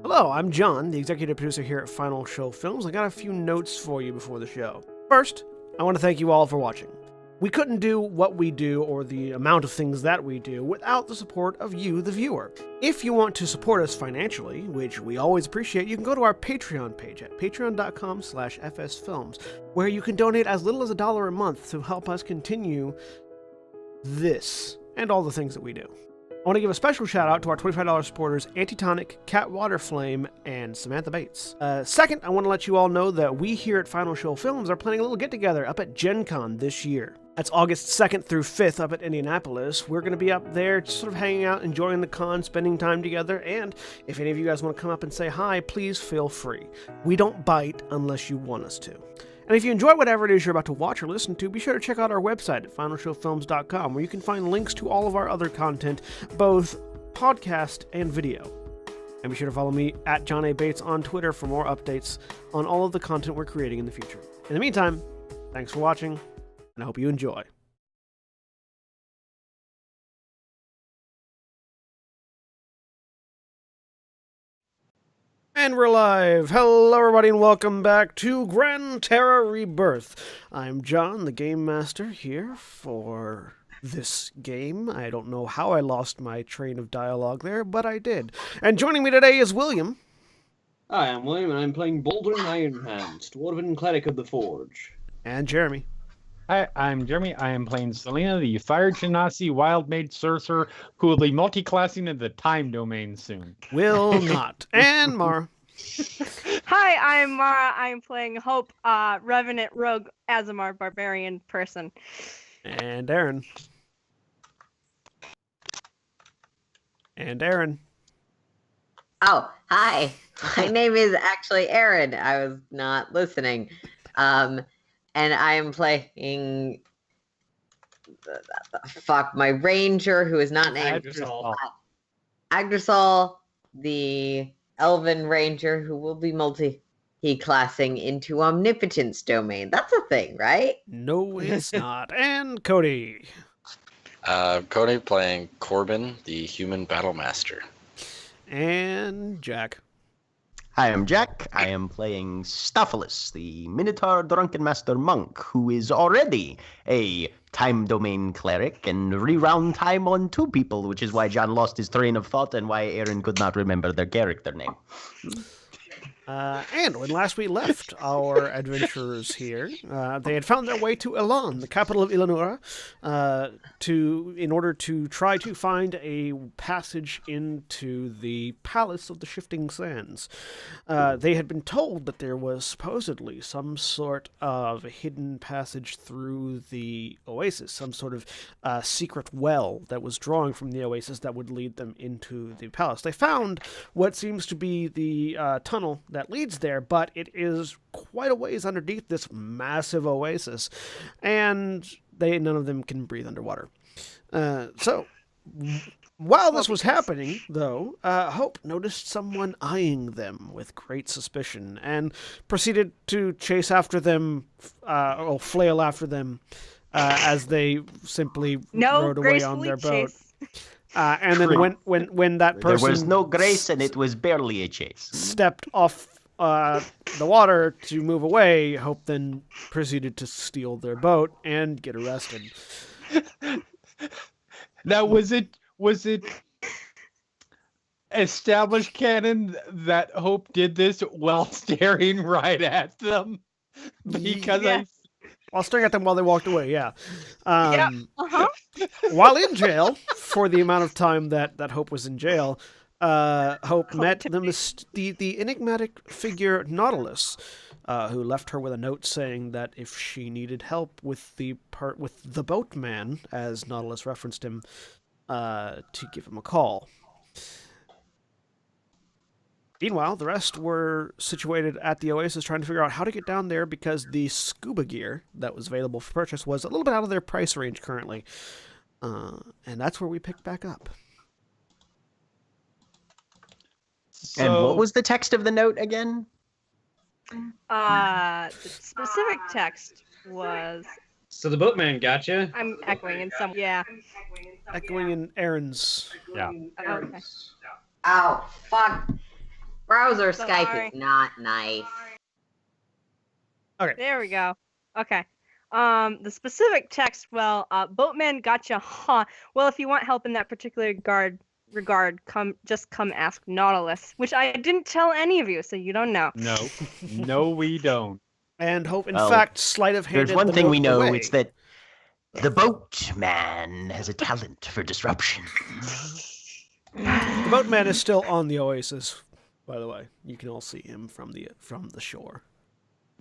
Hello, I'm John, the executive producer here at Final Show Films. I got a few notes for you before the show. First, I want to thank you all for watching. We couldn't do what we do or the amount of things that we do without the support of you, the viewer. If you want to support us financially, which we always appreciate, you can go to our Patreon page at patreon.com/fsfilms, where you can donate as little as $1 a month to help us continue this and all the things that we do. I want to give a special shout out to our $25 supporters, Antitonic, Waterflame, and Samantha Bates. Second, I want to let you all know that we here at Final Show Films are planning a little get-together up at Gen Con this year. That's August 2nd through 5th up at Indianapolis. We're going to be up there just sort of hanging out, enjoying the con, spending time together, and if any of you guys want to come up and say hi, please feel free. We don't bite unless you want us to. And if you enjoy whatever it is you're about to watch or listen to, be sure to check out our website at finalshowfilms.com, where you can find links to all of our other content, both podcast and video. And be sure to follow me at John A. Bates on Twitter for more updates on all of the content we're creating in the future. In the meantime, thanks for watching, and I hope you enjoy. And we're live! Hello everybody and welcome back to Gran Terra Rebirth. I'm John, the Game Master, here for this game. I don't know how I lost my train of dialogue there, but I did. And joining me today is William. Hi, I'm William and I'm playing Baldwin Ironhands, Dwarven Cleric of the Forge. And Jeremy. Hi, I'm Jeremy. I am playing Selena, the Fire Genasi Wild Maid Sorcerer, who will be multi-classing in the time domain soon. Will not. And Mara. Hi, I'm Mara. I'm playing Hope, Revenant Rogue Azamar Barbarian person. And Aaron. And Aaron. Oh, hi. My name is actually Aaron. I was not listening. And I'm playing my ranger, who is not named Agdrasol, the elven ranger, who will be multi-classing into omnipotence domain. That's a thing, right? No, it's not. And Cody. Cody playing Corbin, the human battle master. And Jack. Hi, I'm Jack. I am playing Staphylos, the Minotaur Drunken Master Monk, who is already a time domain cleric and reround time on two people, which is why John lost his train of thought and why Aaron could not remember their character name. And when last we left our adventurers here, they had found their way to Elan, the capital of Ilanura, in order to try to find a passage into the Palace of the Shifting Sands. They had been told that there was supposedly some sort of hidden passage through the oasis, some sort of secret well that was drawing from the oasis that would lead them into the palace. They found what seems to be the tunnel that leads there, but it is quite a ways underneath this massive oasis, and none of them can breathe underwater. So, while this was happening, though, Hope noticed someone eyeing them with great suspicion and proceeded to chase after them, or flail after them, as they simply rode away on their boat. And then when that person... There was no grace and it was barely a chase. Stepped off the water to move away, Hope then proceeded to steal their boat and get arrested. Now, was it established canon that Hope did this while staring right at them? Because While staring at them while they walked away, yeah. Yeah. While in jail, for the amount of time that Hope was in jail, Hope met the enigmatic figure Nautilus, who left her with a note saying that if she needed help with the boatman, as Nautilus referenced him, to give him a call. Meanwhile, the rest were situated at the oasis trying to figure out how to get down there because the scuba gear that was available for purchase was a little bit out of their price range currently. And that's where we picked back up. And what was the text of the note again? The specific text was... So the boatman got you? I'm echoing in some... Yeah. Echoing in Aaron's... Yeah. Okay. Oh, fuck. Browser Sorry. Skype is not nice. There we go. Okay. The specific text, Boatman gotcha, huh? Well, if you want help in that particular regard, come ask Nautilus, which I didn't tell any of you, so you don't know. No, we don't. And Hope, in Well, fact, sleight of hand. There's one thing we know, it's that the boatman has a talent for disruption. The boatman is still on the Oasis, by the way. You can all see him from the shore.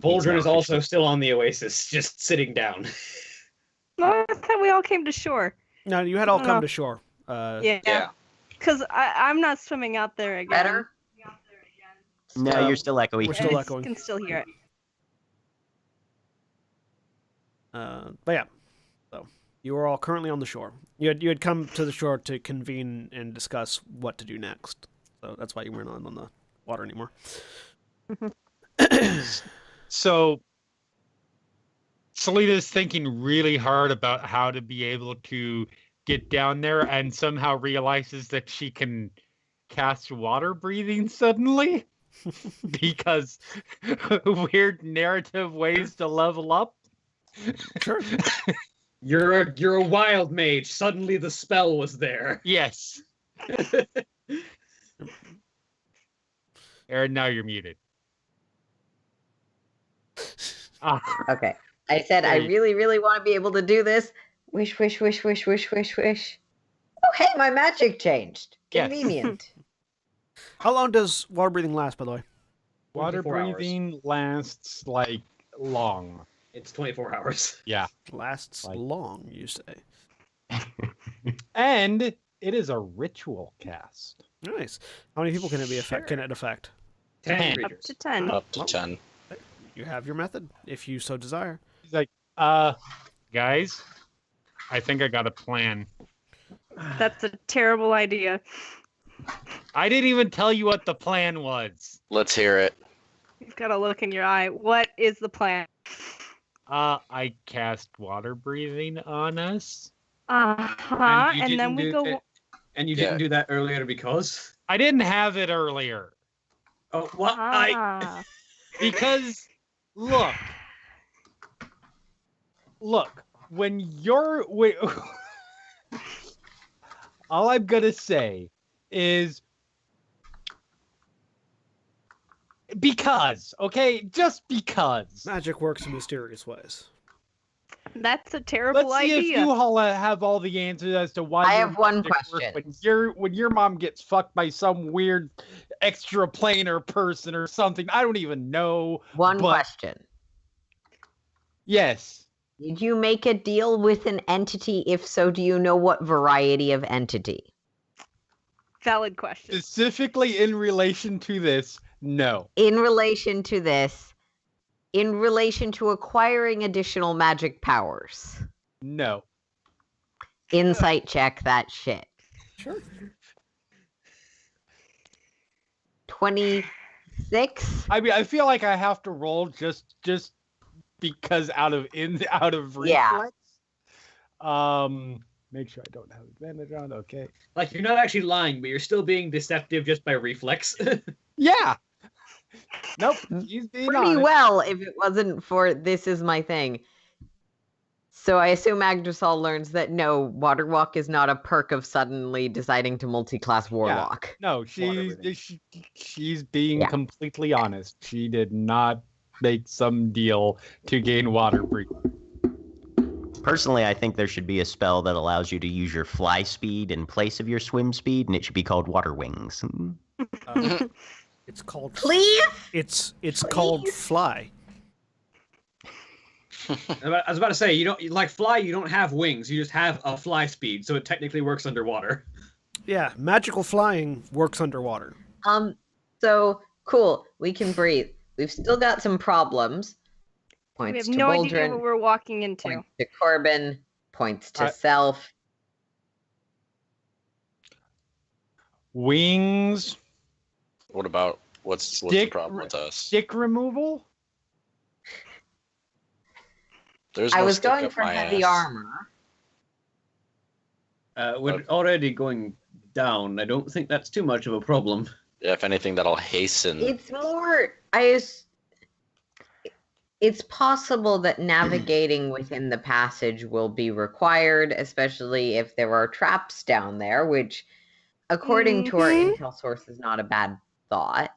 Boldrin is also still on the Oasis, just sitting down. No, I thought we all came to shore. No, you had all come to shore. Yeah. Because I'm not swimming out there again. Better? No, you're still echoey. We're still I echoing. can still hear it. But yeah, so you are all currently on the shore. You had come to the shore to convene and discuss what to do next. So that's why you weren't on the water anymore. So Selena's thinking really hard about how to be able to get down there, and somehow realizes that she can cast water breathing suddenly because weird narrative ways to level up. Sure. You're a wild mage. Suddenly the spell was there. Yes. Aaron, now you're muted. Okay. I said I really, really want to be able to do this. Wish, wish, wish, wish, wish, wish, wish. Oh, hey, my magic changed. Yes. Convenient. How long does water breathing last, by the way? Water 24 hours. breathing lasts like long. It's 24 hours. Yeah. Lasts Like- long, you say. And it is a ritual cast. Nice. How many people can it affect? 10 Ten. Up creatures. to 10. Up to 10. You have your method, if you so desire. He's like, guys, I think I got a plan. That's a terrible idea. I didn't even tell you what the plan was. Let's hear it. You've got a look in your eye. What is the plan? I cast water breathing on us. Uh-huh. you And then didn't we do go... it- And you didn't do that earlier because? I didn't have it earlier. Oh, what? Ah. Because, look, when you're... all I'm going to say is... Because, okay? Just because. Magic works in mysterious ways. That's a terrible Let's see if idea. you all have all the answers as to why. I your have one magic works question. When your mom gets fucked by some weird extraplanar person or something, I don't even know. One but- question. Yes. Did you make a deal with an entity? If so, do you know what variety of entity? Valid question. Specifically in relation to this, no. In relation to this, in relation to acquiring additional magic powers. No. Insight check that shit. Sure. 26? I mean, I feel like I have to roll just because out of reflex. Yeah. Make sure I don't have advantage on. Okay. Like, you're not actually lying, but you're still being deceptive just by reflex. Yeah. Nope. He's being Pretty honest. well if it wasn't for this is my thing. So I assume Agdasol learns that no, Water Walk is not a perk of suddenly deciding to multi-class Warlock. No, breathing. she's being Yeah. completely honest. She did not make some deal to gain water breathing. Personally, I think there should be a spell that allows you to use your fly speed in place of your swim speed, and it should be called Water Wings. It's called. Please? It's called fly. I was about to say, you don't like fly. You don't have wings. You just have a fly speed, so it technically works underwater. Yeah, magical flying works underwater. So cool. We can breathe. We've still got some problems. We Points have to no idea Boldrin, what we're walking into. points to Corbin, points to I- self. Wings, What about what's the Dick- problem with us? stick removal. There's I no was stick going up for my heavy ass. armor. We're already going down. I don't think that's too much of a problem. Yeah, if anything, that'll hasten. It's more. It's possible that navigating within the passage will be required, especially if there are traps down there, which, according to our intel source, is not a bad thought.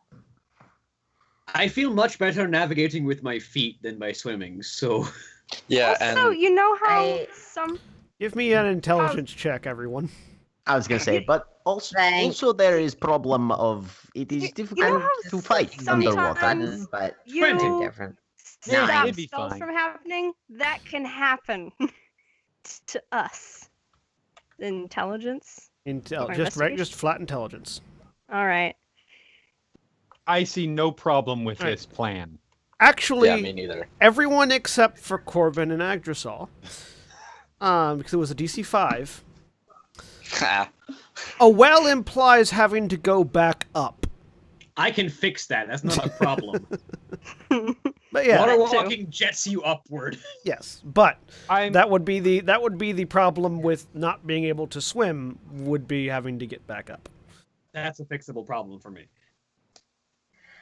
I feel much better navigating with my feet than by swimming, so... Yeah, Also, and you know how some... Give me an intelligence check, everyone. I was gonna say, but also there is problem of it is difficult to fight underwater. Sometimes But you different. stop it'd be spells fine. from happening. That can happen to us. Intelligence? Or Just flat intelligence. All right. I see no problem with Right. this plan. Actually, yeah, me neither. everyone except for Corbin and Agdrasol, because it was a DC 5. A well implies having to go back up. I can fix that. That's not a problem. But yeah, Water That too. walking jets you upward. yes, but I'm that would be the problem with not being able to swim. Would be having to get back up. That's a fixable problem for me.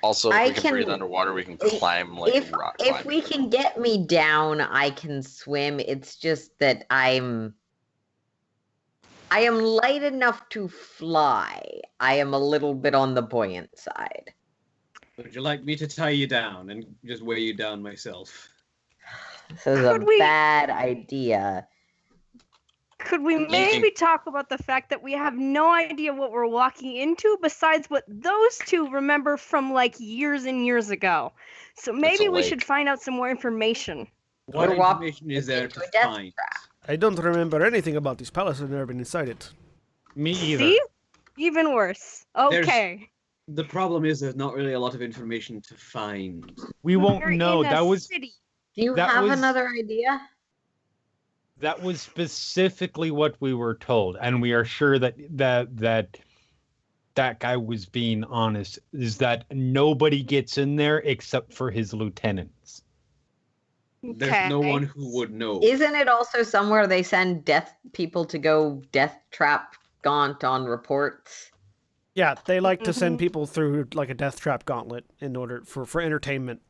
Also, if I we can breathe can- underwater, we can climb like rock If climbing. we can get me down, I can swim. It's just that I am light enough to fly. I am a little bit on the buoyant side. Would you like me to tie you down and just weigh you down myself? This is a Could we- bad idea. Could we can- maybe talk about the fact that we have no idea what we're walking into besides what those two remember from like years and years ago? So maybe we lake. should find out some more information. What We're information is there into to a death find? I don't remember anything about this palace. I've never been inside it. me either. See? Even worse. Okay. The problem is there's not really a lot of information to find. We won't We're know. in a That was city. Do you That have was- another idea? that was specifically what we were told, and we are sure that guy was being honest. Is that nobody gets in there except for his lieutenants. There's no Okay. one who would know. Isn't it also somewhere they send death people to go death trap gaunt on reports? Yeah, they like to send Mhm. people through like a death trap gauntlet in order for entertainment.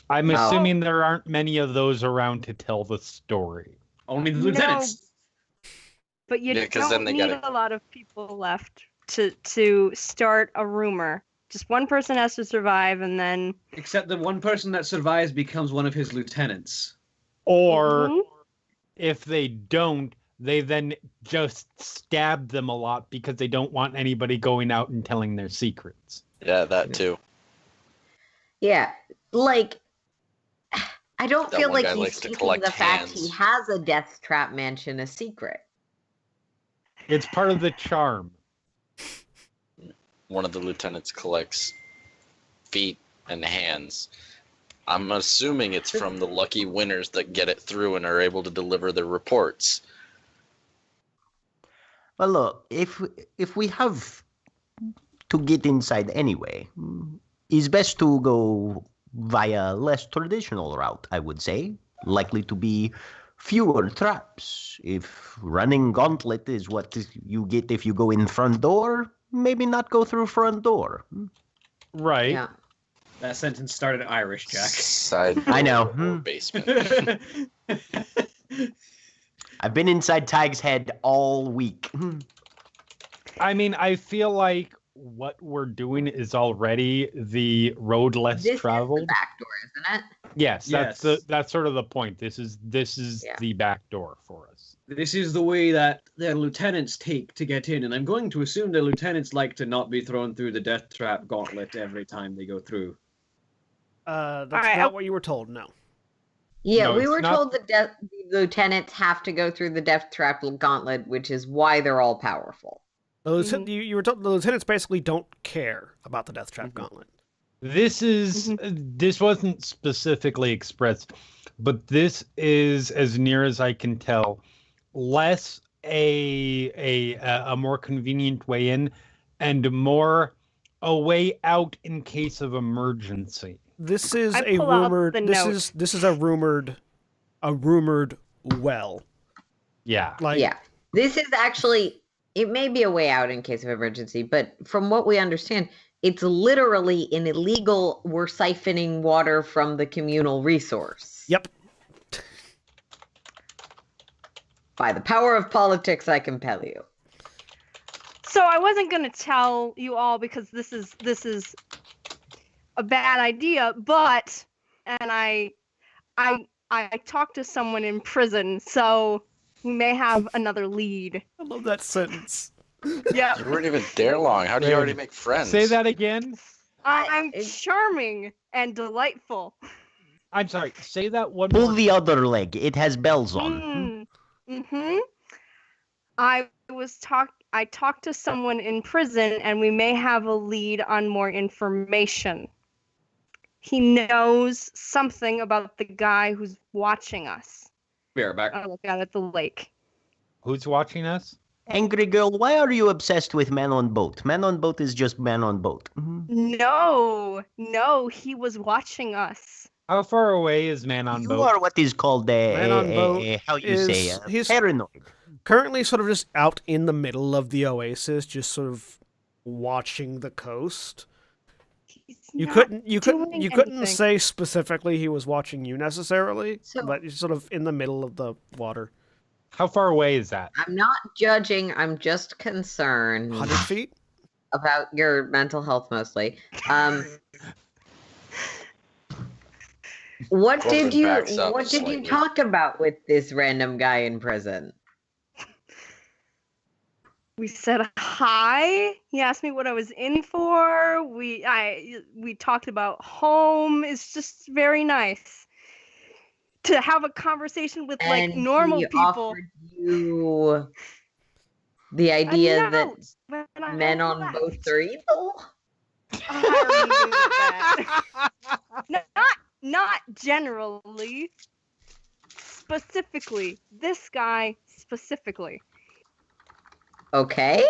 I'm Oh. assuming there aren't many of those around to tell the story. Only the No. lieutenants. But you Yeah, 'cause then don't they need gotta- a lot of people left to start a rumor. Just one person has to survive, and then Except the one person that survives becomes one of his lieutenants. Or Mhm. if they don't, they then just stab them a lot because they don't want anybody going out and telling their secrets. Yeah, that too. Yeah, like I don't That feel one like guy he's likes to keeping collect the fact he hands. has a death trap mansion a secret. It's part of the charm. One of the lieutenants collects feet and hands. I'm assuming it's from the lucky winners that get it through and are able to deliver their reports. well, look, if we have to get inside anyway, it's best to go via less traditional route, I would say. Likely to be fewer traps. If running gauntlet is what you get if you go in front door, maybe not go through front door. Right. Yeah. That sentence started Irish, Jack. Side I know. door or basement. I've been inside Tig's head all week. I mean, I feel like what we're doing is already the road less This is traveled. the back door, isn't it? Yes, Yes. that's sort of the point. This is Yeah. the back door for us. This is the way that their lieutenants take to get in, and I'm going to assume their lieutenants like to not be thrown through the death trap gauntlet every time they go through. That's Alright, not what you were told. No. Yeah, No, we it's were not- told the lieutenants have to go through the death trap gauntlet, which is why they're all powerful. You were told the lieutenants basically don't care about the death trap Mhm. gauntlet. This is this wasn't specifically expressed, but this is, as near as I can tell, less a more convenient way in and more a way out in case of emergency. This is I a pull out rumored. the This is a rumored well. Yeah. Like Yeah. This is actually It may be a way out in case of emergency, but from what we understand, it's literally an illegal. We're siphoning water from the communal resource. Yep. By the power of politics, I compel you. So I wasn't gonna tell you all because this is a bad idea, but I talked to someone in prison, so we may have another lead. I love that sentence. Yeah. You weren't even there long. How do you already make friends? Say that again. I'm charming and delightful. I'm sorry. Say that one Pull more. the other leg. It has bells on. I talked to someone in prison, and we may have a lead on more information. He knows something about the guy who's watching us. Be right back. I look out at the lake. Who's watching us? Angry girl, why are you obsessed with man on boat? Man on boat is just man on boat. No, he was watching us. How far away is man on You boat? are what is called Man on boat how you say is- he's- paranoid. Currently sort of just out in the middle of the oasis, just sort of watching the coast. He's You not couldn't doing anything. say specifically he was watching you necessarily, So- but he's sort of in the middle of the water. How far away is that? I'm not judging. I'm just concerned 100 feet? about your mental health, mostly. What did Corbin you backs up What did you slightly. talk about with this random guy in prison? We said hi. He asked me what I was in for. We talked about home. It's just very nice to have a conversation with like And normal he people. offered you the idea that note when I men on left. boats are evil. I already knew that. Not generally. Specifically, this guy specifically. Okay.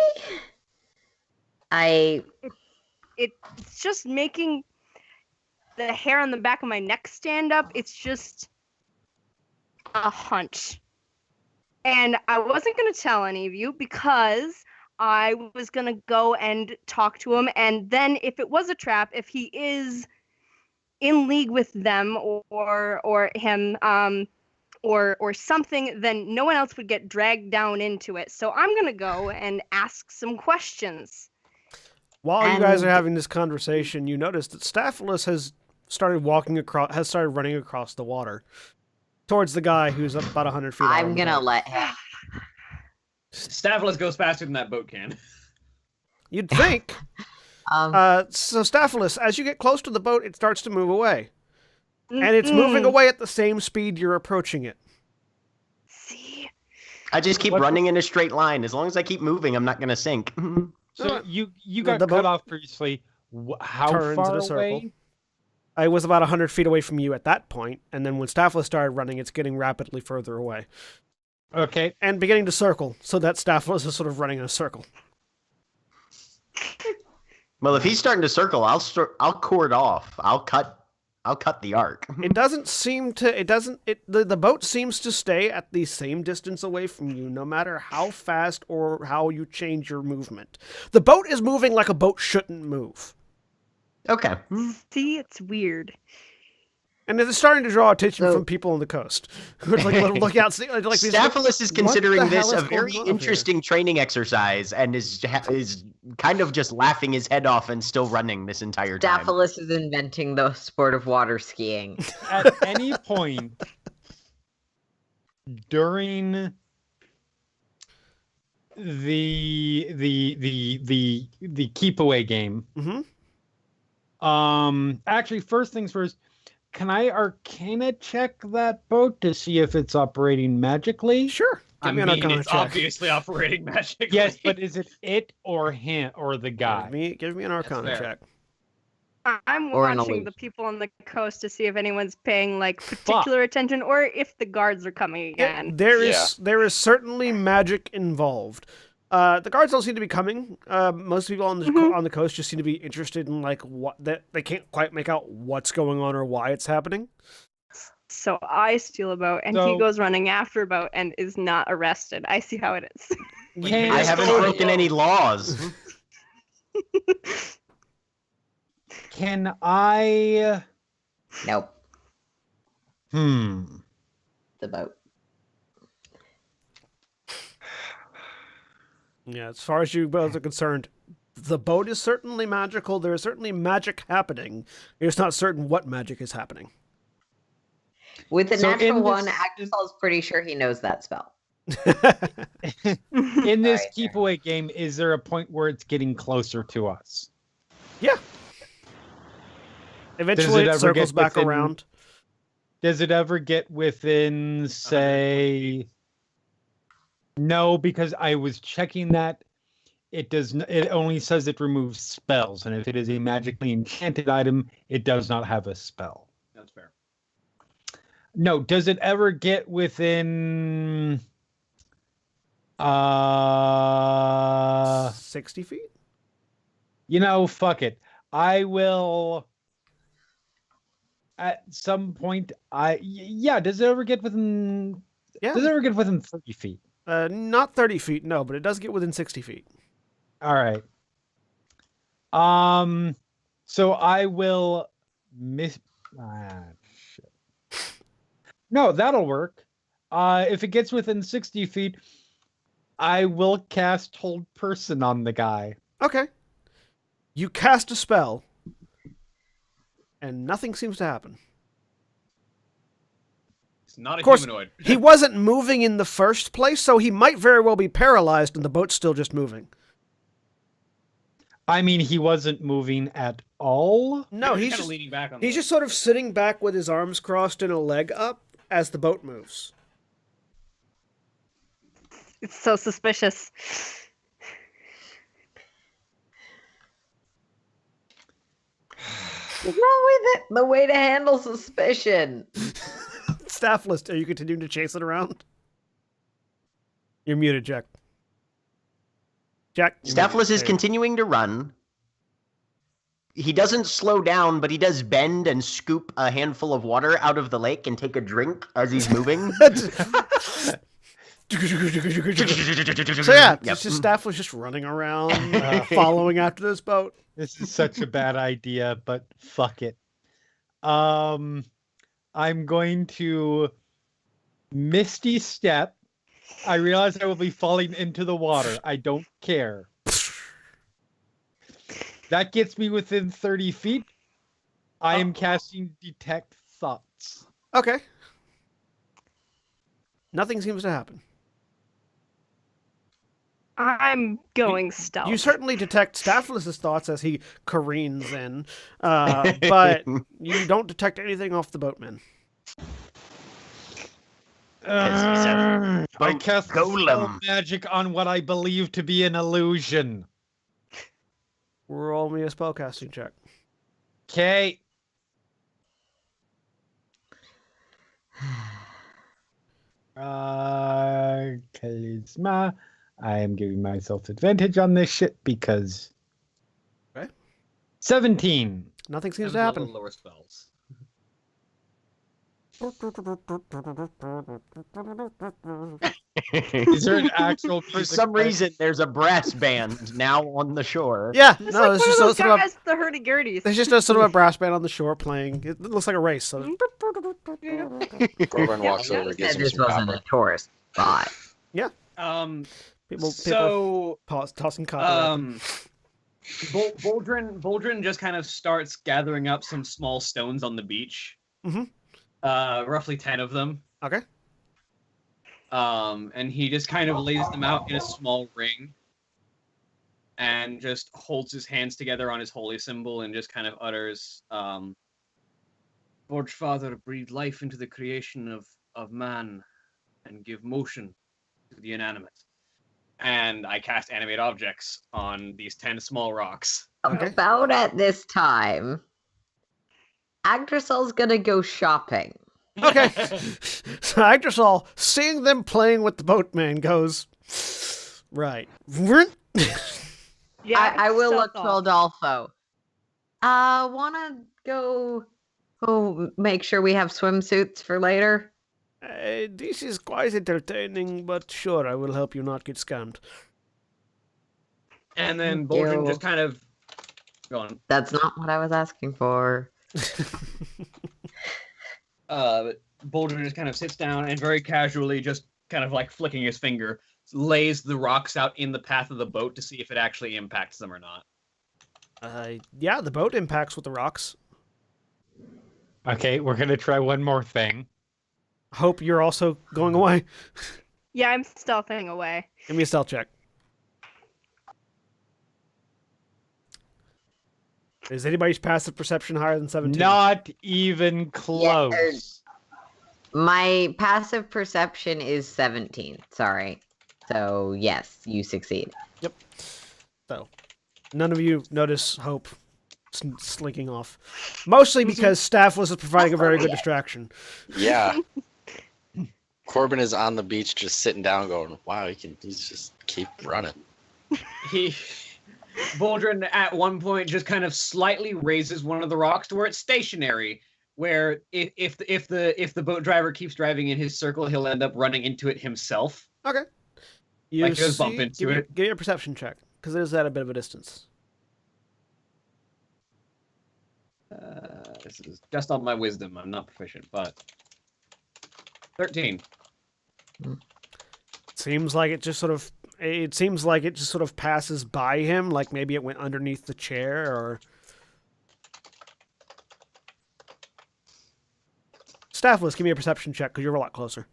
It's just making the hair on the back of my neck stand up. It's just a hunch. And I wasn't going to tell any of you because I was going to go and talk to him. And then if it was a trap, if he is in league with them or him or something, then no one else would get dragged down into it. So I'm going to go and ask some questions. While you guys are And- having this conversation, you notice that Staphylos has started running across the water towards the guy who's up about 100 feet. out on I'm the gonna boat. let him. Stavros goes faster than that boat can. You'd think. So Staphylos, as you get close to the boat, it starts to move away. And it's moving away at the same speed you're approaching it. See? I just keep What- running in a straight line. As long as I keep moving, I'm not gonna sink. So you The got boat cut off previously. How turns in far a circle. away? I was about 100 feet away from you at that point, and then when Staphylos started running, it's getting rapidly further away. Okay. And beginning to circle, so that Staphylos is sort of running in a circle. Well, if he's starting to circle, I'll cord off. I'll cut the arc. It doesn't seem to. The boat seems to stay at the same distance away from you, no matter how fast or how you change your movement. The boat is moving like a boat shouldn't move, Okay. See, it's weird. and it's starting to draw attention So- from people on the coast who are like, look out, see, like these- Staphylos is what considering the this hell a is very going on up here? interesting training exercise and is kind of just laughing his head off and still running this entire time. Staphylos is inventing the sport of water skiing. At any point during the keep away game. Mhm. Actually, first things first. Can I Arcana check that boat to see if it's operating magically? Sure. Give I me an mean, Arcana it's check. obviously operating magically. Yes, but is it or him or the guy? Give me an Arcana fair. check. I'm Or an watching illusion. the people on the coast to see if anyone's paying like particular attention or if the guards are coming again. There is certainly magic involved. The guards don't seem to be coming. Most people on the coast just seem to be interested in like what they can't quite make out what's going on or why it's happening. So I steal a boat and So- he goes running after a boat and is not arrested. I see how it is. Can I haven't broken any laws. Can I? Nope. Hmm. The boat. Yeah, as far as you both are concerned, the boat is certainly magical. There is certainly magic happening. It's not certain what magic is happening. With the So natural in one, this- Agrisol's pretty sure he knows that spell. In this Sorry, keep away game, is there a point where it's getting closer to us? Yeah. Eventually, it it ever circles get back within- around. Does it ever get within, say? No, because I was checking that. It does. It only says it removes spells, and if it is a magically enchanted item, it does not have a spell. That's fair. No, does it ever get within 60 feet? fuck it. I will at some point does it ever get within Yeah. does it ever get within 30 feet? Not 30 feet, no, but it does get within 60 feet. All right. So I will miss shit. No, that'll work. If it gets within 60 feet, I will cast Hold Person on the guy. Okay. You cast a spell, and nothing seems to happen. It's not a Of course, humanoid. he wasn't moving in the first place, so he might very well be paralyzed and the boat's still just moving. I mean, he wasn't moving at all. No, He's he's kinda just, leaning back on he's the- just sort of sitting back with his arms crossed and a leg up as the boat moves. It's so suspicious. What's wrong with it? The way to handle suspicion. Staff list, are you continuing to chase it around? You're muted, Jack. Jack? you're Staffless muted. is There you continuing to run. He doesn't slow down, but he does bend and scoop a handful of water out of the lake and take a drink as he's moving. go. So yeah, Yep. it's just Staff was just running around, following after this boat. This is such a bad idea, but fuck it. I'm going to Misty Step. I realize I will be falling into the water. I don't care. That gets me within 30 feet. I am casting Detect Thoughts. Okay. Nothing seems to happen. I'm going stealth. You certainly detect Staffless's thoughts as he careens in, but you don't detect anything off the boatman. I boat cast golem. spell magic on what I believe to be an illusion. Roll me a spellcasting check. Okay. Charisma. I am giving myself advantage on this shit because. Okay. 17. Nothing seems Have to level happen. lower spells. Is there an actual? For music some bed? reason, there's a brass band now on the shore. Yeah, It's no, like it's one just of those sort of guys, the hurdy-gurdies. there's just a sort of a brass band on the shore playing. It looks like a race. So Corbin walks I over, noticed gives that him this some wasn't copper. a tourist spot. people So tossing copper. Boldrin just kind of starts gathering up some small stones on the beach. Mhm. Roughly 10 of them. Okay. And he just kind of lays them out in a small ring and just holds his hands together on his holy symbol and just kind of utters, Forge Father, breathe life into the creation of man and give motion to the inanimate. And I cast Animate Objects on these 10 small rocks. Okay. About at this time, Agdrasol's gonna go shopping. Okay. So Yggdrasil, seeing them playing with the boatman, goes, right. Yeah, I will look to stealth. Adolfo. Wanna go make sure we have swimsuits for later? This is quite entertaining, but sure, I will help you not get scammed. And then Thank Boldrin you. just kind of go on. That's not what I was asking for. Boldrin just kind of sits down and very casually, just kind of like flicking his finger, lays the rocks out in the path of the boat to see if it actually impacts them or not. Yeah, the boat impacts with the rocks. Okay, we're gonna try one more thing. Hope you're also going away. Yeah, I'm stealthing away. Give me a stealth check. Is anybody's passive perception higher than 17? Not even close. My passive perception is 17. Sorry. So, yes, you succeed. Yep. So, none of you notice Hope slinking off. Mostly because Staffless is providing a very good distraction. Yeah. Corbin is on the beach just sitting down going, wow, he's just keep running. Boldrin at one point just kind of slightly raises one of the rocks to where it's stationary, where if the boat driver keeps driving in his circle, he'll end up running into it himself. Okay. You Like, just bump into it. Give me a perception check, because it is at a bit of a distance. This is just on my wisdom. I'm not proficient, but 13. Seems like it just sort of passes by him, like maybe it went underneath the chair, or... Staffless, give me a perception check, because you're a lot closer.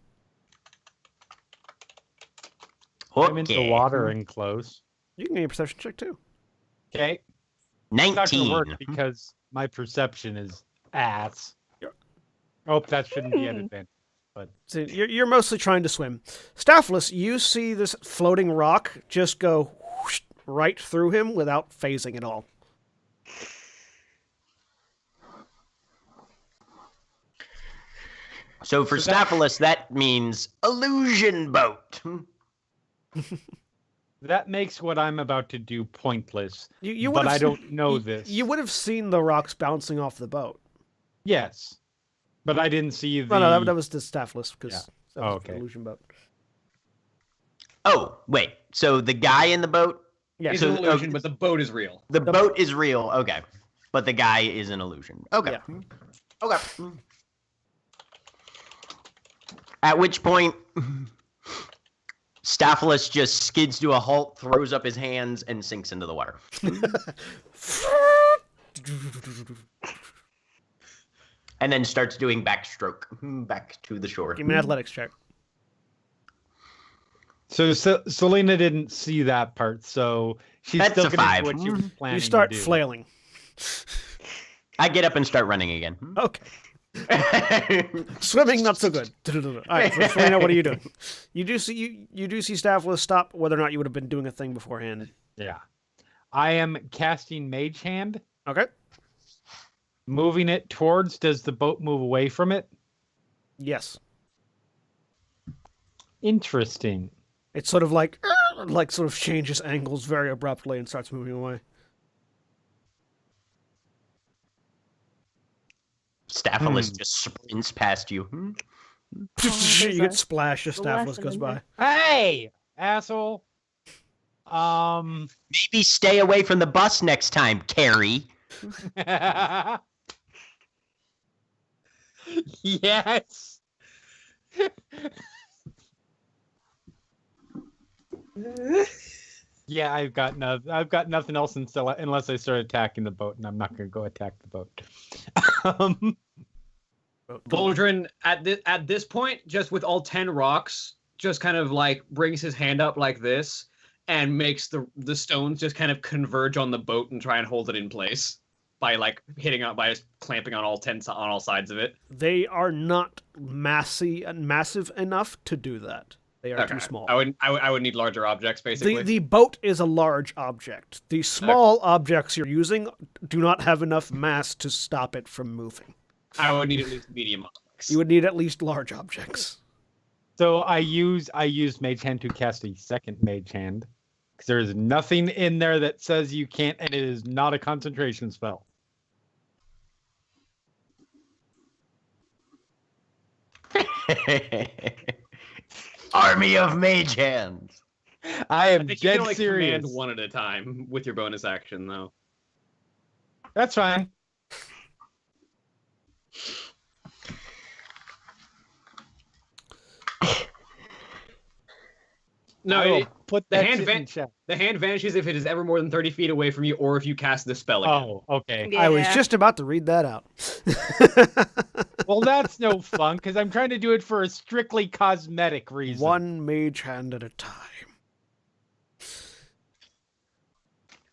I'm in the water and close. You can give me a perception check, too. Okay. It's not gonna 19. work because my perception is ass. Yep. Oh, that shouldn't be an advantage. So you're mostly trying to swim. Staffless, you see this floating rock just go whoosh right through him without phasing at all. So for Staphylus, that means illusion boat. That makes what I'm about to do pointless. You but would've I seen- don't know this. You would have seen the rocks bouncing off the boat. Yes, but I didn't see the. No, that was the Staffless, because Yeah. that was okay. the illusion boat. Oh, wait. So the guy in the boat, Yeah, It's so- an illusion, but the boat is real. the boat is real. Okay. But the guy is an illusion. Okay. Yeah. Okay. At which point, Staphylus just skids to a halt, throws up his hands, and sinks into the water. And then starts doing backstroke back to the shore. give me an athletics check. So Selena didn't see that part, so she's That's still a gonna 5. do what you were planning. You start to do. flailing. I get up and start running again. Okay. Swimming, not so good. All right, so Selena, what are you doing? You do see Staffless stop, whether or not you would have been doing a thing beforehand. Yeah, I am casting Mage Hand, Okay. moving it towards. Does the boat move away from it? Yes. Interesting. It's sort of like sort of changes angles very abruptly and starts moving away. Staphylus just sprints past you. You get splashed as Staffless lesson goes in by. Hey, asshole. Maybe stay away from the bus next time, Carrie. Yes. Yeah, I've got nothing else unless I start attacking the boat, and I'm not gonna go attack the boat. Boldrin at this point, just with all 10 rocks, just kind of like brings his hand up like this and makes the stones just kind of converge on the boat and try and hold it in place by like by just clamping on all 10 on all sides of it. They are not massive enough to do that. They are too small. I would need larger objects basically. The boat is a large object. The small objects you're using do not have enough mass to stop it from moving. I would need at least medium objects. You would need at least large objects. So I use Mage Hand to cast a second Mage Hand because there is nothing in there that says you can't, and it is not a concentration spell. Army of mage hands. I I am think you can dead only serious. command one at a time with your bonus action, though. That's fine. No, I will put the that hand shit in chat. the hand vanishes if it is ever more than 30 feet away from you, or if you cast the spell again. Oh, okay. Yeah. I was just about to read that out. Well, that's no fun because I'm trying to do it for a strictly cosmetic reason. One mage hand at a time.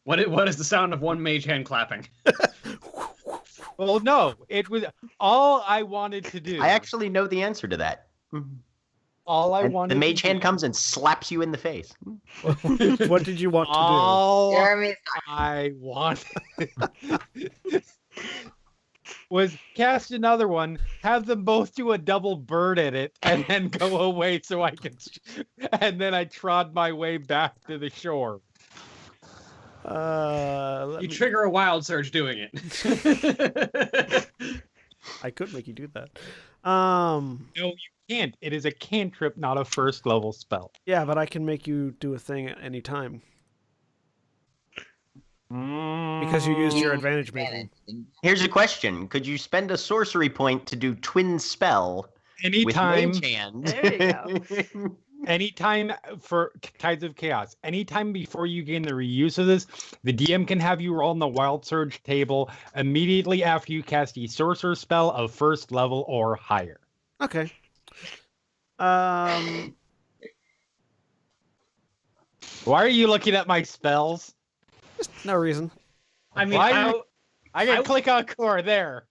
What is the sound of one mage hand clapping? Well, no, it was all I wanted to do. I actually know the answer to that. all I And wanted. the mage to hand do- comes and slaps you in the face. What did you want to All Jeremy's I wanted was cast another one, have them both do a double bird at it, and then go away so I can. And then I trod my way back to the shore. do? You trigger a wild surge doing it. I could make you do that. No, you can't. It is a cantrip, not a first level spell. Yeah, but I can make you do a thing at any time because you used your advantage making. Here's a question: could you spend a sorcery point to do twin spell Anytime. with mage hand? There you Anytime for Tides of Chaos, anytime before you gain the reuse of this, the DM can have you roll on the Wild Surge table immediately after you cast a sorcerer spell of first level or higher. Okay. Why are you looking at my spells? No reason. I mean, Why- I can I- click on core there.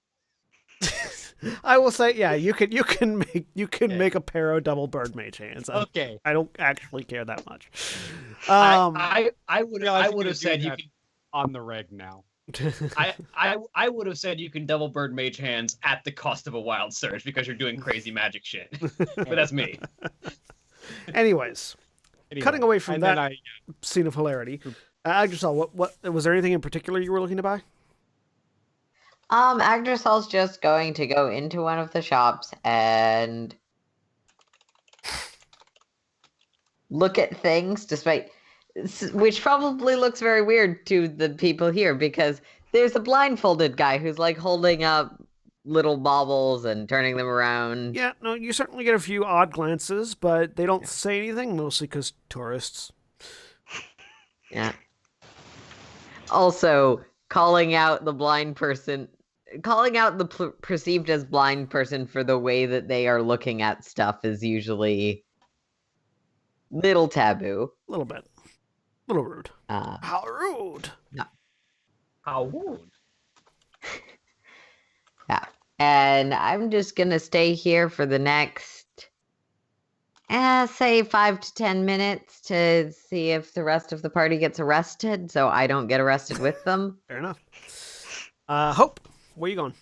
I will say, yeah, you can make a Paro double bird mage hands. Okay. I don't actually care that much. I would Realize you're have gonna said do you that can. on the reg now. I would have said you can double bird mage hands at the cost of a wild surge because you're doing crazy magic shit. But that's me. Anyways, Anyway, cutting away from and that then scene of hilarity, Agdasol, what was there anything in particular you were looking to buy? Agdrasol's just going to go into one of the shops and look at things, which probably looks very weird to the people here because there's a blindfolded guy who's like holding up little baubles and turning them around. Yeah, no, you certainly get a few odd glances, but they don't say anything, mostly because tourists. Yeah. Also, calling out the blind person, calling out the perceived as blind person for the way that they are looking at stuff is usually little taboo. A little bit. A little rude. Uh, How rude! How wound? yeah. And I'm just going to stay here for the next, say 5 to 10 minutes to see if the rest of the party gets arrested so I don't get arrested with them. Fair enough. Hope, where you going?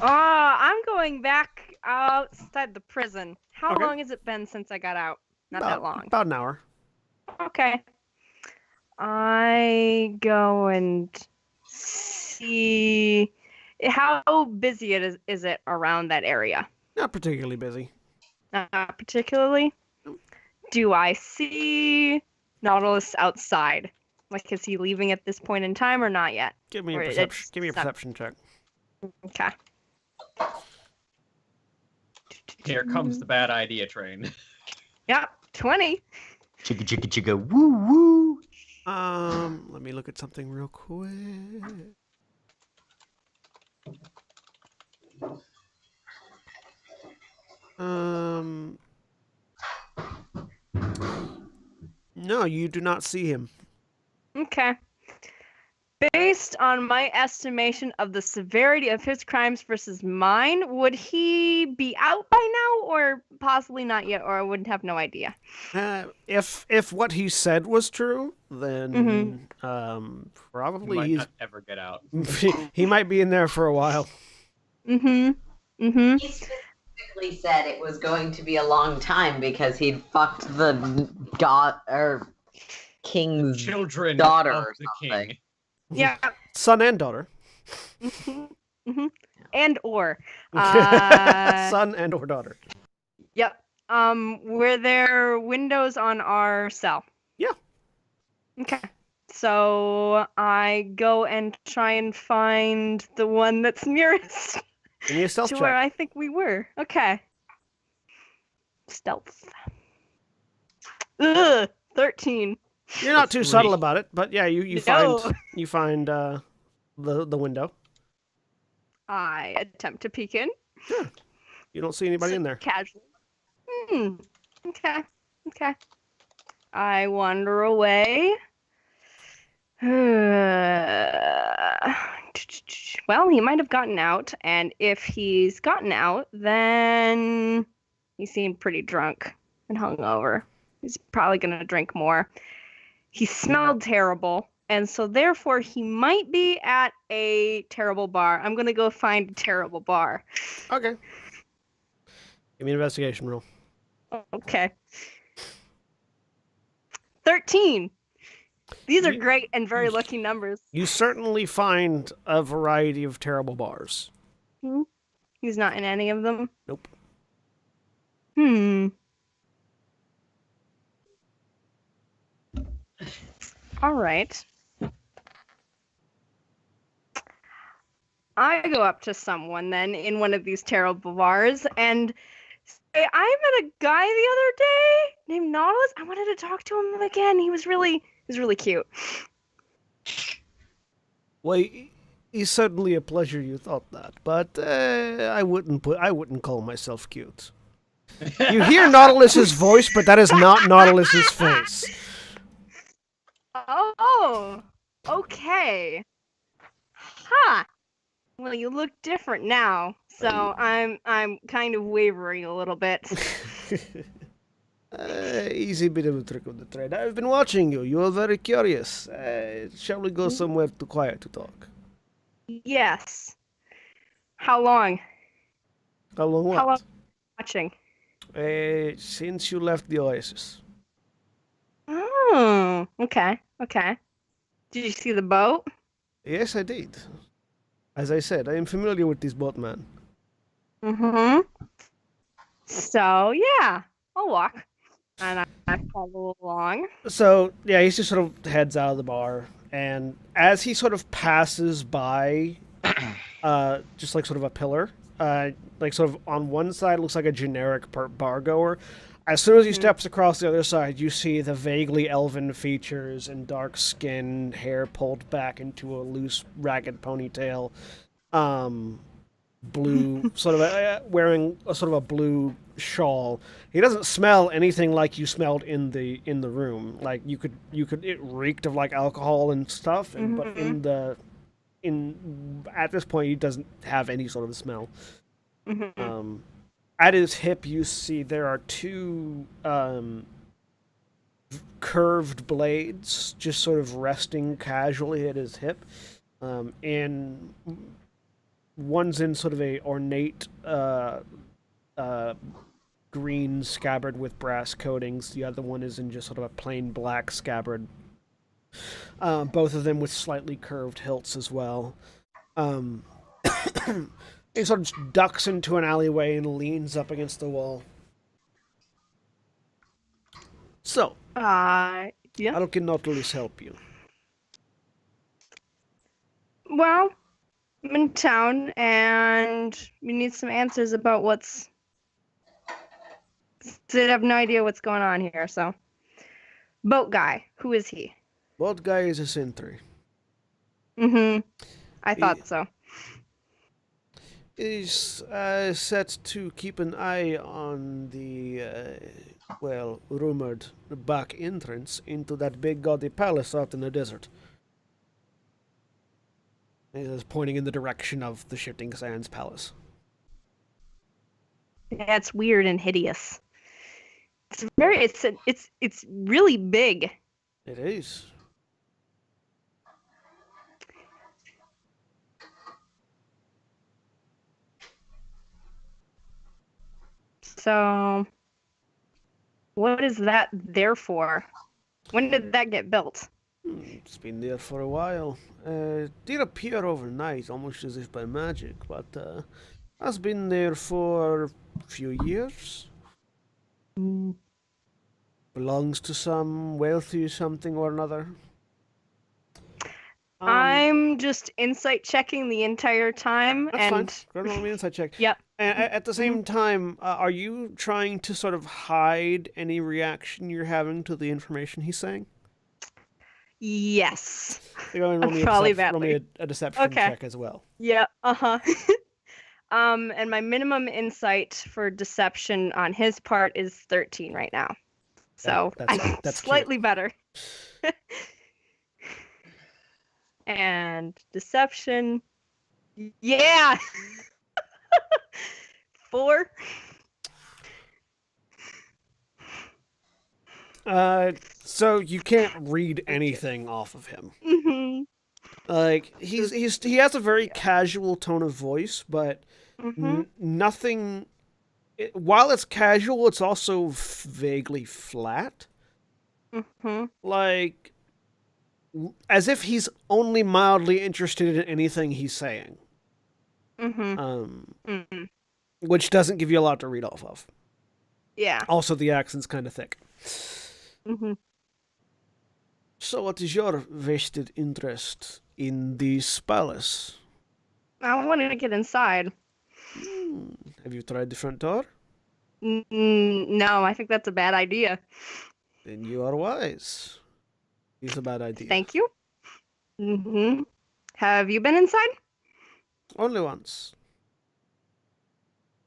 I'm going back outside the prison. How Okay. long has it been since I got out? Not that long. About an hour. Okay. I go and see how busy is it around that area? Not particularly busy. Not particularly. Do I see Nautilus outside? Like, is he leaving at this point in time or not yet? Give me Or a it's perception. Give me a not- perception check. Okay. Here comes the bad idea train. Yeah, 20. Chicka chicka chicka woo woo. Let me look at something real quick. No, you do not see him. Okay. Based on my estimation of the severity of his crimes versus mine, would he be out by now or possibly not yet, or I wouldn't have no idea? If what he said was true, then probably Might he's not ever get out. he might be in there for a while. He specifically said it was going to be a long time because he'd fucked the king's Children daughter of or the something. king. Yeah. Son and daughter. And or. Uh, Son and or daughter. Yep. Were there windows on our cell? Yeah. Okay. So I go and try and find the one that's nearest Give me a stealth to check. where I think we were. Okay. Stealth. Ugh, 13. You're not too 3. subtle about it, but yeah, you No. find the window. I attempt to peek in. Sure. You don't see anybody in there. Casually. Okay. Okay. I wander away. Well, he might have gotten out, and if he's gotten out, then he seemed pretty drunk and hungover. He's probably gonna drink more. He smelled terrible, and so therefore he might be at a terrible bar. I'm gonna go find a terrible bar. Okay. Give me an investigation roll. Okay. 13. These are You- great and very lucky numbers. You certainly find a variety of terrible bars. He's not in any of them. Nope. All right. I go up to someone then in one of these terrible bars and say, I met a guy the other day named Nautilus. I wanted to talk to him again. He was really cute. Well, it's certainly a pleasure you thought that, but I wouldn't call myself cute. You hear Nautilus's voice, but that is not Nautilus's face. Oh, okay. Ha. Well, you look different now, so I'm kind of wavering a little bit. Easy bit of a trick of the trade. I've been watching you. You are very curious. Shall we go somewhere to quiet to talk? Yes. How long? How long what? How long watching? Since you left the Oasis. Oh, okay, okay. Did you see the boat? Yes, I did. As I said, I am familiar with this boatman. Mm-hmm. So, yeah, I'll walk. And I follow along. So, yeah, he just sort of heads out of the bar, and as he sort of passes by, just like sort of a pillar, like sort of on one side looks like a generic bar goer. As soon as he steps across the other side, you see the vaguely elven features and dark skin, hair pulled back into a loose, ragged ponytail, blue, sort of wearing a sort of a blue shawl. He doesn't smell anything like you smelled in the room. Like you could it reeked of like alcohol and stuff, and but at this point he doesn't have any sort of smell. At his hip, you see there are two curved blades just sort of resting casually at his hip. And one's in sort of a ornate green scabbard with brass coatings. The other one is in just sort of a plain black scabbard. Both of them with slightly curved hilts as well. He sort of just ducks into an alleyway and leans up against the wall. So, Yeah. how can Nautilus help you? Well, I'm in town and we need some answers about what's. I have no idea what's going on here, so. Boat guy, who is he? Boat guy is a sentry. I thought so. Is set to keep an eye on the, rumored back entrance into that big gaudy palace out in the desert. He is pointing in the direction of the Shifting Sands Palace. That's weird and hideous. It's really big. It is. So, what is that there for? When did that get built? It's been there for a while. Did appear overnight, almost as if by magic, but has been there for a few years. Belongs to some wealthy something or another. I'm just insight checking the entire time, That's and fine. Go ahead and roll me an insight check. Yep. And at the same time, are you trying to sort of hide any reaction you're having to the information he's saying? Yes. So go ahead and roll me, Probably roll me a deception Okay. check as well. Yeah. And my minimum insight for deception on his part is 13 right now. So I'm that's slightly better. And deception. Yeah. 4. So you can't read anything off of him. Mm-hmm. Like he has a very casual tone of voice, but nothing. While it's casual, it's also vaguely flat. Like as if he's only mildly interested in anything he's saying. Which doesn't give you a lot to read off of. Yeah. Also, the accent's kind of thick. So, what is your vested interest in this palace? I wanted to get inside. Have you tried the front door? No, I think that's a bad idea. Then you are wise. It's a bad idea. Thank you. Have you been inside? Only once.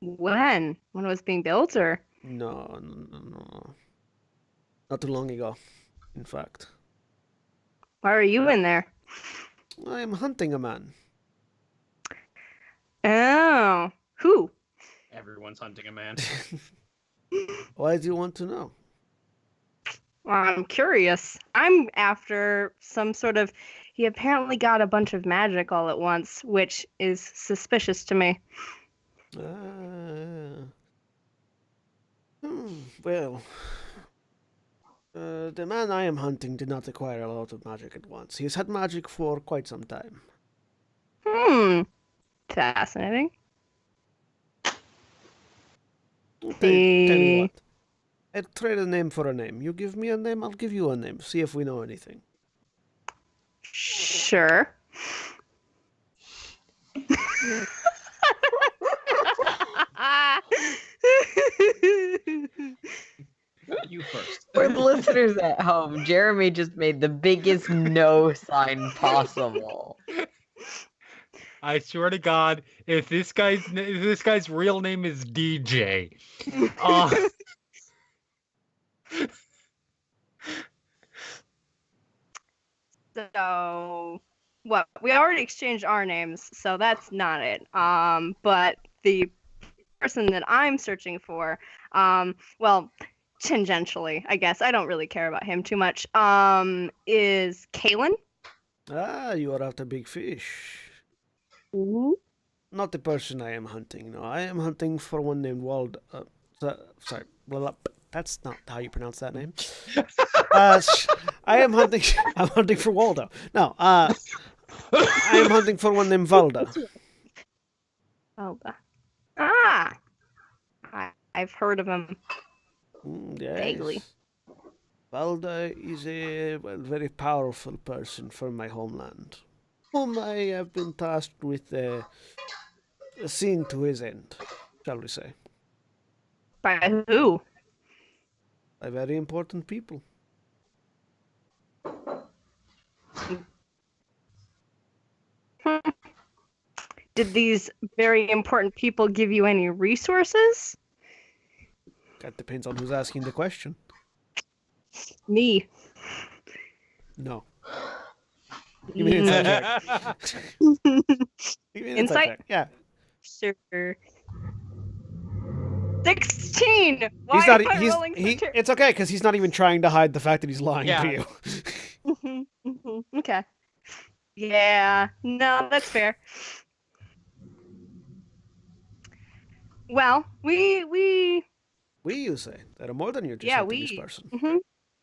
When? When it was being built, or? No. Not too long ago, in fact. Why are you in there? I am hunting a man. Oh. Who? Everyone's hunting a man. Why do you want to know? I'm curious. I'm after some sort of... He apparently got a bunch of magic all at once, which is suspicious to me. Well, the man I am hunting did not acquire a lot of magic at once. He has had magic for quite some time. Fascinating. Tell you what. I'll trade a name for a name. You give me a name, I'll give you a name. See if we know anything. Sure. You first. For the listeners at home, Jeremy just made the biggest no sign possible. I swear to God, if this guy's real name is DJ, So, what? We already exchanged our names, so that's not it. But the person that I'm searching for, well, tangentially, I guess. I don't really care about him too much. Is Kalen? Ah, you are after big fish. Not the person I am hunting. No, I am hunting for one named Waldo. Sorry, that's not how you pronounce that name. I'm hunting for Waldo. No, I am hunting for one named Valda. Valda. Ah, I've heard of him. Yes. Vaguely. Valda is a very powerful person from my homeland, whom I have been tasked with seeing to his end, shall we say. By who? By very important people. Did these very important people give you any resources? That depends on who's asking the question. Me. No. You mean insight check? You mean Insight? check? Yeah. Sure. 16. Why He's not. am I rolling so ter- It's okay because he's not even trying to hide the fact that he's lying to you. Okay. Yeah. No, that's fair. Well, we. You say that are more than you're just Yeah, hunting this person.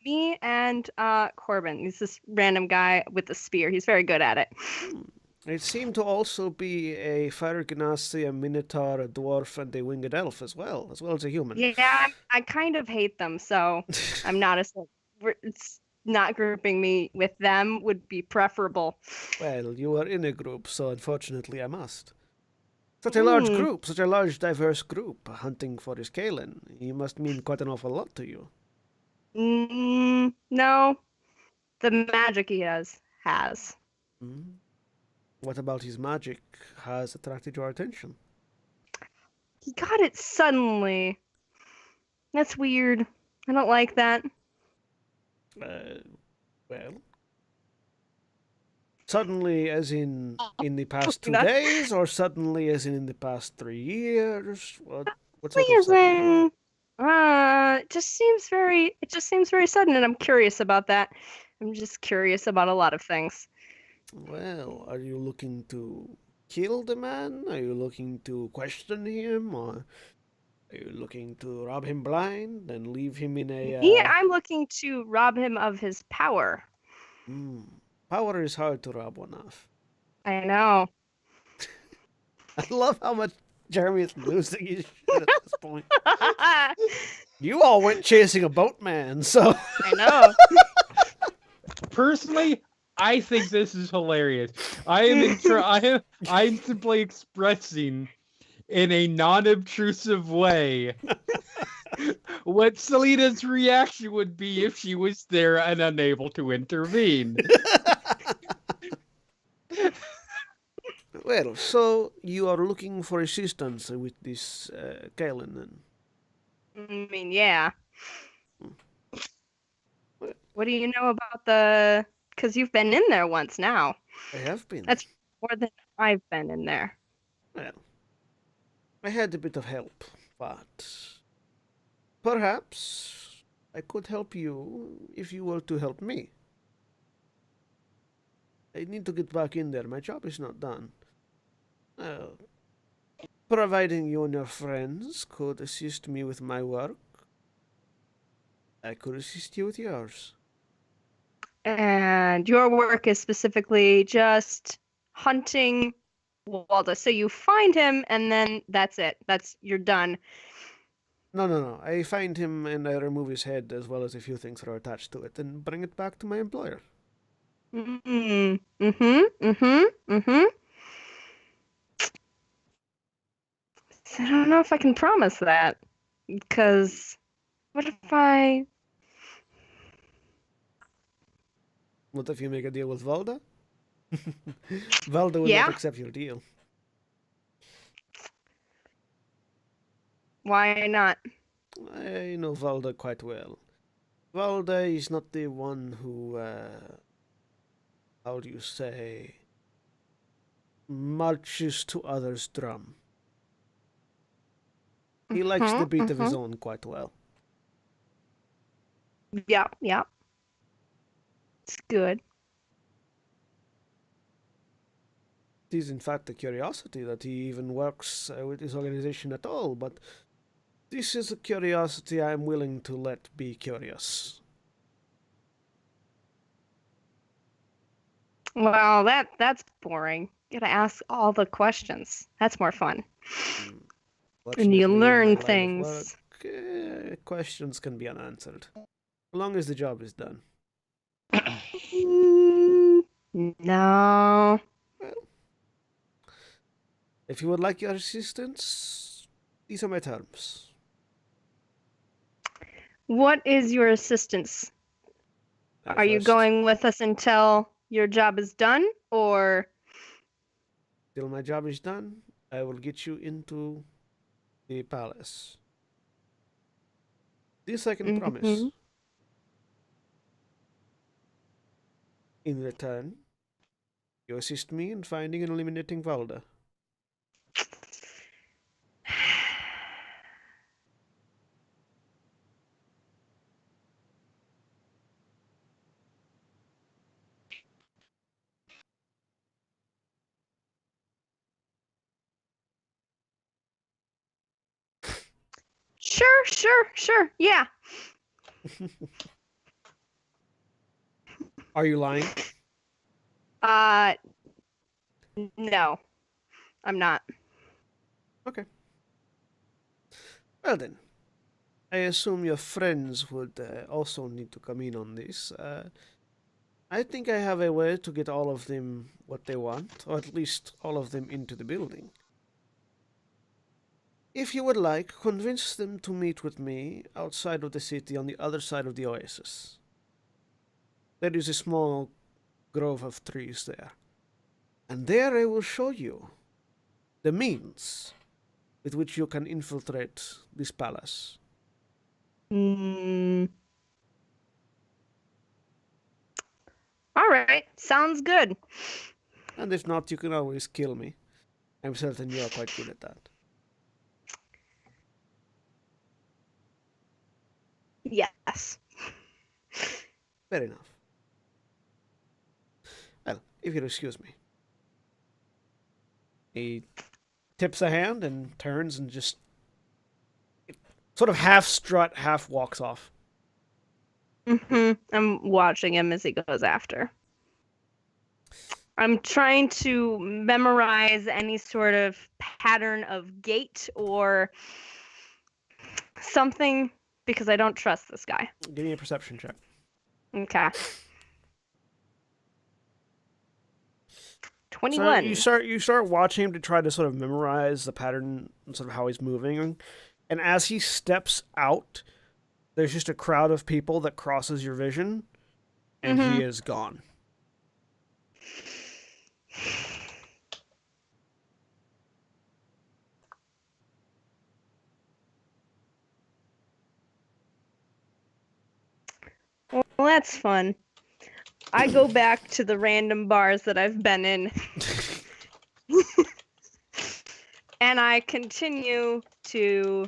Me and Corbin. He's this random guy with a spear. He's very good at it. It seemed to also be a fire genasi, a minotaur, a dwarf, and a winged elf as well as a human. Yeah, I kind of hate them, so I'm not it's not grouping me with them would be preferable. Well, you are in a group, so unfortunately I must. Such a large group, such a large, diverse group, hunting for his Kalen. He must mean quite an awful lot to you. No, the magic he has. Hmm? What about his magic has attracted your attention? He got it suddenly. That's weird. I don't like that. Well, suddenly, as in the past 2 Not- days, or suddenly, as in the past 3 years? What sort of sudden? Amazing. It just seems very sudden, and I'm curious about that. I'm just curious about a lot of things. Well, are you looking to kill the man? Are you looking to question him? Or are you looking to rob him blind and leave him in a... Yeah, I'm looking to rob him of his power. Power is hard to rob one of. I know. I love how much Jeremy is losing his shit at this point. You all went chasing a boatman, so... I know. Personally, I think this is hilarious. I'm simply expressing in a non-obtrusive way what Selena's reaction would be if she was there and unable to intervene. Well, so you are looking for assistance with this Kalen, then? I mean, yeah. What do you know about the... Because you've been in there once now. I have been. That's more than I've been in there. Well, I had a bit of help, but perhaps I could help you if you were to help me. I need to get back in there. My job is not done. Providing you and your friends could assist me with my work, I could assist you with yours. And your work is specifically just hunting Walda. So you find him, and then that's it. You're done. No. I find him and I remove his head as well as a few things that are attached to it and bring it back to my employer. I don't know if I can promise that, because what if you make a deal with Valda? Valda will Yeah. not accept your deal. Why not? I know Valda quite well. Valda is not the one who, how do you say, marches to others' drum. He likes the beat of his own quite well. Yeah. It's good. It is in fact a curiosity that he even works with his organization at all, but this is a curiosity I am willing to let be curious. Well, that's boring. You gotta ask all the questions. That's more fun. And you Fortunately, in learn my line of things. work, questions can be unanswered, as long as the job is done. No. Well, if you would like your assistance, these are my terms. What is your assistance? Are you First, going with us until your job is done, or? till my job is done, I will get you into the palace. This I can promise. In return, you assist me in finding and eliminating Valda. Sure. Yeah. Are you lying? No, I'm not. Okay. Well then, I assume your friends would also need to come in on this. I think I have a way to get all of them what they want, or at least all of them into the building. If you would like, convince them to meet with me outside of the city on the other side of the oasis. There is a small grove of trees there. And there I will show you the means with which you can infiltrate this palace. Mm. All right, sounds good. And if not, you can always kill me. I'm certain you are quite good at that. Yes. Fair enough. Well, if you'll excuse me. He tips a hand and turns and just sort of half strut, half walks off. I'm watching him as he goes after. I'm trying to memorize any sort of pattern of gait or something because I don't trust this guy. Give me a perception check. Okay. So 21. you start watching him to try to sort of memorize the pattern and sort of how he's moving. And as he steps out, there's just a crowd of people that crosses your vision, and he is gone. Well, that's fun. I go back to the random bars that I've been in. And I continue to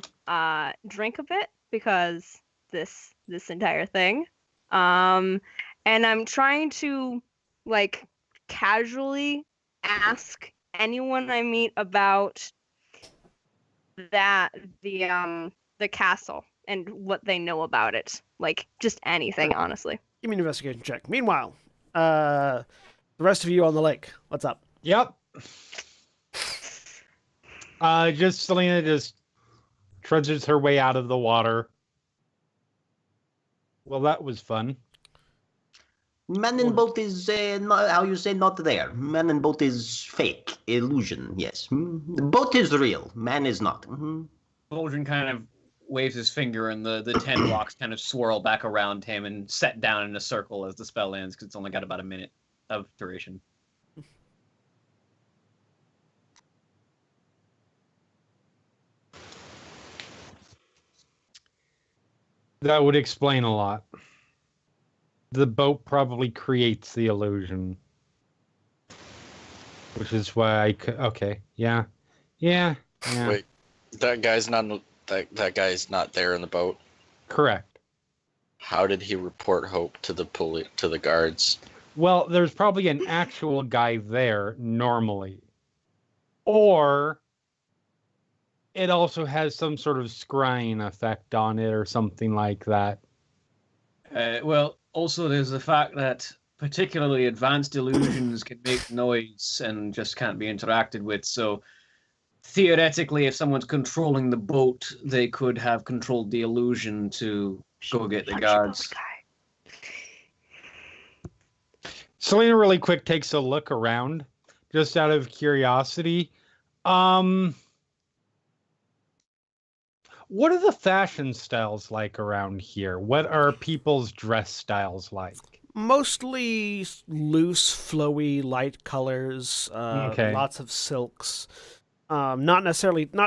drink a bit because this entire thing. And I'm trying to like casually ask anyone I meet about the castle and what they know about it. Like just anything, honestly. Give me an investigation check. Meanwhile, the rest of you on the lake, what's up? Yep. Selena just trudges her way out of the water. Well, that was fun. Man in boat is, not, how you say, not there. Man in boat is fake, illusion, yes. The boat is real, man is not. Boldrin kind of waves his finger and the 10 rocks kind of swirl back around him and set down in a circle as the spell ends because it's only got about a minute of duration. That would explain a lot. The boat probably creates the illusion. Which is why I could... Okay, yeah. Wait, that guy's that guy's not there in the boat? Correct. How did he report Hope to the guards? Well, there's probably an actual guy there normally. Or it also has some sort of scrying effect on it or something like that. Well, also there's the fact that particularly advanced illusions can make noise and just can't be interacted with. So theoretically, if someone's controlling the boat, they could have controlled the illusion to go get the guards. Selena really quick takes a look around, just out of curiosity. What are the fashion styles like around here? What are people's dress styles like? Mostly loose, flowy, light colors. Okay. Lots of silks. Not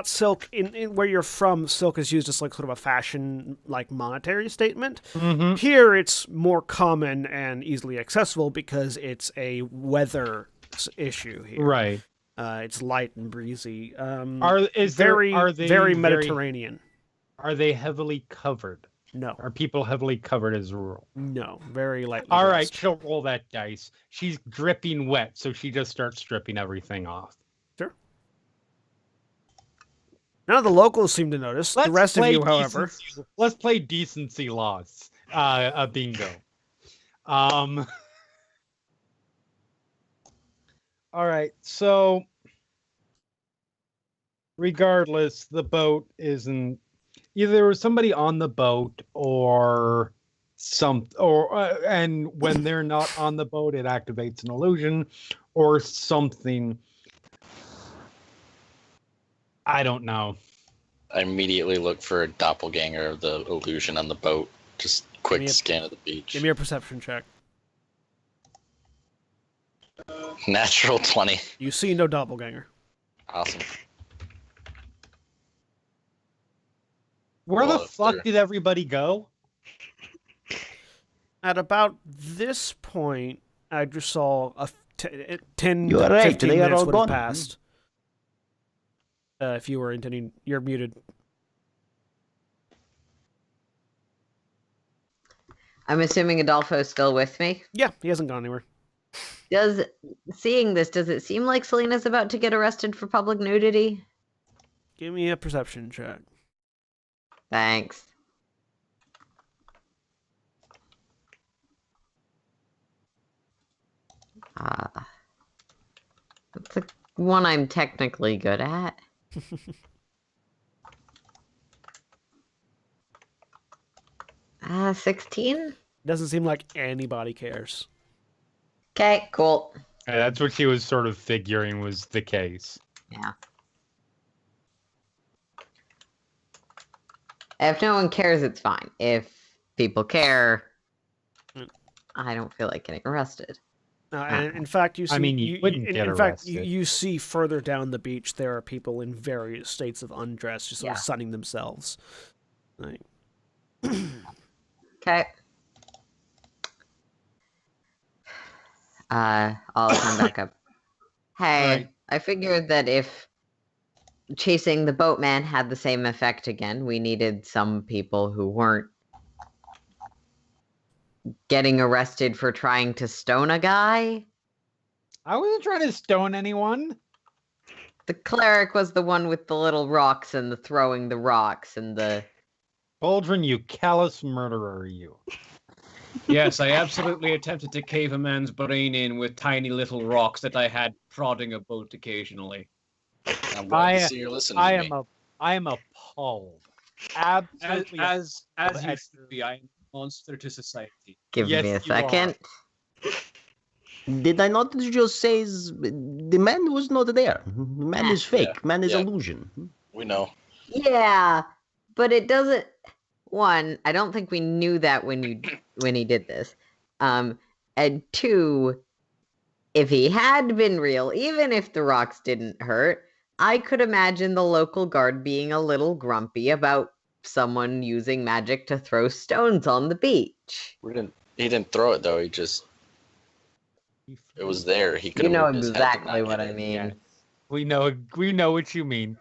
silk in where you're from. Silk is used as like sort of a fashion, like monetary statement. Mm-hmm. Here, it's more common and easily accessible because it's a weather issue here. Right. It's light and breezy. Are they very Mediterranean? Are they heavily covered? No. Are people heavily covered as a rule? No, very lightly. All right, dressed. she'll roll that dice. She's dripping wet, so she just starts stripping everything off. Sure. None of the locals seem to notice. The rest of you, however. Let's play decency laws. Bingo. All right. So, regardless, the boat isn't. Either there was somebody on the boat, or and when they're not on the boat, it activates an illusion, or something. I don't know. I immediately look for a doppelganger of the illusion on the boat. Just quick scan of the beach. Give me a perception check. Natural 20. You see no doppelganger. Awesome. Where Well, the fuck did everybody go? At about this point, I just saw 10 You are right, 15 they are minutes all would have gone. passed. If you were intending, you're muted. I'm assuming Adolfo's still with me. Yeah, he hasn't gone anywhere. Seeing this, does it seem like Selena's about to get arrested for public nudity? Give me a perception check. Thanks. That's the one I'm technically good at. 16? Doesn't seem like anybody cares. Okay, cool. That's what she was sort of figuring was the case. Yeah. If no one cares, it's fine. If people care, I don't feel like getting arrested. And in fact, you see. I mean, you wouldn't get in fact, arrested. you see further down the beach there are people in various states of undress, just sort of sunning themselves. Like, Okay. I'll come back up. Hey, Alright. I figured that if chasing the boatman had the same effect again, we needed some people who weren't getting arrested for trying to stone a guy. I wasn't trying to stone anyone. The cleric was the one with the little rocks and the throwing the rocks and the... Baldrin, you callous murderer, you. Yes, I absolutely attempted to cave a man's brain in with tiny little rocks that I had prodding a boat occasionally. I'm glad to see you're listening to me. I am appalled. Absolutely. As you should be, I am a monster to society. Give Yes, me a you are. second. Did I not just say the man was not there? The man is fake. Man is illusion. We know. Yeah, but it doesn't... One, I don't think we knew that when he did this. And two, if he had been real, even if the rocks didn't hurt, I could imagine the local guard being a little grumpy about someone using magic to throw stones on the beach. He didn't throw it though. It was there. He could You have know moved his head to exactly not what get I it. mean. Yes. We know what you mean.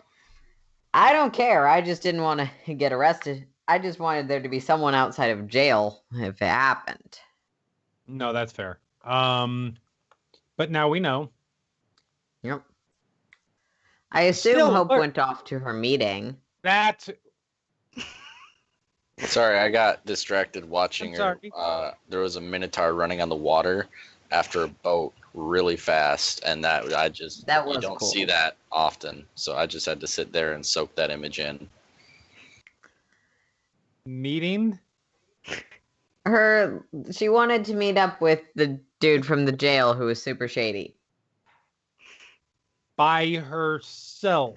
I don't care. I just didn't want to get arrested. I just wanted there to be someone outside of jail if it happened. No, that's fair. But now we know. Yep. I assume Still, Hope look- went off to her meeting. That Sorry, I got distracted watching I'm her. sorry. There was a minotaur running on the water after a boat really fast, and That you was don't cool. see that often. So I just had to sit there and soak that image in. meeting. She wanted to meet up with the dude from the jail who was super shady. By herself.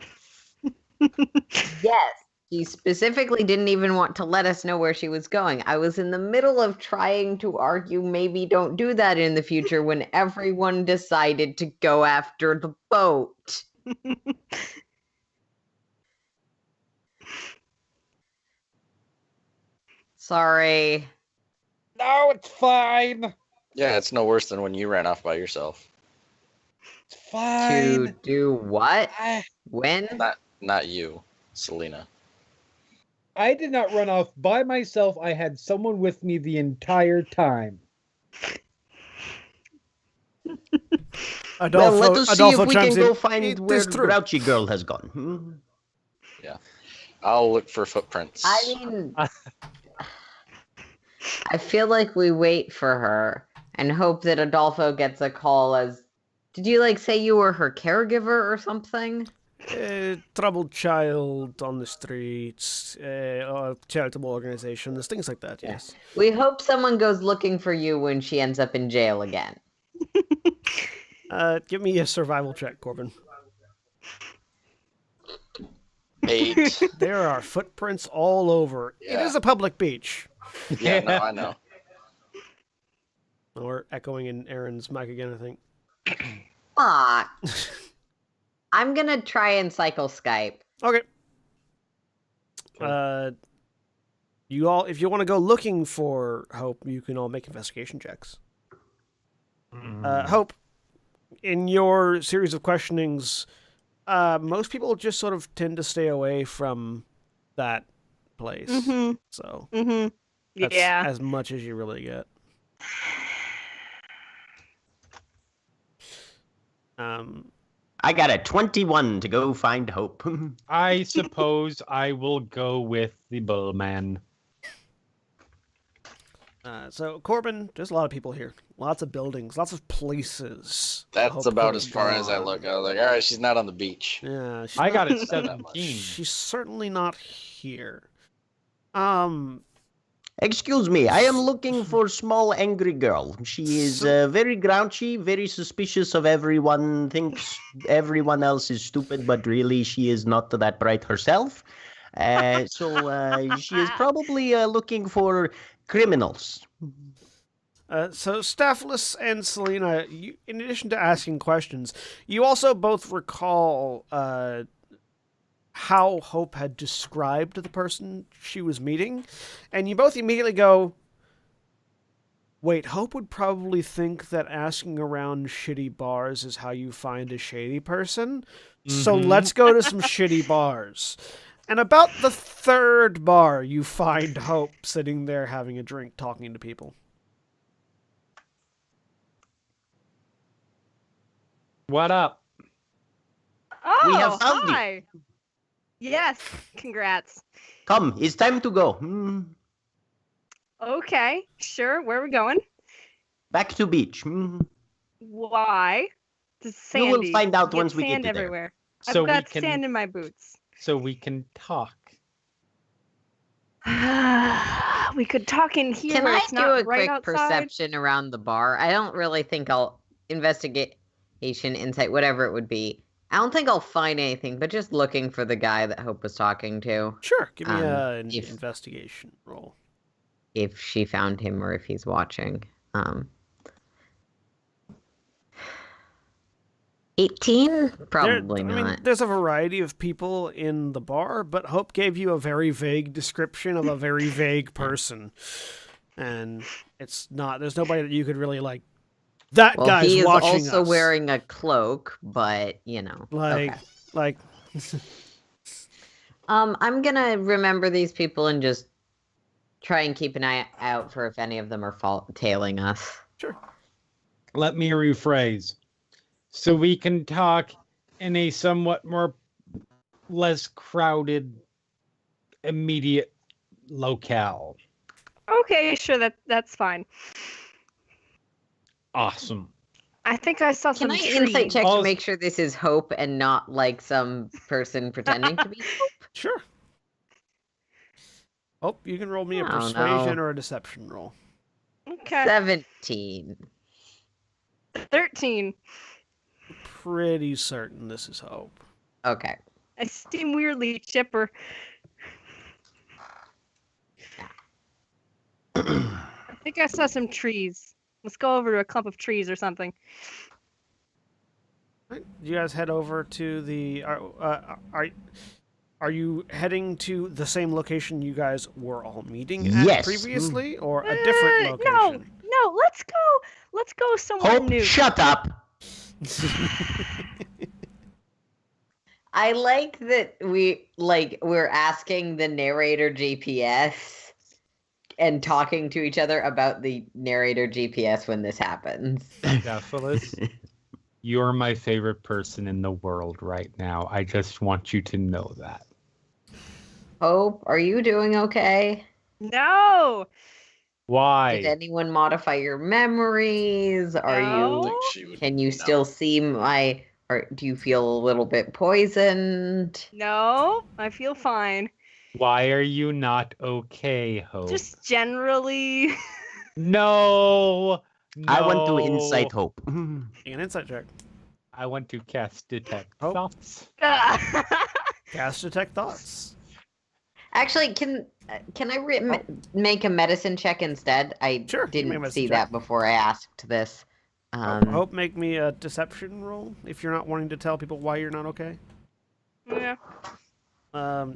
Yes. She specifically didn't even want to let us know where she was going. I was in the middle of trying to argue maybe don't do that in the future when everyone decided to go after the boat. Sorry. No, it's fine. Yeah, it's no worse than when you ran off by yourself. It's To fine. do what? When? Not you, Selena. I did not run off by myself. I had someone with me the entire time. Adolfo, Well, let us see Adolfo if we chimes can go in. find It where is true. Grouchy Girl has gone. Hmm? I'll look for footprints. I mean, I feel like we wait for her and hope that Adolfo gets a call as Did you like say you were her caregiver or something? Troubled child on the streets, charitable organizations, things like that, yes. We hope someone goes looking for you when she ends up in jail again. Give me a survival check, Corbin. 8. There are footprints all over. It is a public beach. Yeah, no, I know. Or echoing in Aaron's mic again, I think. Fuck. I'm gonna try and cycle Skype. Okay. You all, if you want to go looking for Hope, you can all make investigation checks. Hope, in your series of questionings, most people just sort of tend to stay away from that place. Mm-hmm. So Mm-hmm. that's Yeah. as much as you really get. I got a 21 to go find Hope. I suppose I will go with the Bullman. So Corbin, there's a lot of people here. Lots of buildings, lots of places. That's Hope about could as have far as I gone. look. I was like, all right, she's not on the beach. Yeah, she's I not- got it that much. 17. She's certainly not here. Excuse me, I am looking for small angry girl. She is very grouchy, very suspicious of everyone, thinks everyone else is stupid, but really she is not that bright herself. So she is probably looking for criminals. So Staphylos and Selena, you, in addition to asking questions, you also both recall how Hope had described the person she was meeting, and you both immediately go, wait, Hope would probably think that asking around shitty bars is how you find a shady person, so Mhm. let's go to some shitty bars. And about the third bar, you find Hope sitting there having a drink, talking to people. What up? Oh, We have found you. hi. Yes, congrats. Come, it's time to go. Okay, sure. Where are we going? Back to beach. Why? It's You sandy. will find out Get once we get sand to there. everywhere. So I've got we can sand in my boots. so we can talk. We could talk in here. Can where I it's do not a right quick outside. perception around the bar? I don't really think I'll investigation, insight, whatever it would be. I don't think I'll find anything, but just looking for the guy that Hope was talking to. Sure, give me an if- investigation roll. If she found him or if he's watching. 18? Probably I not. mean, there's a variety of people in the bar, but Hope gave you a very vague description of a very vague person. And it's not, there's nobody that you could really like, that Well, guy's he is watching also us. wearing a cloak, but you know. Like, okay. like, I'm gonna remember these people and just try and keep an eye out for if any of them are tailing us. sure. Let me rephrase. So we can talk in a somewhat more less crowded immediate locale. Okay, sure. That's fine. Awesome. I think I saw Can some I trees. insight check Also- to make sure this is Hope and not like some person pretending to be Hope? Sure. Hope, you can roll me a Oh, persuasion no. or a deception roll. Okay. 17. 13. Pretty certain this is Hope. Okay. I seem weirdly chipper. I think I saw some trees. Let's go over to a clump of trees or something. Right, you guys head over to the. Are you heading to the same location you guys were all meeting at Yes. previously, or a different location? No. Let's go somewhere Hope, new. shut up. I like that we're asking the narrator GPS and talking to each other about the narrator GPS when this happens. Staphylos, you're my favorite person in the world right now. I just want you to know that. Hope, are you doing okay? No. Why? Did anyone modify your memories? Are No. you? She would Can you know. still see my? Or do you feel a little bit poisoned? No, I feel fine. Why are you not okay, Hope? Just generally. No. I want to No. incite hope. Make an insight check. I want to cast detect Hope. thoughts. Cast detect thoughts. Actually, can I make a medicine check instead? I Sure, you can make a didn't medicine see check. that before I asked this. Hope make me a deception roll if you're not wanting to tell people why you're not okay. Yeah.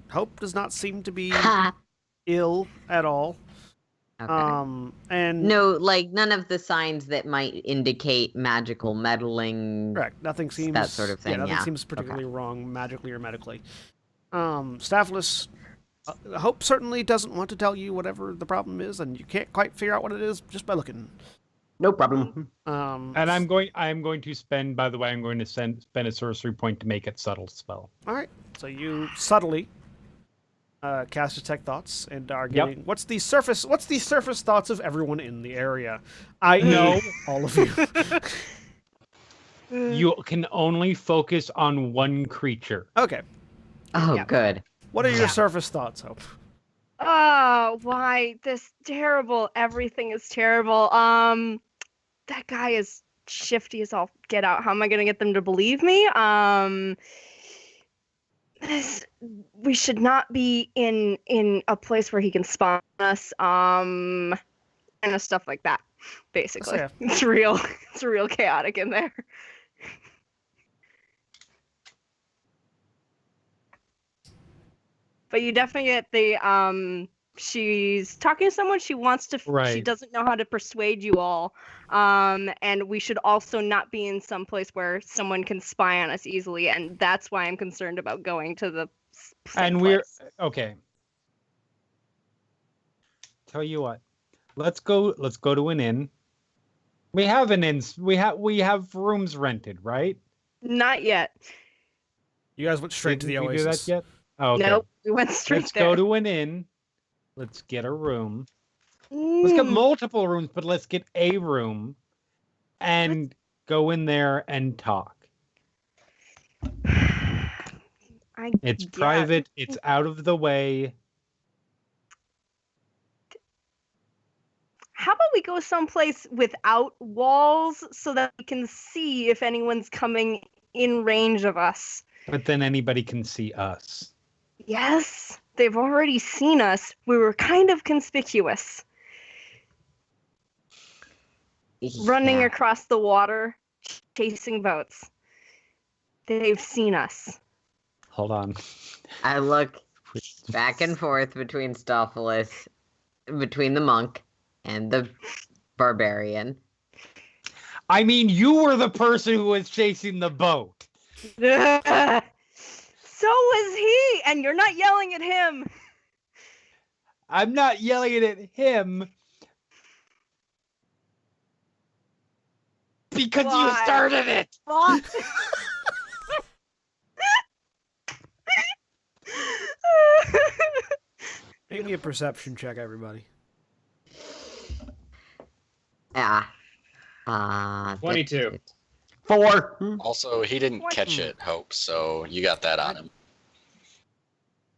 Hope does not seem to be Ha! ill at all. Okay. And No, like none of the signs that might indicate magical meddling. correct. Nothing seems that sort of thing, Yeah, nothing yeah. seems particularly wrong magically or medically. Staphylos, Hope certainly doesn't want to tell you whatever the problem is, and you can't quite figure out what it is just by looking. No problem. And I'm going to spend, by the way, I'm going to spend a sorcery point to make it subtle spell. All right, so you subtly cast detect thoughts and are getting what's the surface thoughts of everyone in the area, i.e. No. all of you. You can only focus on one creature. Okay, Oh, Yep. good. what are your surface thoughts, Hope? Oh, why this terrible? Everything is terrible. That guy is shifty as all get out. How am I gonna get them to believe me? We should not be in a place where he can spawn us. Kind of stuff like that. Basically, Yeah. it's real. It's real chaotic in there. But you definitely get the she's talking to someone she wants to she Right. doesn't know how to persuade you all. And we should also not be in some place where someone can spy on us easily, and that's why I'm concerned about going to the same And we're place. okay. Tell you what. Let's go to an inn. We have an inn. We have rooms rented, right? Not yet. You guys went straight to the Didn't we Oasis. do that yet? Oh, okay. Nope. We went straight Let's there. go to an inn. Let's get a room. Let's get multiple rooms, but let's get a room and go in there and talk. It's Yeah. private. It's out of the way. How about we go someplace without walls so that we can see if anyone's coming in range of us? But then anybody can see us. Yes, they've already seen us. We were kind of conspicuous. Running Yeah. across the water, chasing boats. They've seen us. Hold on. I look back and forth between Stophalos, between the monk and the barbarian. I mean, you were the person who was chasing the boat. So was he, and you're not yelling at him. I'm not yelling at him because you Why? started it. What? Make me a perception check, everybody. Yeah. 22. 4. Also, he didn't What? catch it, Hope, so you got that on him.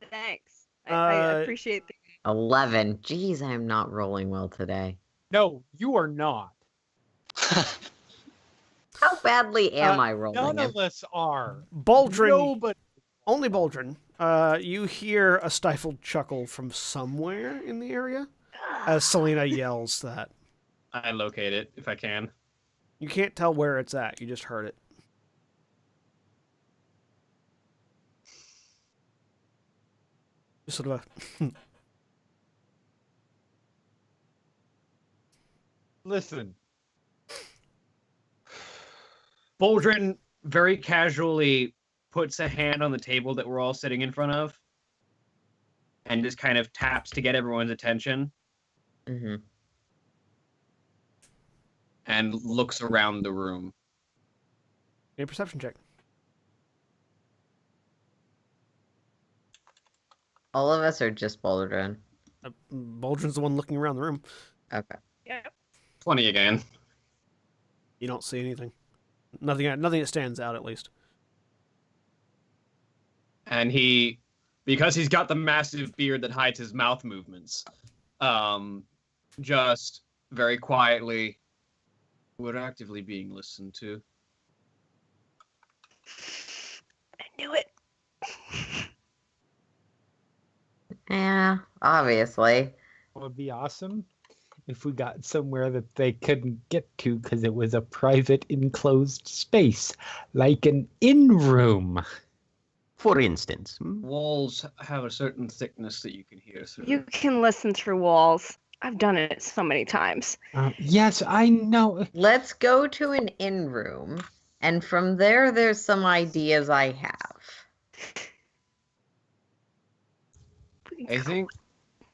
Thanks. I Uh, appreciate the 11. Jeez, I'm not rolling well today. No, you are not. How badly am I None rolling? of us are. Baldrin, Nobody. only Baldrin. You hear a stifled chuckle from somewhere in the area as Selena yells that. I locate it if I can. You can't tell where it's at. You just heard it. Just sort of a. Listen. Boldrin very casually puts a hand on the table that we're all sitting in front of and just kind of taps to get everyone's attention Mm-hmm. and looks around the room. Make a perception check. All of us are just Baldrin. Baldrin's the one looking around the room. Okay. Yep. 20 again. You don't see anything. Nothing that stands out, at least. And because he's got the massive beard that hides his mouth movements, just very quietly, we're actively being listened to. I knew it. Yeah, obviously. It would be awesome if we got somewhere that they couldn't get to because it was a private enclosed space, like an in-room. For instance. Walls have a certain thickness that you can hear through. You can listen through walls. I've done it so many times. Yes, I know. Let's go to an in-room, and from there, there's some ideas I have.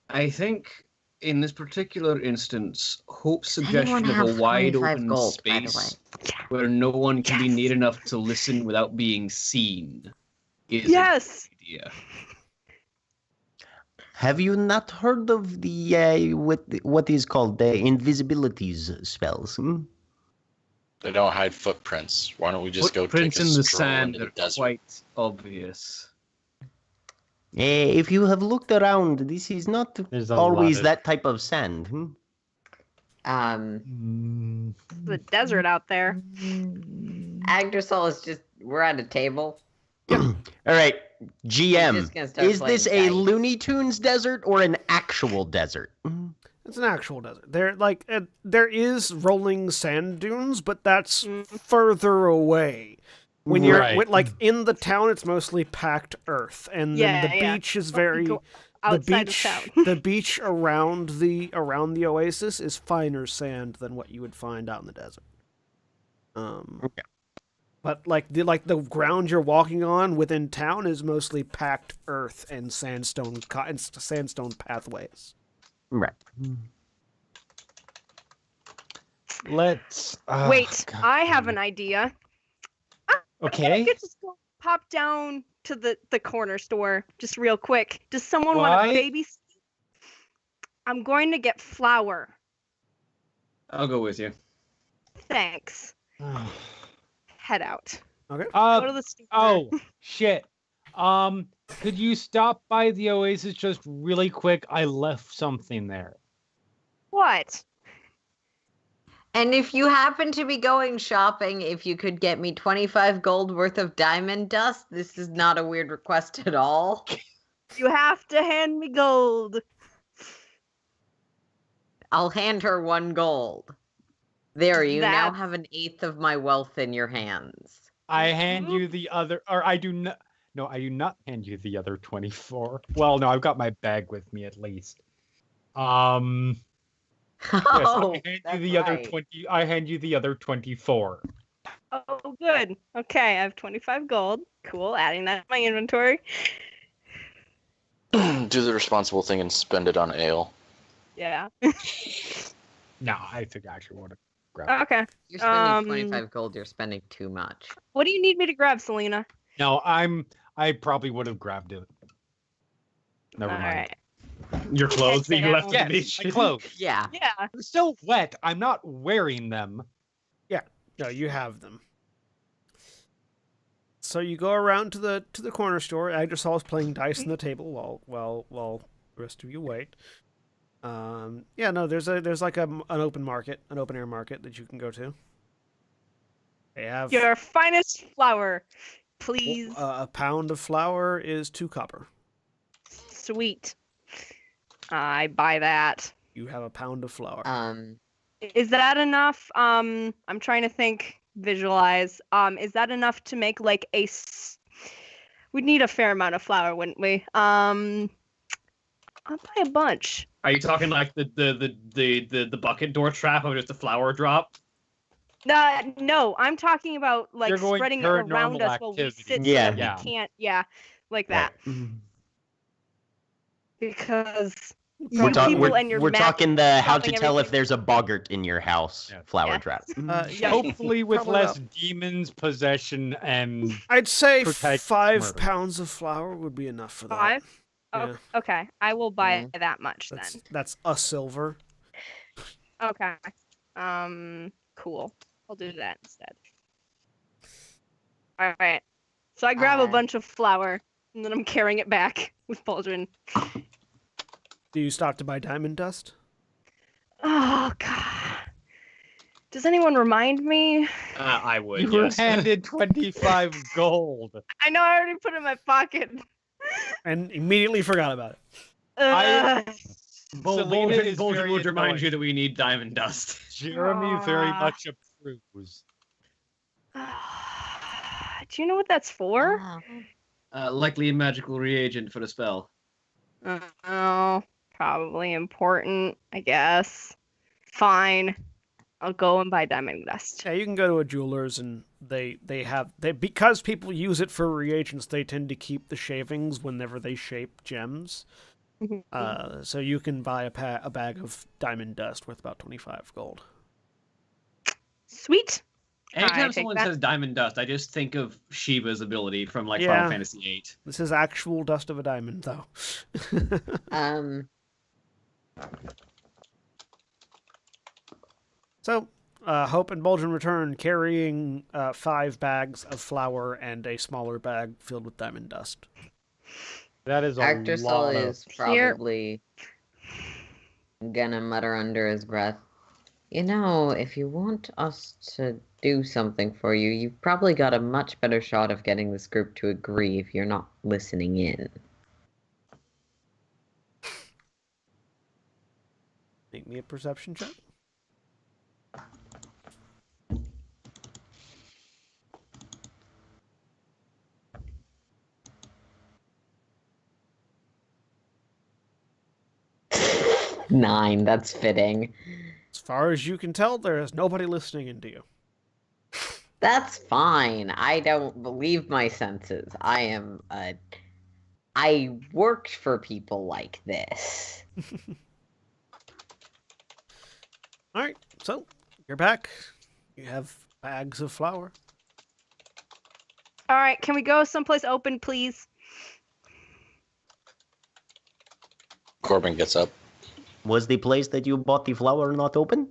I think in this particular instance, Hope's suggestion Anyone of have a wide 25 open gold, by the space where no one can be near enough to listen without being seen is a Yes. good idea. Have you not heard of the what is called the invisibilities spells? They don't hide footprints. Why don't we just go take Footprints a in the stroll sand into the are desert? quite obvious. If you have looked around, this is not There's a always lot of- that type of sand. The desert out there. Agdasol is just, we're at a table. All right, GM. just gonna start Is this playing a dice. Looney Tunes desert or an actual desert? It's an actual desert. There is rolling sand dunes, but that's further away. When you're Right. in the town, it's mostly packed earth, and then the beach is very Go the outside beach. of town. The beach around the oasis is finer sand than what you would find out in the desert. Okay. But the ground you're walking on within town is mostly packed earth and sandstone pathways. Right. Let's Wait, God. I have an idea. Okay. I could just go pop down to the corner store just real quick. Does someone want Why? to babysit? I'm going to get flour. I'll go with you. Thanks. Head out. Go to the store. Oh shit. Could you stop by the Oasis just really quick? I left something there. What? And if you happen to be going shopping, if you could get me 25 gold worth of diamond dust, this is not a weird request at all. You have to hand me gold. I'll hand her 1 gold. There, you now That's- have 1/8 of my wealth in your hands. I hand you the other, or I do not. No, I do not hand you the other 24. Well, no, I've got my bag with me at least. Yes, Oh, I hand you that's the other right. 20. I hand you the other 24. Oh, good. Okay, I have 25 gold. Cool. Adding that to my inventory. Do the responsible thing and spend it on ale. Yeah. No, I think I actually want to grab. Okay. You're spending Um, 25 gold, you're spending too much. What do you need me to grab, Selena? No, I probably would have grabbed it. Never All mind. right. Your clothes that you left at the Yes, beach. my clothes. Yeah. Yeah. They're still wet. I'm not wearing them. No, you have them. So you go around to the corner store. Agdasol is playing dice on the table while the rest of you wait. There's like an open air market that you can go to. They have Your finest flour, please. a pound of flour is 2 copper. Sweet. I buy that. You have a pound of flour. Is that enough? I'm trying to think, visualize. Is that enough to make like we'd need a fair amount of flour, wouldn't we? I'll buy a bunch. Are you talking like the bucket door trap of just a flower drop? No, I'm talking about like You're going spreading it around paranormal us while we activity. sit Yeah. so we Yeah. can't. Yeah, like that. Because We're, people and your map talking the how to stopping tell if everything. there's a boggart in your house Yeah. flower Yeah. trap. Yeah, Hopefully with probably less about- demons, possession, and I'd say protect 5 murder. pounds of flour would be enough for that. 5. Yeah. Oh, okay. I will buy that much That's then. that's a silver. Okay. Cool. I'll do that instead. All right. So I grab a bunch of flour, and then I'm carrying it back with Baldwin. Do you stop to buy diamond dust? Oh God. Does anyone remind me? I would. You were Yes. handed 25 gold. I know I already put it in my pocket. And immediately forgot about it. Selena is Bolton very would remind annoying. you that we need diamond dust. Jeremy very Ah. much approves. Do you know what that's for? Likely a magical reagent for the spell. Oh, probably important, I guess. Fine. I'll go and buy diamond dust. Yeah, you can go to a jeweler's and they because people use it for reagents, they tend to keep the shavings whenever they shape gems. So you can buy a bag of diamond dust worth about 25 gold. Sweet. Anytime take someone that. says diamond dust, I just think of Shiva's ability from like Yeah. Final Fantasy VIII. This is actual dust of a diamond, though. So, Hope and Bulgin return carrying 5 bags of flour and a smaller bag filled with diamond dust. That is a Actor Sol lot of... is probably gonna mutter under his breath. You know, if you want us to do something for you, you've probably got a much better shot of getting this group to agree if you're not listening in. Make me a perception check. Nine, that's fitting. As far as you can tell, there is nobody listening into you. That's fine. I don't believe my senses. I worked for people like this. All right, so you're back. You have bags of flour. All right, can we go someplace open, please? Corbin gets up. Was the place that you bought the flour not open?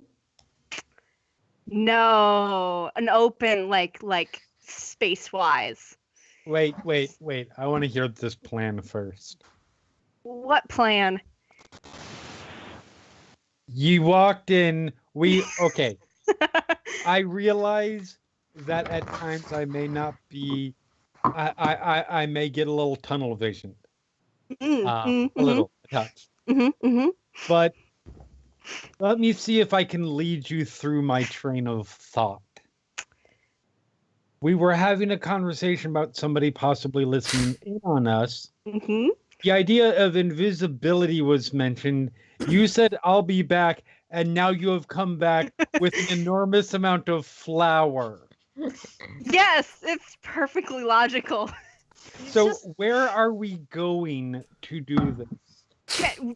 No, an open like space-wise. Wait. I want to hear this plan first. What plan? You walked in, okay. I realize that at times I may not be, I may get a little tunnel vision. A little, a touch. But let me see if I can lead you through my train of thought. We were having a conversation about somebody possibly listening in on us. The idea of invisibility was mentioned. You said, I'll be back, and now you have come back with an enormous amount of flour. Yes, it's perfectly logical. So where are we going to do this?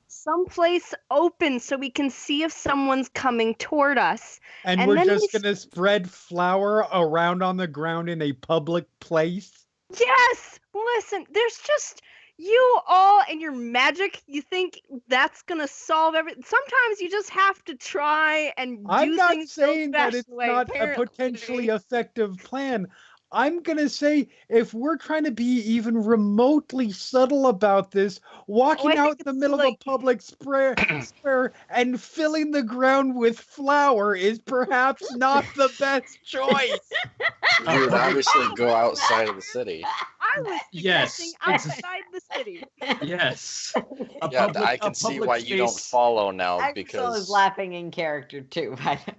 Someplace open so we can see if someone's coming toward us. And we're just going to spread flour around on the ground in a public place? Yes! Listen, there's just you all and your magic. You think that's going to solve everything. Sometimes you just have to try and do I'm not things saying the that best it's way, not a apparently. potentially effective plan. I'm going to say if we're trying to be even remotely subtle about this, walking out in the middle of a public square and filling the ground with flour is perhaps not the best choice. You would obviously go outside of the city. I was suggesting outside the city. Yes. I can see why you don't follow now Axel because is laughing in character too, by the way.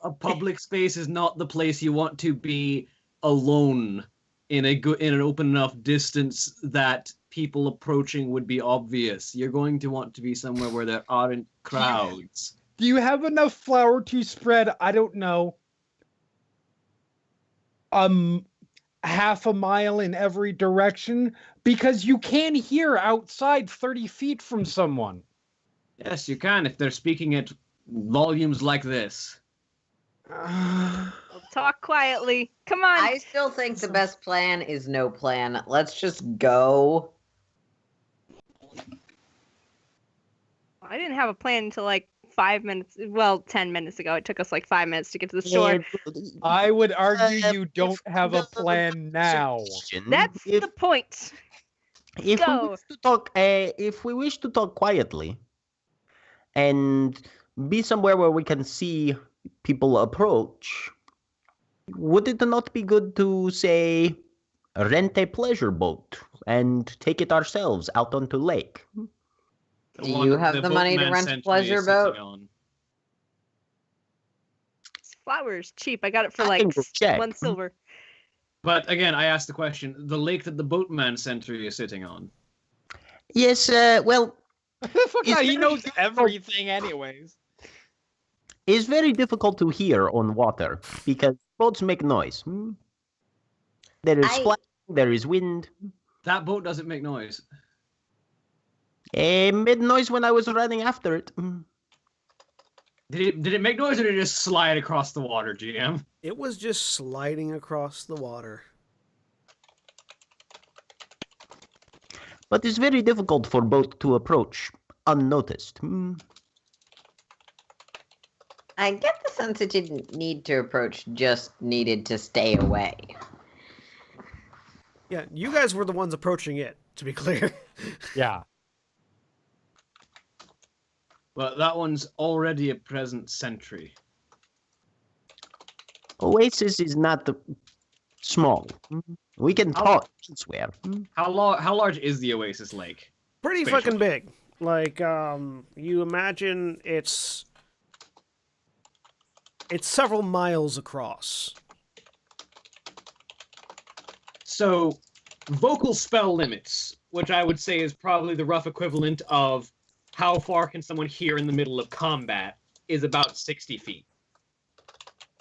A public space is not the place you want to be alone in an open enough distance that people approaching would be obvious. You're going to want to be somewhere where there aren't crowds. Do you have enough flour to spread, I don't know, half a mile in every direction? Because you can hear outside 30 feet from someone. Yes, you can if they're speaking at volumes like this. We'll talk quietly. Come on. I still think the best plan is no plan. Let's just go. I didn't have a plan until like 5 minutes. Well, 10 minutes ago. It took us like 5 minutes to get to the shore. I would argue you if don't have a the plan now. That's if, the point. if we go. wish to talk, if we wish to talk quietly, and be somewhere where we can see people approach, would it not be good to say rent a pleasure boat and take it ourselves out onto lake? The Do one you that have the money to boatman rent a sent me pleasure is sitting boat? on. This flower is cheap. I got it for I like can go check. 1 silver. But again, I asked the question: the lake that the boatman sent through is sitting on. Yes, well, Fuck Is yeah, he there- knows everything anyways. it's very difficult to hear on water because boats make noise. There is splashing, there is wind. That boat doesn't make noise. It made noise when I was running after it. Did it make noise or did it just slide across the water, GM? It was just sliding across the water. But it's very difficult for boat to approach unnoticed. I get the sense it didn't need to approach, just needed to stay away. Yeah, you guys were the ones approaching it, to be clear. Yeah. Well, that one's already a present sentry. Oasis is not small. We can talk elsewhere. How large is the Oasis Lake? Pretty Spatial. fucking big. Like, you imagine it's several miles across. So, vocal spell limits, which I would say is probably the rough equivalent of how far can someone hear in the middle of combat, is about 60 feet.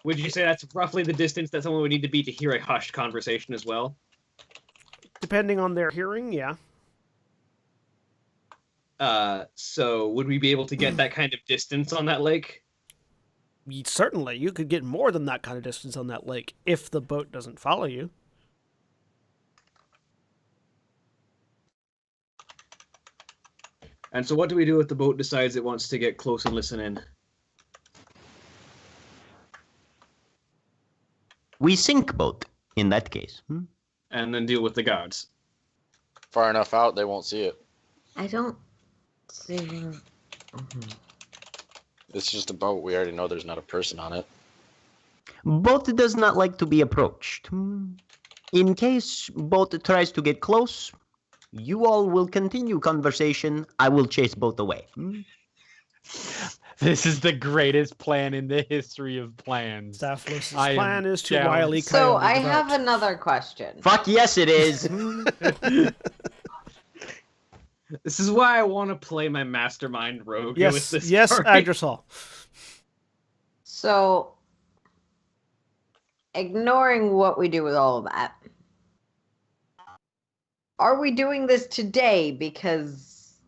Would you say that's roughly the distance that someone would need to be to hear a hushed conversation as well? Depending on their hearing, yeah. So would we be able to get that kind of distance on that lake? Certainly, you could get more than that kind of distance on that lake if the boat doesn't follow you. And so what do we do if the boat decides it wants to get close and listen in? We sink boat in that case. And then deal with the guards? Far enough out, they won't see it. I don't see. It's just a boat. We already know there's not a person on it. Boat does not like to be approached. In case boat tries to get close, you all will continue conversation. I will chase boat away. This is the greatest plan in the history of plans. Staffless's I am plan is to down. wily So coyote I the have boat. another question. Fuck yes, it is. This is why I want to play my mastermind rogue with Yes, this yes, party. Agdrasol. So, ignoring what we do with all of that, are we doing this today? Because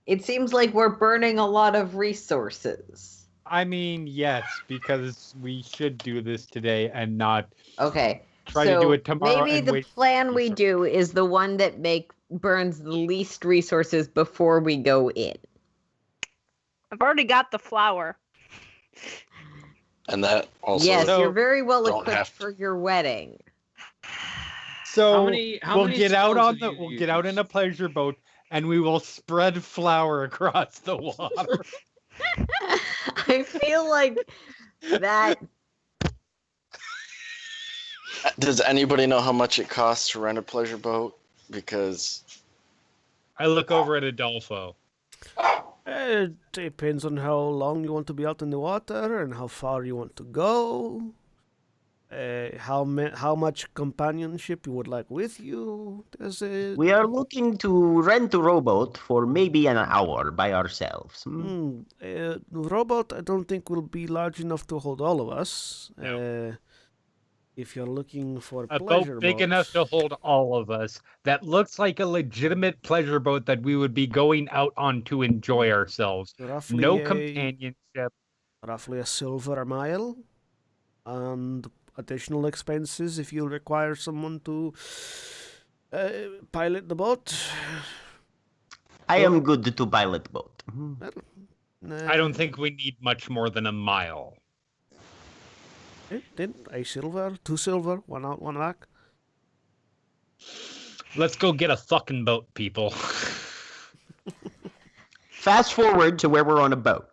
it seems like we're burning a lot of resources. I mean, yes, because we should do this today and not Okay. try to do it tomorrow. Maybe and the wait. plan we do is the one that burns the least resources before we go in. I've already got the flower. And that Yes, So- you're very well don't equipped have to- for your wedding. So how we'll many get out spells on have the you we'll get out in used? a pleasure boat and we will spread flour across the water. I feel like that. Does anybody know how much it costs to rent a pleasure boat? Because I look over at Adolfo. It depends on how long you want to be out in the water and how far you want to go. How much companionship you would like with you. We are looking to rent a rowboat for maybe an hour by ourselves. Robot, I don't think will be large enough to hold all of us. No. If you're looking for A pleasure boat big boats. enough to hold all of us. That looks like a legitimate pleasure boat that we would be going out on to enjoy ourselves. roughly No a, companionship. Roughly a silver a mile, and additional expenses if you require someone to pilot the boat. I am good to pilot boat. I don't think we need much more than a mile. Did a silver, 2 silver, 1 out, 1 back. Let's go get a fucking boat, people. Fast forward to where we're on a boat.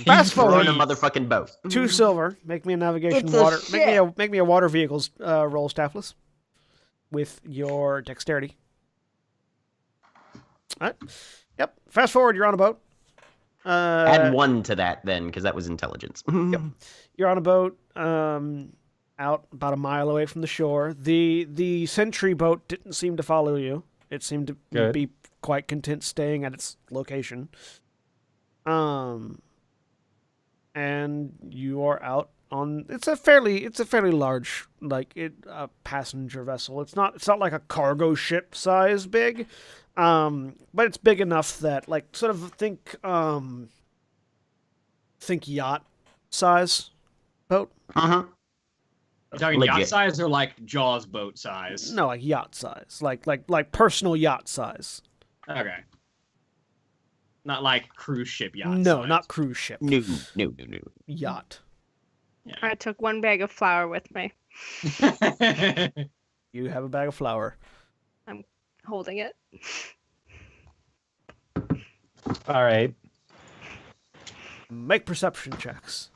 Fast We're on forward. a motherfucking boat. 2 silver. Make me a navigation It's a water. ship. Make me a water vehicles roll, Staffless, with your dexterity. All right. Yep. Fast forward. You're on a boat. Add 1 to that then, because that was intelligence. You're on a boat. Out about a mile away from the shore. The sentry boat didn't seem to follow you. It seemed to Good. be quite content staying at its location. And you are out on. It's a fairly large passenger vessel. It's not like a cargo ship size big, but it's big enough that sort of think yacht size boat. Uh-huh. You're talking yacht Legit. size or like Jaws boat size? No, like yacht size, like personal yacht size. Okay. Not like cruise ship yacht. No, size. not cruise ship. No. Yacht. I took 1 bag of flour with me, You have a bag of flour. holding it. All right. Make perception checks.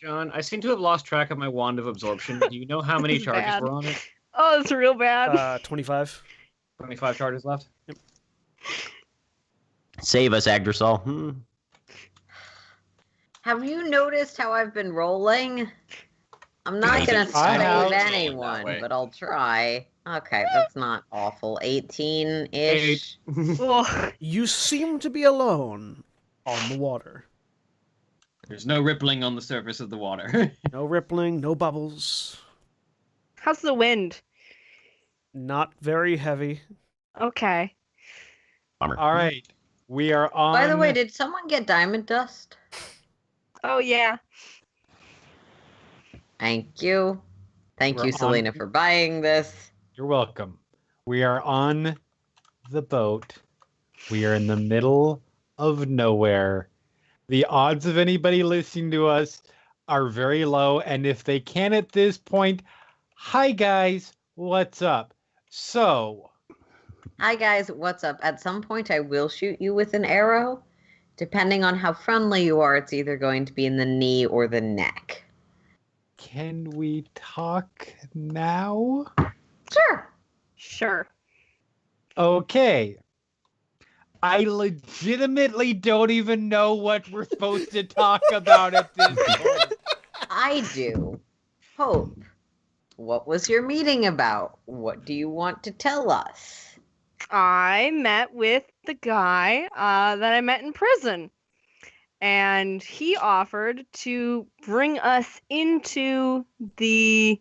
John, I seem to have lost track of my wand of absorption. Do you know how many It's charges bad. were on it? Oh, it's real bad. 25. 25 charges left? Save us, Agdrasol. Have you noticed how I've been rolling? I'm not gonna I have. save anyone, way. but I'll try. Okay, that's not awful. 18-ish. Ugh. You seem to be alone on the water. There's no rippling on the surface of the water. No rippling, no bubbles. How's the wind? Not very heavy. Okay. Bummer. All right. We are on. By the way, did someone get diamond dust? Oh yeah. Thank you. Thank We're you, Selena, on- for buying this. You're welcome. We are on the boat. We are in the middle of nowhere. The odds of anybody listening to us are very low. And if they can at this point, hi guys, what's up? So, Hi guys, what's up? At some point I will shoot you with an arrow. Depending on how friendly you are, it's either going to be in the knee or the neck. can we talk now? Sure. Sure. Okay. I legitimately don't even know what we're supposed to talk about at this point. I do. Hope, what was your meeting about? What do you want to tell us? I met with the guy that I met in prison, and he offered to bring us into the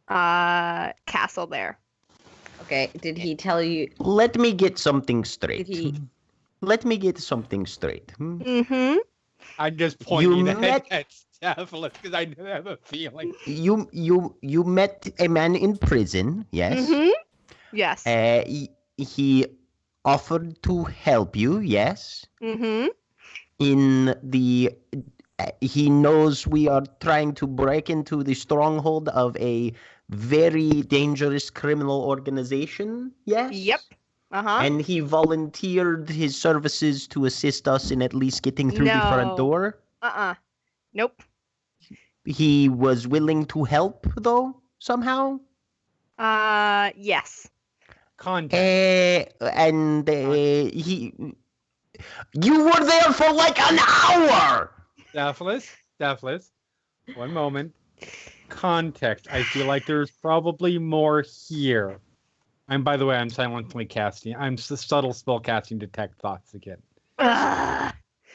castle there. Okay, did he tell you? Let me get something straight. Did he? Let me get something straight. Mm-hmm. I'm just pointing met- at Staphylos because I have a feeling. You met a man in prison, yes? Mm-hmm. Yes. He offered to help you, yes? Mm-hmm. He knows we are trying to break into the stronghold of a very dangerous criminal organization, yes? Yep. Uh-huh. And he volunteered his services to assist us in at least getting through the front No. door. Nope. He was willing to help, though, somehow. Yes. Context. You were there for like an hour. Staphylos, one moment. Context. I feel like there's probably more here. And by the way, I'm silently casting. I'm subtle spell casting detect thoughts again.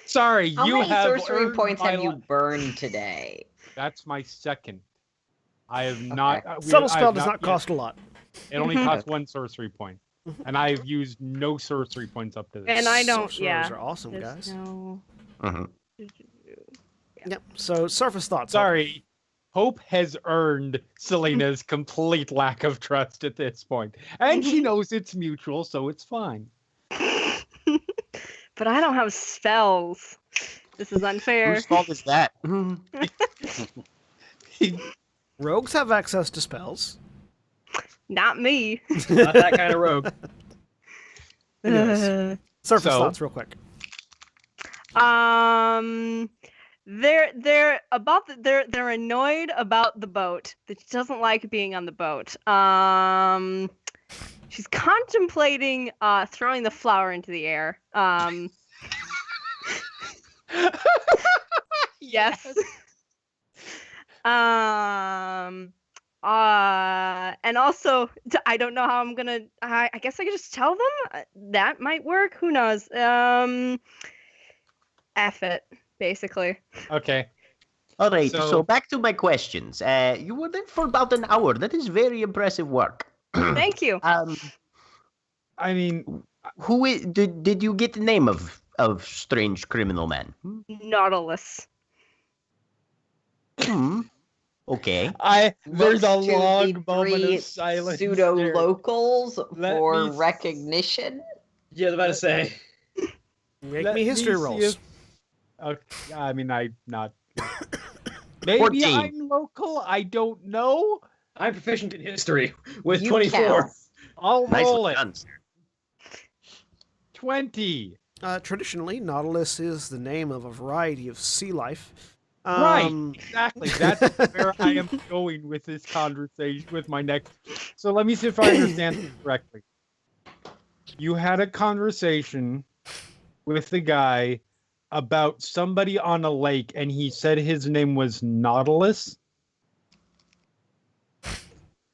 Sorry, How you many have sorcery earned points my have you li- burned today? That's my second. I have not. Subtle spell I have does not yet- cost a lot. It only Mhm. costs 1 sorcery point, and I've used no sorcery points up to this. And I don't. Sorcerers Yeah. are awesome, There's guys. no. Yep. So surface thoughts. Sorry, Hope has earned Selena's complete lack of trust at this point, and she knows it's mutual, so it's fine. But I don't have spells. This is unfair. Whose fault is that? Rogues have access to spells. Not me. Not that kind of rogue. Anyways, surface So- thoughts real quick. They're annoyed about the boat. That she doesn't like being on the boat. She's contemplating throwing the flower into the air. Yes. And also, I don't know how I'm gonna. I guess I could just tell them. That might work. Who knows? F it, basically. Okay. All right, So- so back to my questions. You were there for about an hour. That is very impressive work. Thank you. I mean, Did you get the name of strange criminal man? Nautilus. Okay. there's a Look to long the moment three of silence. pseudo there. locals Let for me- recognition. Yeah, I was about to say. Make Let me history see rolls. if- Okay, I mean, I'm not. Maybe 14. I'm local. I don't know. I'm proficient in history with You 24. count. I'll roll Nicely it. done, sir. 20. Traditionally, Nautilus is the name of a variety of sea life. Right. Exactly. That's where I am going with this conversation, with my next. So let me see if I understand this correctly. You had a conversation with the guy about somebody on a lake, and he said his name was Nautilus.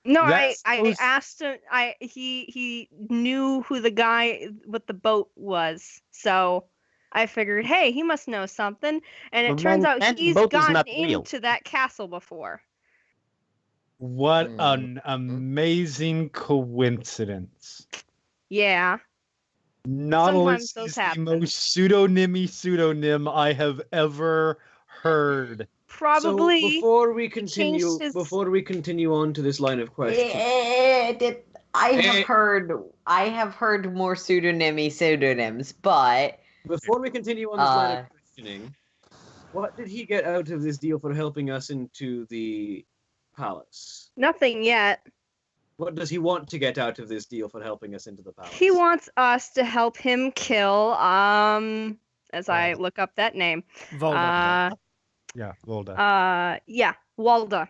No, That's I supposed- asked him. He knew who the guy with the boat was, so I figured, hey, he must know something. And it Well, turns man, out that he's boat is gotten not real. into that castle before. What Hmm. an amazing coincidence. Yeah. Nautilus those is the happen. most pseudonym I have ever heard. Probably. So before we changed continue, his- before we continue on to this line of questioning, I have Eh. heard more pseudonyms, but before we continue on this line Uh, of questioning, what did he get out of this deal for helping us into the palace? Nothing yet. What does he want to get out of this deal for helping us into the palace? He wants us to help him kill, as I look up that name. Volda. Yeah, Volda. Yeah, Walda.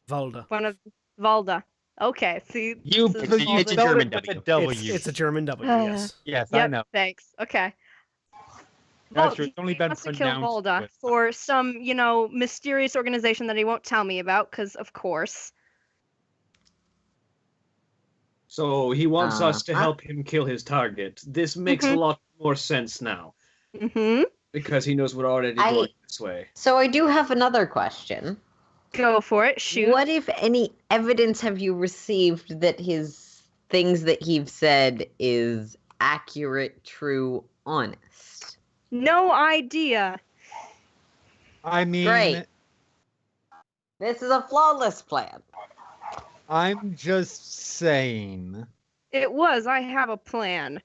Volda. One of Valda. Okay, see. You, this is you it's a spelled German it with a W. W. It's a German W, yes. Yes, I Yep, know. thanks. Okay. That's true. It's only He been wants to kill pronounced Volda with- for some, mysterious organization that he won't tell me about, because of course. So he wants us to Uh-huh. help him kill his target. This makes a Mhm. lot more sense now Mm-hmm. because he knows we're already I- going this way. so I do have another question. Go for it. Shoot. What, if any, evidence have you received that his things that he's said is accurate, true, honest? No idea. I mean, Great. This is a flawless plan. I'm just saying. It was. I have a plan.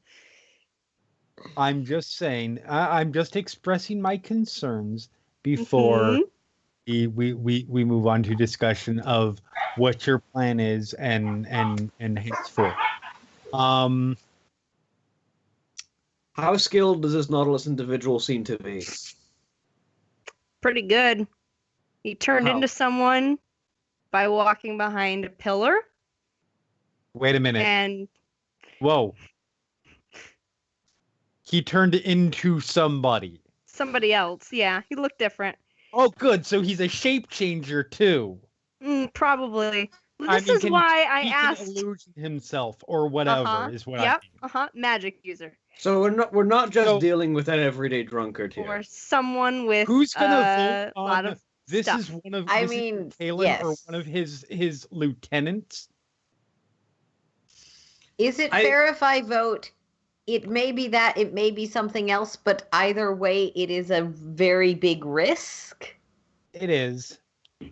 I'm just saying. I'm just expressing my concerns before Mhm. we move on to discussion of what your plan is and henceforth. How skilled does this Nautilus individual seem to be? Pretty good. He turned How? into someone by walking behind a pillar, Wait a minute. and Whoa. He turned into somebody. somebody else. Yeah, he looked different. Oh, good. So he's a shape changer too. Probably. I This mean, is can- why I he asked. can illusion himself or whatever Uh-huh. is what Yep. I mean. Magic user, So we're not just So- dealing with an everyday drunkard here. or someone with Who's gonna a vote lot on of this? stuff. Is one of I this is mean, Kalen or yes. one of his lieutenants? Is it fair if I vote? It may be that, it may be something else, but either way, it is a very big risk. It is.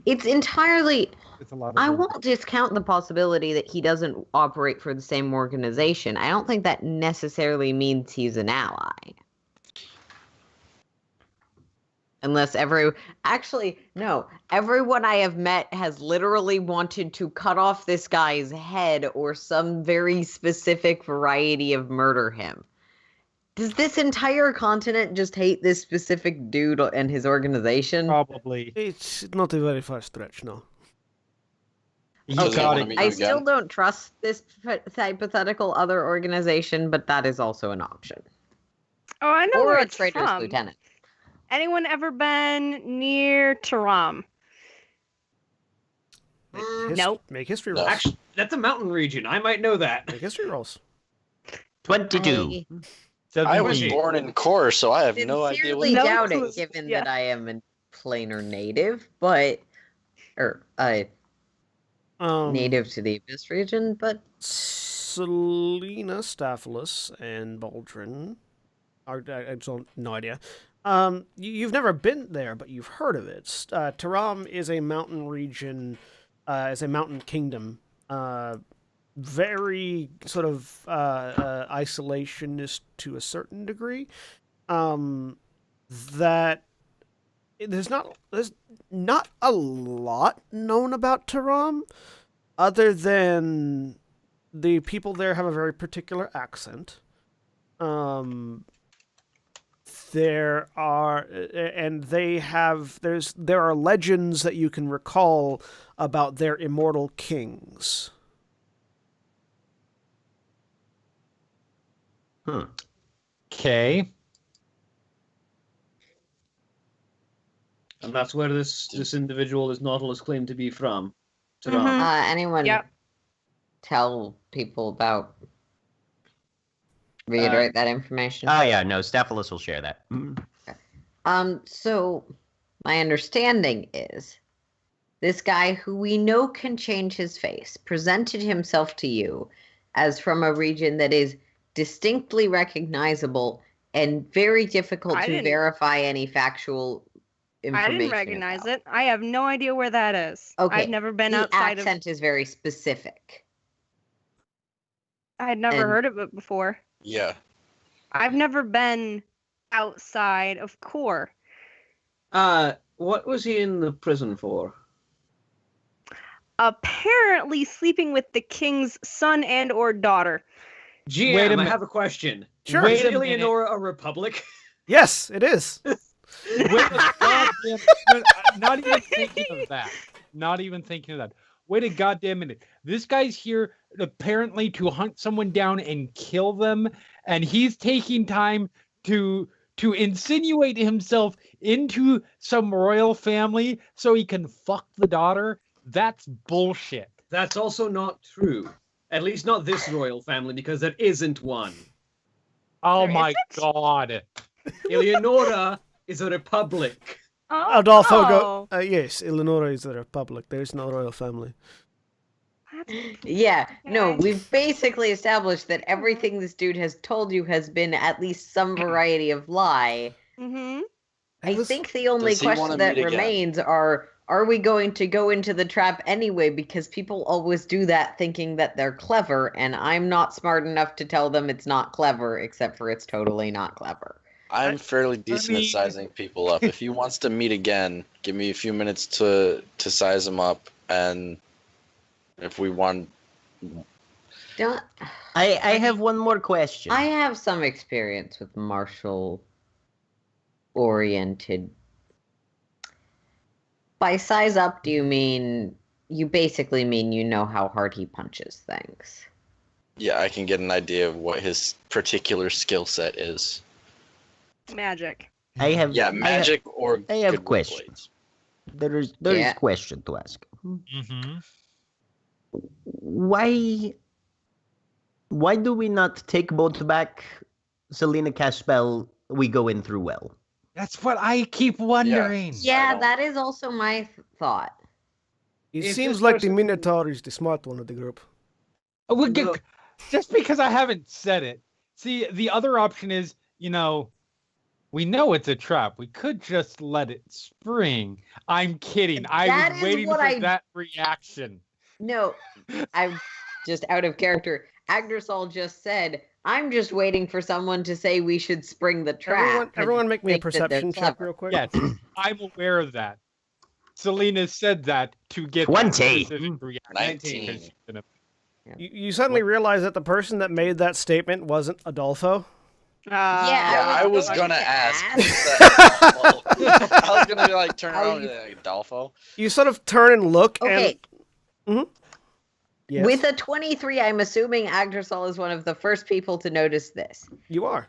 It's entirely. It's a lot of I work. won't discount the possibility that he doesn't operate for the same organization. I don't think that necessarily means he's an ally. Unless actually, no. Everyone I have met has literally wanted to cut off this guy's head or some very specific variety of murder him. Does this entire continent just hate this specific dude and his organization? Probably. It's not a very far stretch, no. You Does he got wanna it. meet I you still again? don't trust this hypothetical other organization, but that is also an option. Oh, I know Or where a it's traitor's from. lieutenant. Anyone ever been near Taram? Nope. Make history No. rolls. Actually, that's a mountain region. I might know that. Make history rolls. 22. I was 17. born in Core, so I have I no idea what sincerely No doubt clue. it, given Yeah. that I am a planar native, but native to the Abyss region, but Selena, Staphylos, and Baldrin. I don't no idea. You've never been there, but you've heard of it. Taram is a mountain region, is a mountain kingdom. Very sort of isolationist to a certain degree. That there's not a lot known about Taram, other than the people there have a very particular accent. There are legends that you can recall about their immortal kings. Okay. And that's where this individual, this Nautilus, claimed to be from. Taram. Mhm. anyone Yep. tell people about reiterate that information? Oh, yeah, no, Staphylos will share that. So my understanding is this guy who we know can change his face presented himself to you as from a region that is distinctly recognizable and very difficult I to didn't- verify any factual information. I didn't recognize about. it. I have no idea where that is. Okay, I've never been the outside of. accent is very specific. I had never and- heard of it before. Yeah. I've never been outside of Core. What was he in the prison for? Apparently sleeping with the king's son and or daughter. GM, Wait a I minute. have a question. Sure. Is Wait a minute. Eleonora a republic? Yes, it is. Wait a goddamn, not even thinking of that. Not even thinking of that. Wait a goddamn minute. This guy's here apparently to hunt someone down and kill them, and he's taking time to insinuate himself into some royal family so he can fuck the daughter. That's bullshit. That's also not true. At least not this royal family, because there isn't one. Oh There my isn't? god. Eleonora is a republic. Oh, Adolfo oh, go. Yes, Eleonora is a republic. There is no royal family. Yeah, no, Okay. we've basically established that everything this dude has told you has been at least some variety of lie. Mm-hmm. I think the only Does he wanna question that meet again? remains are we going to go into the trap anyway? Because people always do that thinking that they're clever, and I'm not smart enough to tell them it's not clever, except for it's totally not clever. I'm fairly decent at mean- sizing people up. If he wants to meet again, give me a few minutes to size him up, and if we want, Don't I have one more question. I have some experience with martial oriented. By size up, do you mean you basically mean you know how hard he punches things? yeah, I can get an idea of what his particular skill set is. Magic. I have Yeah, magic or I have good wood question. blades. There is Yeah. question to ask. Mm-hmm. Why do we not take both back? Selena cast spell, we go in through well. That's what I keep wondering. Yeah, don't- that is also my thought. It If seems this like the person- Minotaur is the smart one of the group. No. Just because I haven't said it. See, the other option is, we know it's a trap. We could just let it spring. I'm kidding. I That was is waiting what for I- that reaction. No, I'm just out of character. Agdrasol just said, I'm just waiting for someone to say we should spring the trap. Everyone make me a think that they're perception check clever. real quick. Yes, I'm aware of that. Selena said that to get 20. that specific reaction. 19. You suddenly realize that the person that made that statement wasn't Adolfo. Yeah, I was gonna ask. ask. I was gonna be like, turn around and be like, Adolfo. You sort of turn and look Okay, and... Yes, with a 23, I'm assuming Agdrasol is one of the first people to notice this. you are.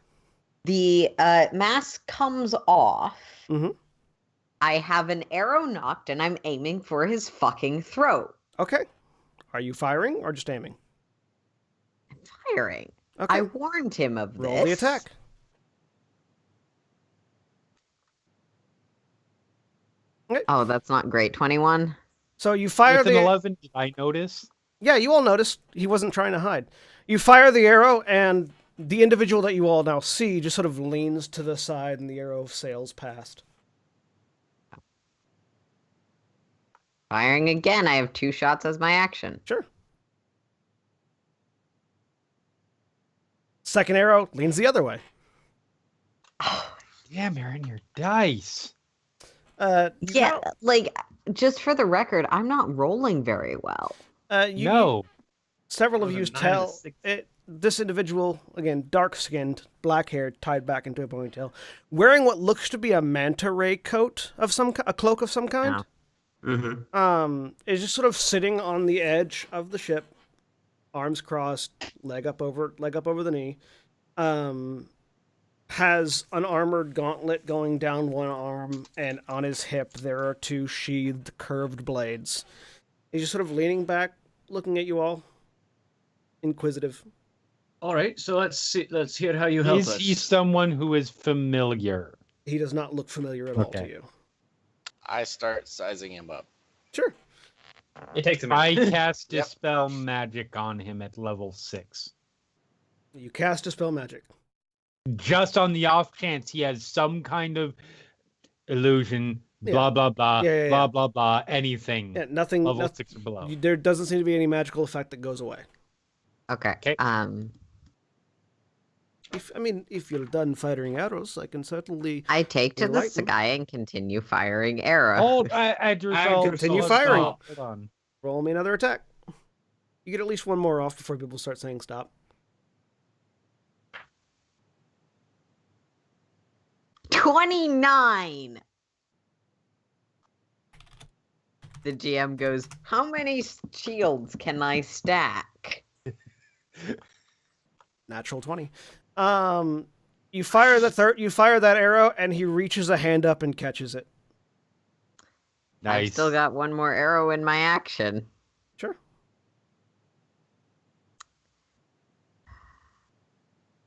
The mask comes off. Mhm. I have an arrow knocked, and I'm aiming for his fucking throat. Okay. Are you firing or just aiming? I'm firing. Okay. I warned him of Roll this. the attack. Oh, that's not great. 21? So you fire With an the... 11, did I notice? Yeah, you all noticed he wasn't trying to hide. You fire the arrow, and the individual that you all now see just sort of leans to the side, and the arrow sails past. Firing again. I have 2 shots as my action. Sure. Second arrow leans the other way. Damn, Aaron, your dice. Yeah, like, just for the record, I'm not rolling very well. No. Several of Those are you 9 and tell 6. this individual, again, dark-skinned, black hair, tied back into a ponytail, wearing what looks to be a manta ray coat of a cloak of some kind. Is just sort of sitting on the edge of the ship, arms crossed, leg up over the knee. Has an armored gauntlet going down one arm, and on his hip there are 2 sheathed, curved blades. He's just sort of leaning back, looking at you all, inquisitive. All right, so let's hear how you help Is us. he someone who is familiar? He does not look familiar at all to Okay. you. I start sizing him up. Sure. It takes a I minute. cast Yep. Dispel Magic on him at level 6. You cast Dispel Magic. Just on the off chance he has some kind of illusion, blah, blah, blah, Yeah. blah, blah, blah, anything. Yeah, nothing. Level 6 or below. There doesn't seem to be any magical effect that goes away. Okay. Okay. If you're done firing arrows, I can certainly... I take to the Enlighten. sky and continue firing arrows. Hold, Adrusol, Continue hold firing. on, Hold on. Roll me another attack. You get at least one more off before people start saying stop. 29. The GM goes, how many shields can I stack? Natural 20. You fire that arrow, and he reaches a hand up and catches it. I've Nice. still got one more arrow in my action. Sure.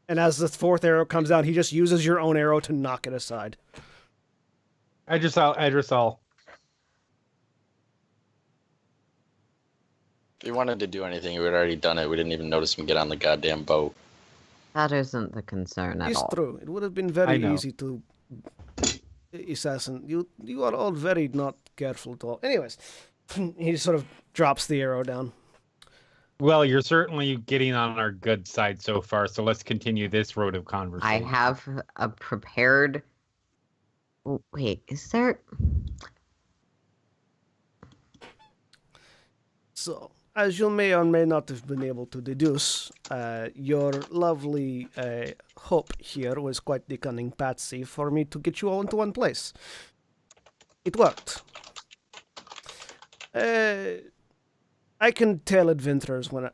And as the 4th arrow comes down, he just uses your own arrow to knock it aside. Adrusol. If he wanted to do anything, he would have already done it. We didn't even notice him get on the goddamn boat. That isn't the concern at It's all. true. It would have been I very know. easy to assassin. You are all very not careful at all. Anyways, he sort of drops the arrow down. Well, you're certainly getting on our good side so far, so let's continue this road of I conversation. have a prepared... Wait, is there... So, as you may or may not have been able to deduce, your lovely hope here was quite the cunning patsy for me to get you all into one place. It worked. I can tell adventurers when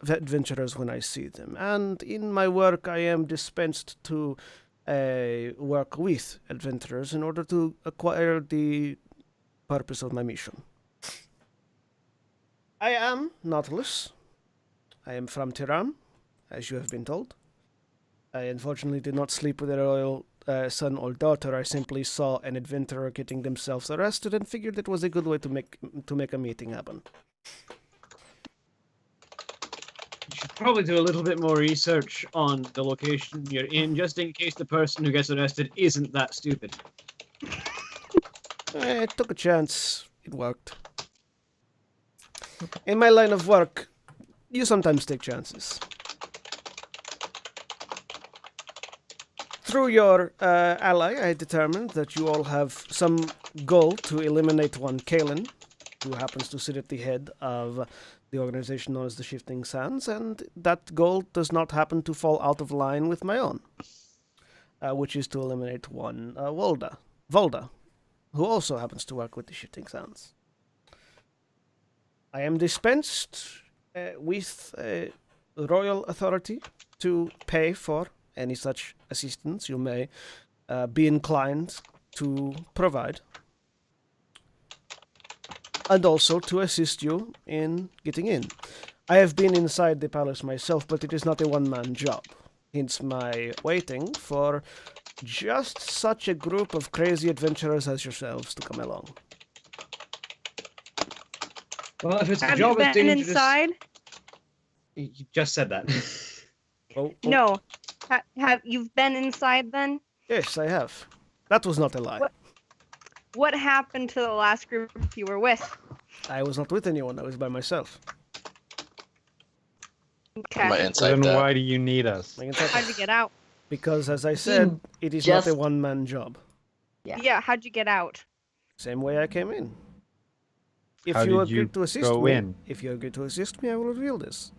I see them, and in my work I am dispensed to work with adventurers in order to acquire the purpose of my mission. I am Nautilus. I am from Tehran, as you have been told. I unfortunately did not sleep with a royal son or daughter. I simply saw an adventurer getting themselves arrested and figured it was a good way to make a meeting happen. You should probably do a little bit more research on the location you're in, just in case the person who gets arrested isn't that stupid. I took a chance. It worked. In my line of work, you sometimes take chances. through your ally, I determined that you all have some goal to eliminate one Kalen, who happens to sit at the head of the organization known as the Shifting Sands, and that goal does not happen to fall out of line with my own, which is to eliminate one Volda, who also happens to work with the Shifting Sands. I am dispensed with royal authority to pay for any such assistance you may be inclined to provide, and also to assist you in getting in. I have been inside the palace myself, but it is not a one-man job, hence my waiting for just such a group of crazy adventurers as yourselves to come along. Well, if it's a Have job you as been dangerous... inside? You just said that. No. Have you've been inside then? Yes, I have. That was not a lie. What happened to the last group you were with? I was not with anyone. I was by myself. My Okay. insight Then that. why do you need us? How'd you get out? Because, as I said, it is not a just- one-man job. Yeah. How'd you get out? Same way I came in. If How you did you agree to assist go me, in? if you agree to assist me, I will reveal this.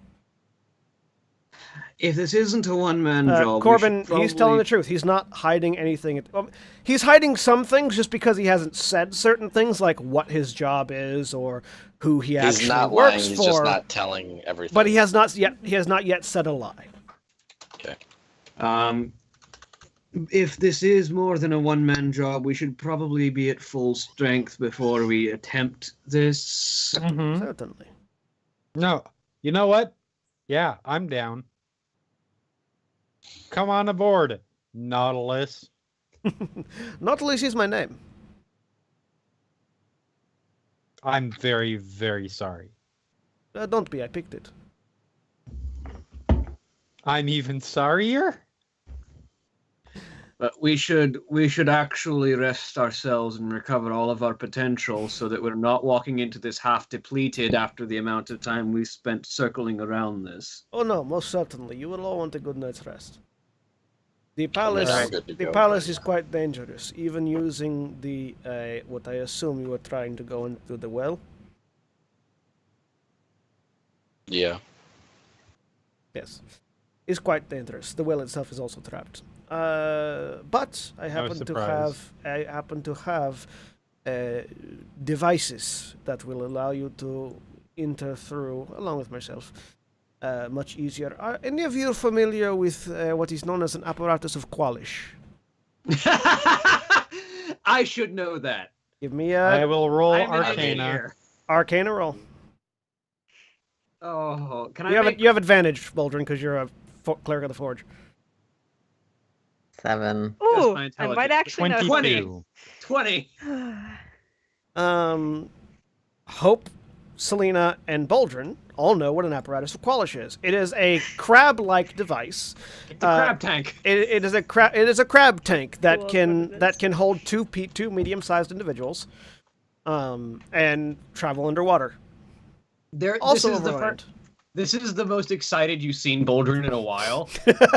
If this isn't a one-man job, Corbin, we should he's telling probably- the truth. He's not hiding anything. He's hiding some things just because he hasn't said certain things, like what his job is or who he actually He's not lying. works He's for. just not telling everything. But he has not yet said a lie. Okay. If this is more than a one-man job, we should probably be at full strength before we attempt this. Mm-hmm. Certainly. No, you know what? Yeah, I'm down. Come on aboard, Nautilus. Nautilus is my name. I'm very, very sorry. Don't be. I picked it. I'm even sorrier? But we should actually rest ourselves and recover all of our potential so that we're not walking into this half depleted after the amount of time we spent circling around this. Oh no, most certainly. You will all want a good night's rest. The Yes, palace, I'm good to the go. palace is quite dangerous. Even using the what I assume you were trying to go into the well. Yeah. Yes, is quite dangerous. The well itself is also trapped. But I happen to have devices that will allow you to enter through, along with myself, much easier. Are any of you familiar with what is known as an apparatus of Qualish? I should know that. Give me I a will roll I'm an Arcana. engineer. Arcana roll. Oh, can I You make... have advantage, Boldrin, because you're a cleric of the forge. 7. Ooh, my I might intelligence. actually know. 22. 20. Hope, Selena, and Boldrin all know what an apparatus of Qualish is. It is a crab-like device. It's a crab tank. It is a crab tank that Cool, can what it is. hold two medium-sized individuals, and travel underwater. Also overland. This is the most excited you've seen Boldrin in a while.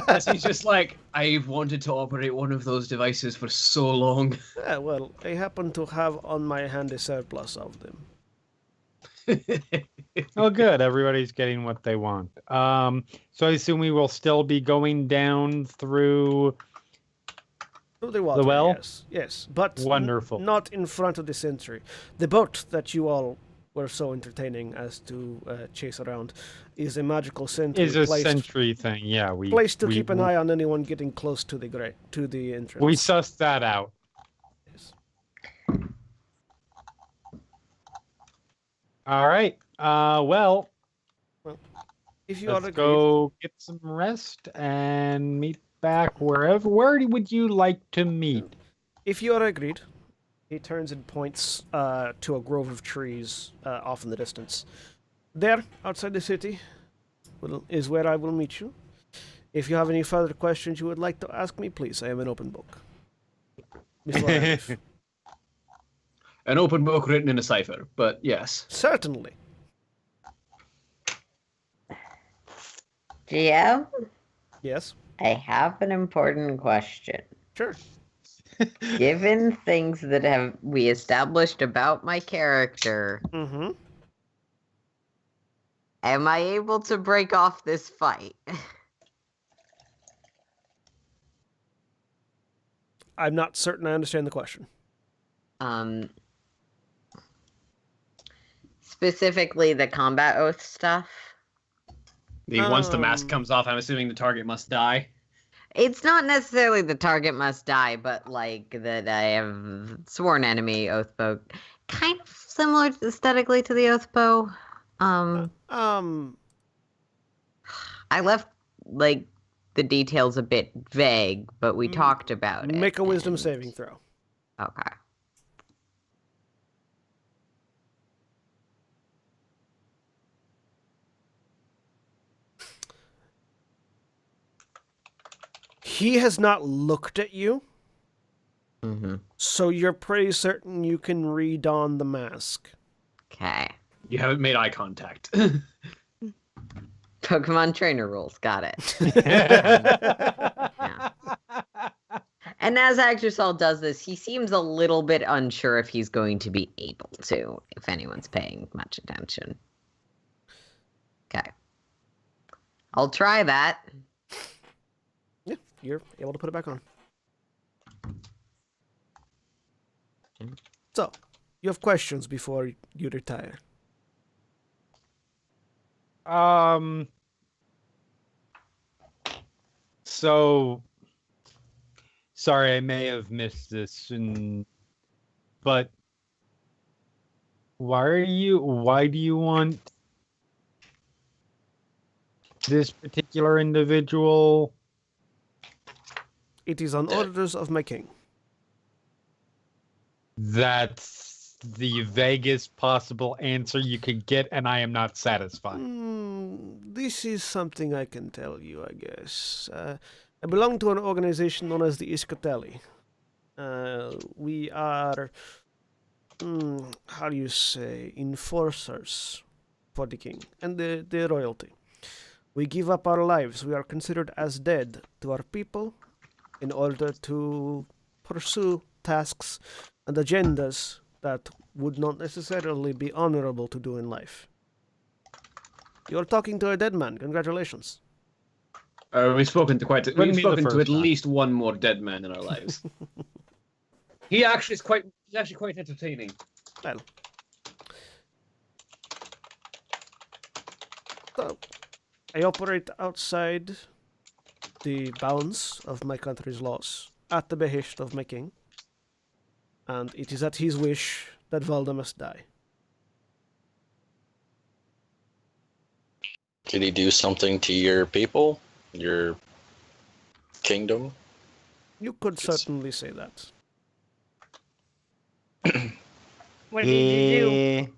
As he's just like, I've wanted to operate one of those devices for so long. Yeah, well, I happen to have on my hand a surplus of them. Oh, good. Everybody's getting what they want. So I assume we will still be going down through. Through the water, well? yes, but Wonderful. not in front of the sentry. The boat that you all were so entertaining as to chase around is a magical sentry Is a placed, sentry thing. Yeah, placed to keep an eye on anyone getting close to the entrance. We sussed that out. Yes. All right. Well, If you are let's agreed, go get some rest and meet back wherever. Where would you like to meet? if you are agreed, he turns and points to a grove of trees off in the distance. There, outside the city, is where I will meet you. If you have any further questions you would like to ask me, please, I am an open book. Before I leave. An open book written in a cipher, but yes. Certainly. GM, Yes. I have an important question. Sure. Given things that we established about my character, Mm-hmm. am I able to break off this fight? I'm not certain I understand the question. Specifically the combat oath stuff. Once the mask comes off, I'm assuming the target must die. It's not necessarily the target must die, but like that I have sworn enemy oath bow, kind of similar aesthetically to the oath bow. I left like the details a bit vague, but we talked about it. Make a wisdom saving throw. Okay. He has not looked at you, Mm-hmm. so you're pretty certain you can re-don the mask. Okay. You haven't made eye contact. Pokemon trainer rules. Got it. Yeah. And as Axersol does this, he seems a little bit unsure if he's going to be able to, if anyone's paying much attention. Okay. I'll try that. Yeah, you're able to put it back on. So, you have questions before you retire. So, sorry, I may have missed this, but why do you want this particular individual? It is on orders of my king. That's the vaguest possible answer you could get, and I am not satisfied. This is something I can tell you, I guess. I belong to an organization known as the Iskateli. We are, how do you say, enforcers for the king and the royalty. We give up our lives. We are considered as dead to our people in order to pursue tasks and agendas that would not necessarily be honorable to do in life. You're talking to a dead man. Congratulations. We've spoken to Wouldn't be the at first time. least one more dead man in our lives. He's actually quite entertaining. Well. So, I operate outside the bounds of my country's laws, at the behest of my king. And it is at his wish that Valda must die. Could he do something to your people? Your kingdom? You could certainly say that. What did he do?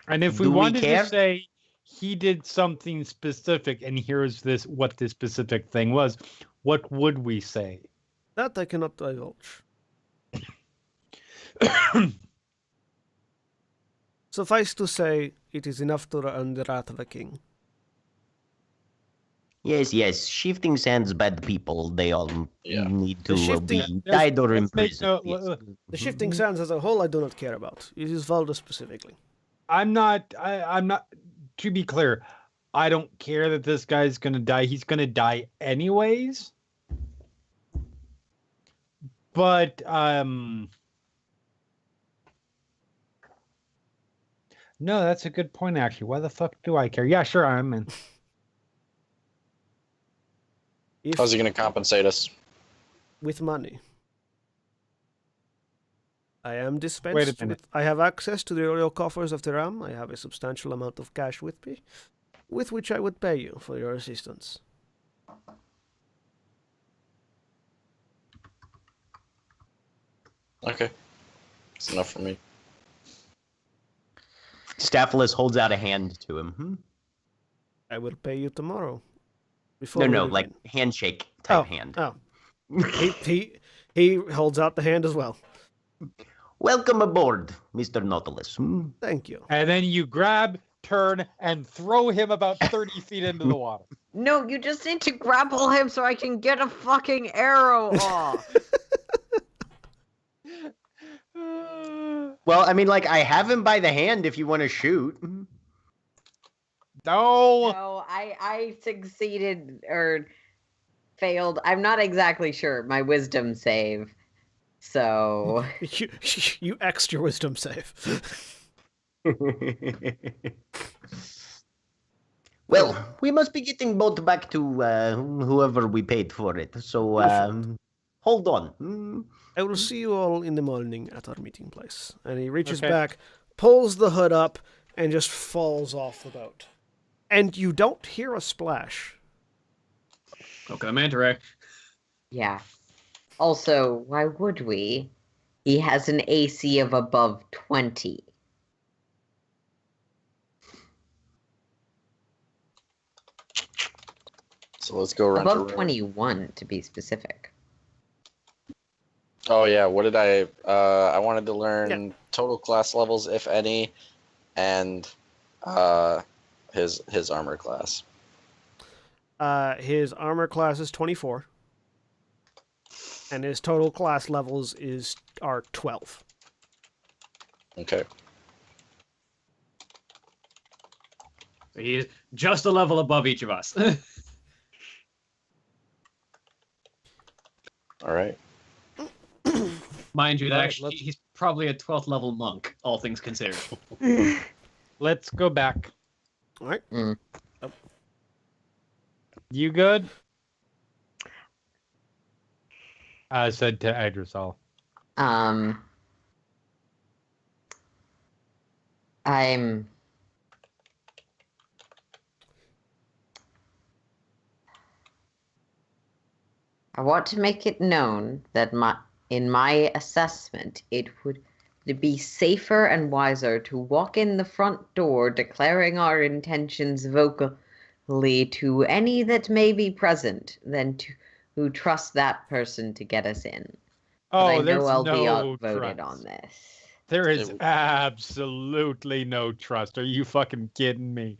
And if we Do we wanted care? to say he did something specific, and here's what this specific thing was, what would we say? That I cannot divulge. Suffice to say, it is enough to earn the wrath of a king. Yes. Shifting Sands bad people. They all Yeah. need to The shifting- be died or Let's make imprisoned. no- Yes. The Shifting Sands as a whole I do not care about. It is Valda specifically. I'm not. To be clear, I don't care that this guy's gonna die. He's gonna die anyways. But no, that's a good point. Actually, why the fuck do I care? Yeah, sure, I'm in. If How's he going to compensate us? with money. I am Wait a dispensed minute. with. I have access to the royal coffers of the realm. I have a substantial amount of cash with me, with which I would pay you for your assistance. Okay. It's enough for me. Staphylos holds out a hand to him. I will pay you tomorrow. Before No, we no, begin. like handshake type hand. Oh, he holds out the hand as well. Welcome aboard, Mr. Nautilus. Thank you. And then you grab turn and throw him about 30 feet into the water. No, you just need to grapple him so I can get a fucking arrow off. Well, I mean, like, I have him by the hand if you want to shoot. No. No, I succeeded or failed. I'm not exactly sure. My wisdom save. So You X'd your wisdom save. Well, we must be getting boat back to whoever we paid for it. So, hold on. I will see you all in the morning at our meeting place. And he reaches Okay. back, pulls the hood up, and just falls off the boat. And you don't hear a splash. Okay, Manta Ray. yeah. Also, why would we? He has an AC of above 20. So let's go around. Above 21 to be specific. Oh yeah, what did I wanted to learn total class levels, if any, and his armor class. His armor class is 24. And his total class levels are 12. Okay. So he's just a level above each of us. All right. Mind you, that Right, actually let's- he's probably a 12th level monk, all things considered. Let's go back. All right. You good? I said to Idrisal. I want to make it known that in my assessment, it would be safer and wiser to walk in the front door declaring our intentions vocally to any that may be present than to trust that person to get us in. But Oh, I there's know I'll be no outvoted trust. on this. There is It- absolutely no trust. Are you fucking kidding me?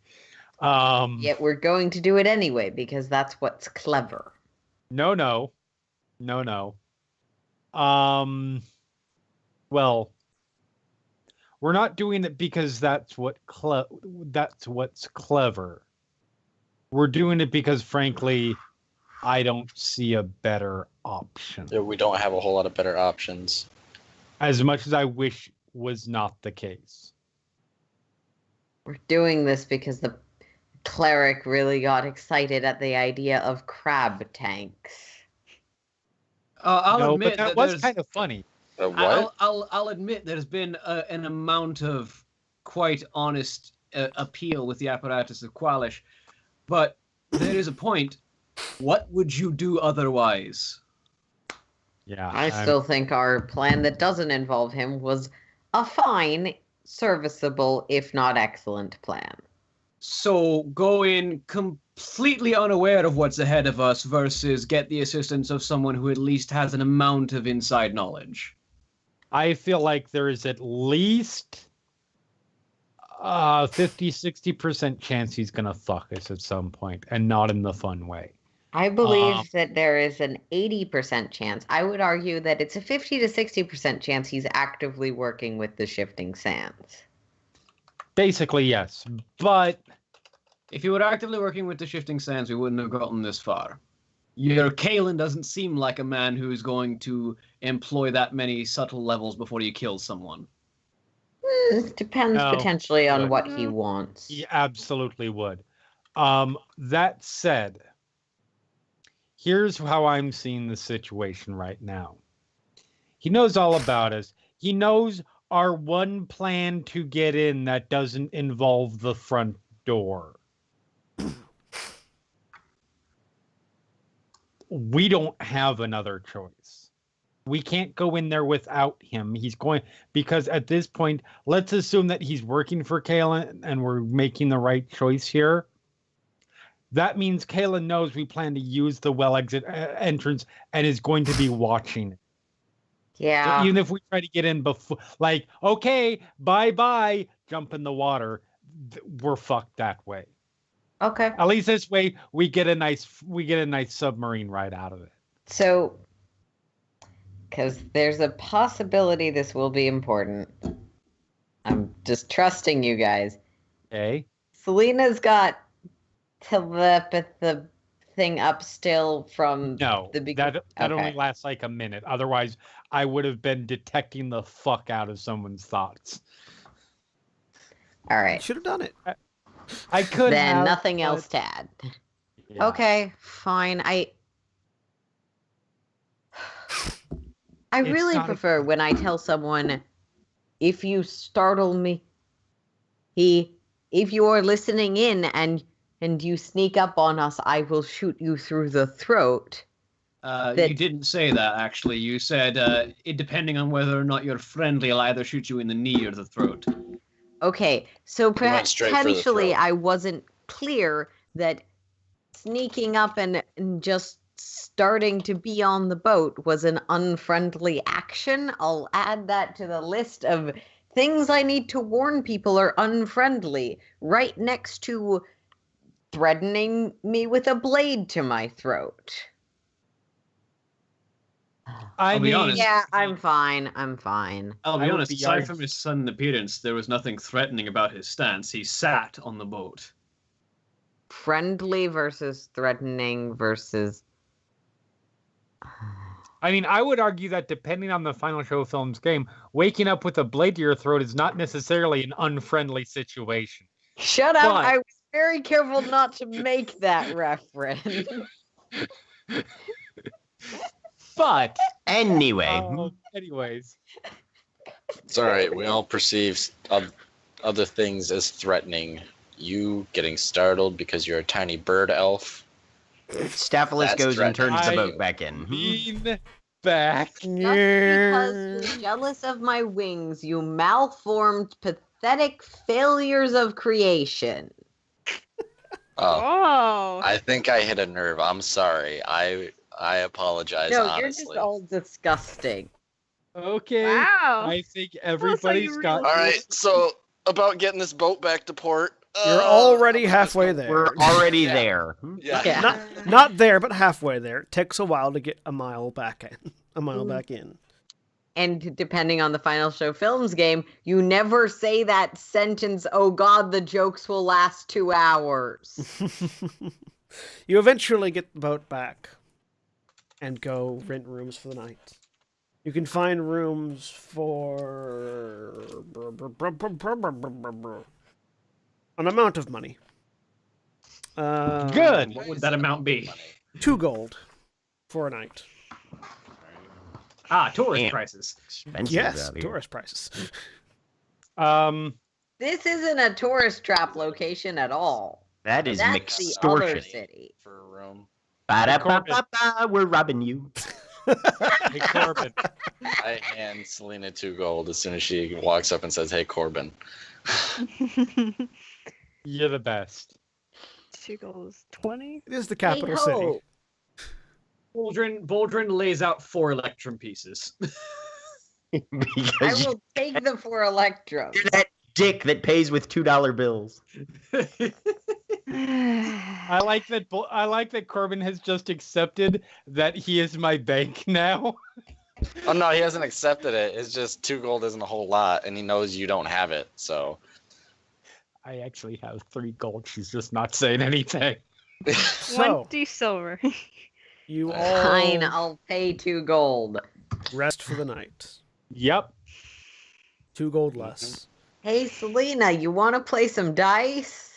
Um, Yet we're going to do it anyway because that's what's clever. No. Well, we're not doing it because that's what's clever. We're doing it because, frankly, I don't see a better option. Yeah, we don't have a whole lot of better options. As much as I wish was not the case. We're doing this because the cleric really got excited at the idea of crab tanks. I'll No, admit but that that was there's- kind of funny. What? I'll admit there's been an amount of quite honest appeal with the apparatus of Qualish, but there is a point. What would you do otherwise? Yeah. I still think our plan that doesn't involve him was a fine, serviceable, if not excellent plan. So go in completely unaware of what's ahead of us versus get the assistance of someone who at least has an amount of inside knowledge. I feel like there is at least 50-60% chance he's gonna fuck us at some point, and not in the fun way. I believe that there is an 80% chance. I would argue that it's a 50 to 60% chance he's actively working with the shifting sands. Basically, yes, but If you were actively working with the Shifting Sands, we wouldn't have gotten this far. Your Kalen doesn't seem like a man who is going to employ that many subtle levels before he kills someone. Depends No, potentially on but- what he wants. he absolutely would. That said, here's how I'm seeing the situation right now. He knows all about us. He knows our one plan to get in that doesn't involve the front door. We don't have another choice. We can't go in there without him. He's going, because at this point, let's assume that he's working for Kalen and we're making the right choice here. That means Kalen knows we plan to use the well exit entrance and is going to be watching it. Yeah. So even if we try to get in before, like, okay, bye, jump in the water, we're fucked that way. Okay. At least this way we get a nice submarine ride out of it. So, because there's a possibility this will be important. I'm just trusting you guys. Okay. Selena's got the thing up still from No, the beginning. that only lasts like a minute. Otherwise, I would have been detecting the fuck out of someone's thoughts. All You right. should have done it. I could Then have, nothing but- else to add. Yeah. Okay, fine. I It's really not a- prefer when I tell someone, if you startle me, if you are listening in and you sneak up on us, I will shoot you through the throat. You didn't say that, actually. You said, it, depending on whether or not you're friendly, I'll either shoot you in the knee or the throat. Okay, so perhaps straight for the potentially throat. I wasn't clear that sneaking up and just starting to be on the boat was an unfriendly action. I'll add that to the list of things I need to warn people are unfriendly, right next to threatening me with a blade to my throat. I I'll be mean, honest. Yeah, I'm fine. I'm fine. I'll I be would honest, be aside honest. from his sudden appearance, there was nothing threatening about his stance. He sat on the boat. Friendly versus threatening versus. I mean, I would argue that depending on the final show film's game, waking up with a blade to your throat is not necessarily an unfriendly situation. Shut up! But- I was very careful not to make that reference. But Anyway, anyways, It's all right. We all perceive other things as threatening. You getting startled because you're a tiny bird elf. Staphylos That's goes and turns the threatening. boat back in. lean back. Just because you're jealous of my wings, you malformed, pathetic failures of creation. Oh, Oh. I think I hit a nerve. I'm sorry. I apologize. No, honestly. you're just all disgusting. Okay. Wow. I think you everybody's got. All right. So about getting this boat back to port. You're already halfway there. We're already Yeah. there. Yeah. Yeah. Not there, but halfway there. It takes a while to get a mile back in. Back in. And depending on the final show films game, you never say that sentence, oh god, the jokes will last 2 hours. You eventually get the boat back and go rent rooms for the night. You can find rooms for an amount of money. Good. What would that amount be? 2 gold for a night. Ah, tourist Damn. prices. Expensive Yes, out here. tourist prices. This isn't a tourist trap location at all. That is That's the other extortion. city. For a room. Ba-da-ba-ba-ba, we're robbing you. Hey, Corbin. I hand Selena 2 gold as soon as she walks up and says, "Hey, Corbin." You're the best. 2 goals, 20. It is the capital city. Hey-ho. Boldrin lays out 4 electrum pieces. I Because will take the 4 electrum. you're that dick that pays with $2 bills. I like that. I like that Corbin has just accepted that he is my bank now. Oh no, he hasn't accepted it. It's just 2 gold isn't a whole lot, and he knows you don't have it. So I actually have 3 gold. She's just not saying anything. So, 20 silver. you Fine, all I'll pay 2 gold. rest for the night. Yep. 2 gold less. Hey, Selena, you want to play some dice?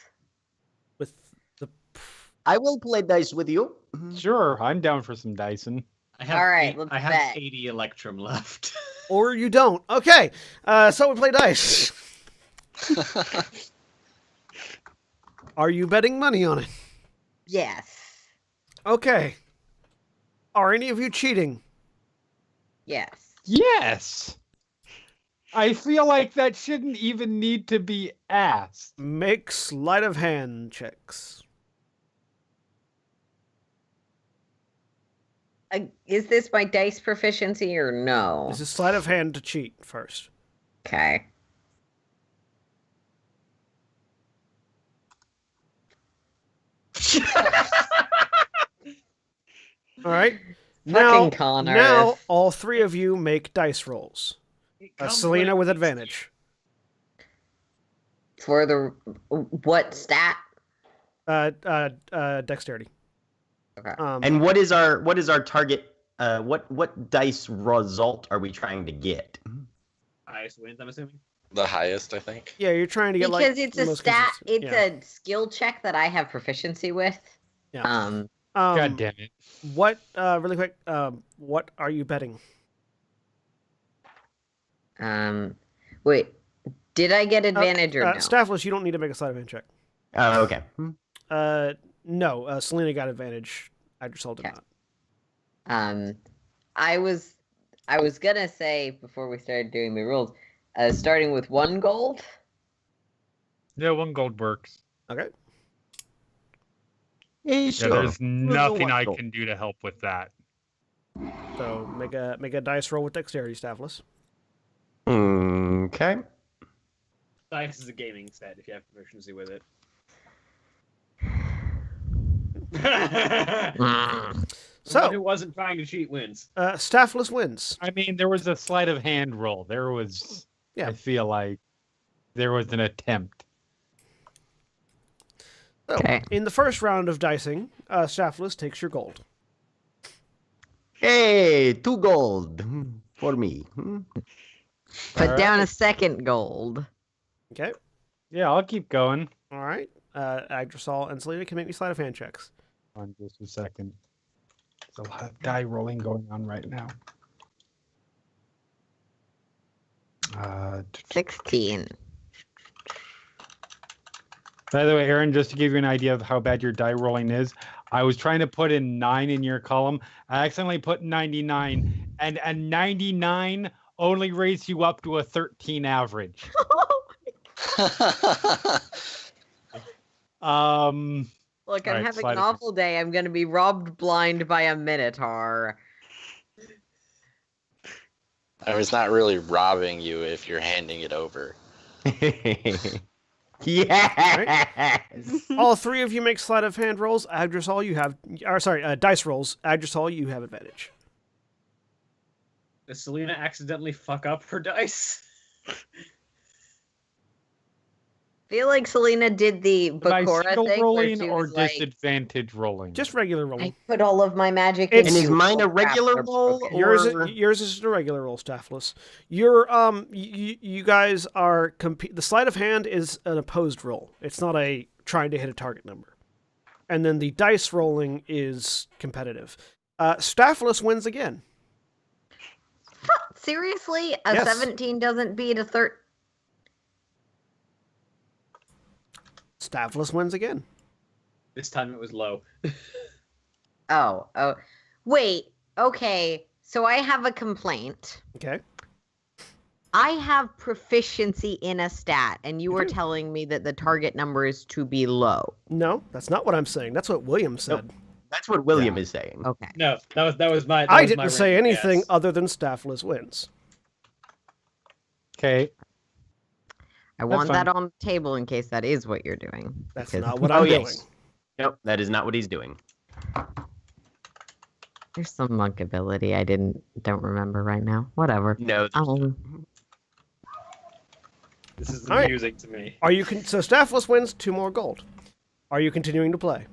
With the I will play dice with you. Sure. I'm down for some Dyson. I have All right, let's I have bet. 80 electrum left. or you don't. Okay, so we play dice. Are you betting money on it? Yes. Okay. Are any of you cheating? Yes. Yes. I feel like that shouldn't even need to be asked. Make sleight of hand checks. Is this my dice proficiency or no? This is sleight of hand to cheat first. Okay. All right. Fucking con now artist. all three of you make dice rolls. Selena with advantage. For the what stat? Dexterity. Okay. And what is our target? What dice result are we trying to get? Highest wins, I'm assuming. The highest, I think. Yeah, you're trying to get Because like it's the a most stat. consistent. It's Yeah. a skill check that I have proficiency with. Yeah. God damn it. What? Really quick. What are you betting? Wait. Did I get advantage or no? Staffless, you don't need to make a sleight of hand check. Oh, okay. No. Selena got advantage. Idrisol did Okay. not. I was gonna say before we started doing the rules, starting with 1 gold. Yeah, 1 gold works. Okay. Yeah, Sure. there's nothing I gold. can do to help with that. So make a dice roll with dexterity, Staffless. Okay. Dice is a gaming set if you have proficiency with it. So who wasn't trying to cheat wins. Staffless wins. I mean, there was a sleight of hand roll. There was, Yeah. I feel like, there was an attempt. So, Okay. in the first round of dicing, Staffless takes your gold. Hey, 2 gold for me. Put All down right. a 2nd gold. Okay. Yeah, I'll keep going. All right. Idrisol and Selena can make me sleight of hand checks. On just a second. There's a lot of die rolling going on right now. 16. By the way, Aaron, just to give you an idea of how bad your die rolling is, I was trying to put in 9 in your column. I accidentally put 99, and a 99 only raised you up to a 13 average. Look, I'm Alright, having sleight an of hand. awful day. I'm going to be robbed blind by a minotaur. I was not really robbing you if you're handing it over. Yes. All three of you make sleight of hand rolls. Idrisol, you have, or sorry, dice rolls. Idrisol, you have advantage. Did Selena accidentally fuck up her dice? Feel like Selena did the By Bakura single thing where rolling she or was like, disadvantage rolling? Just regular I rolling. put all of my magic It's- into And is mine a oh, crap, regular they're roll, broken. or- Yours is just a regular roll, Staffless. Your you guys are the sleight of hand is an opposed roll. It's not a trying to hit a target number. And then the dice rolling is competitive. Staffless wins again. Seriously? A Yes. 17 doesn't beat a 13? Staffless wins again. This time it was low. Oh. Wait. Okay. So I have a complaint. Okay. I have proficiency in a stat, and you You were do. telling me that the target number is to be low. No, that's not what I'm saying. That's what William said. That's what William is saying. Okay. No, that was my. I didn't say anything other than Staffless wins. Okay. I want fine. that on the table in case that is what you're doing. That's because not what Oh, I'm yes. doing. Nope, that is not what he's doing. There's some monk ability I don't remember right now. Whatever. No. This is All right. music to me. Are you so Staffless wins 2 more gold. Are you continuing to play?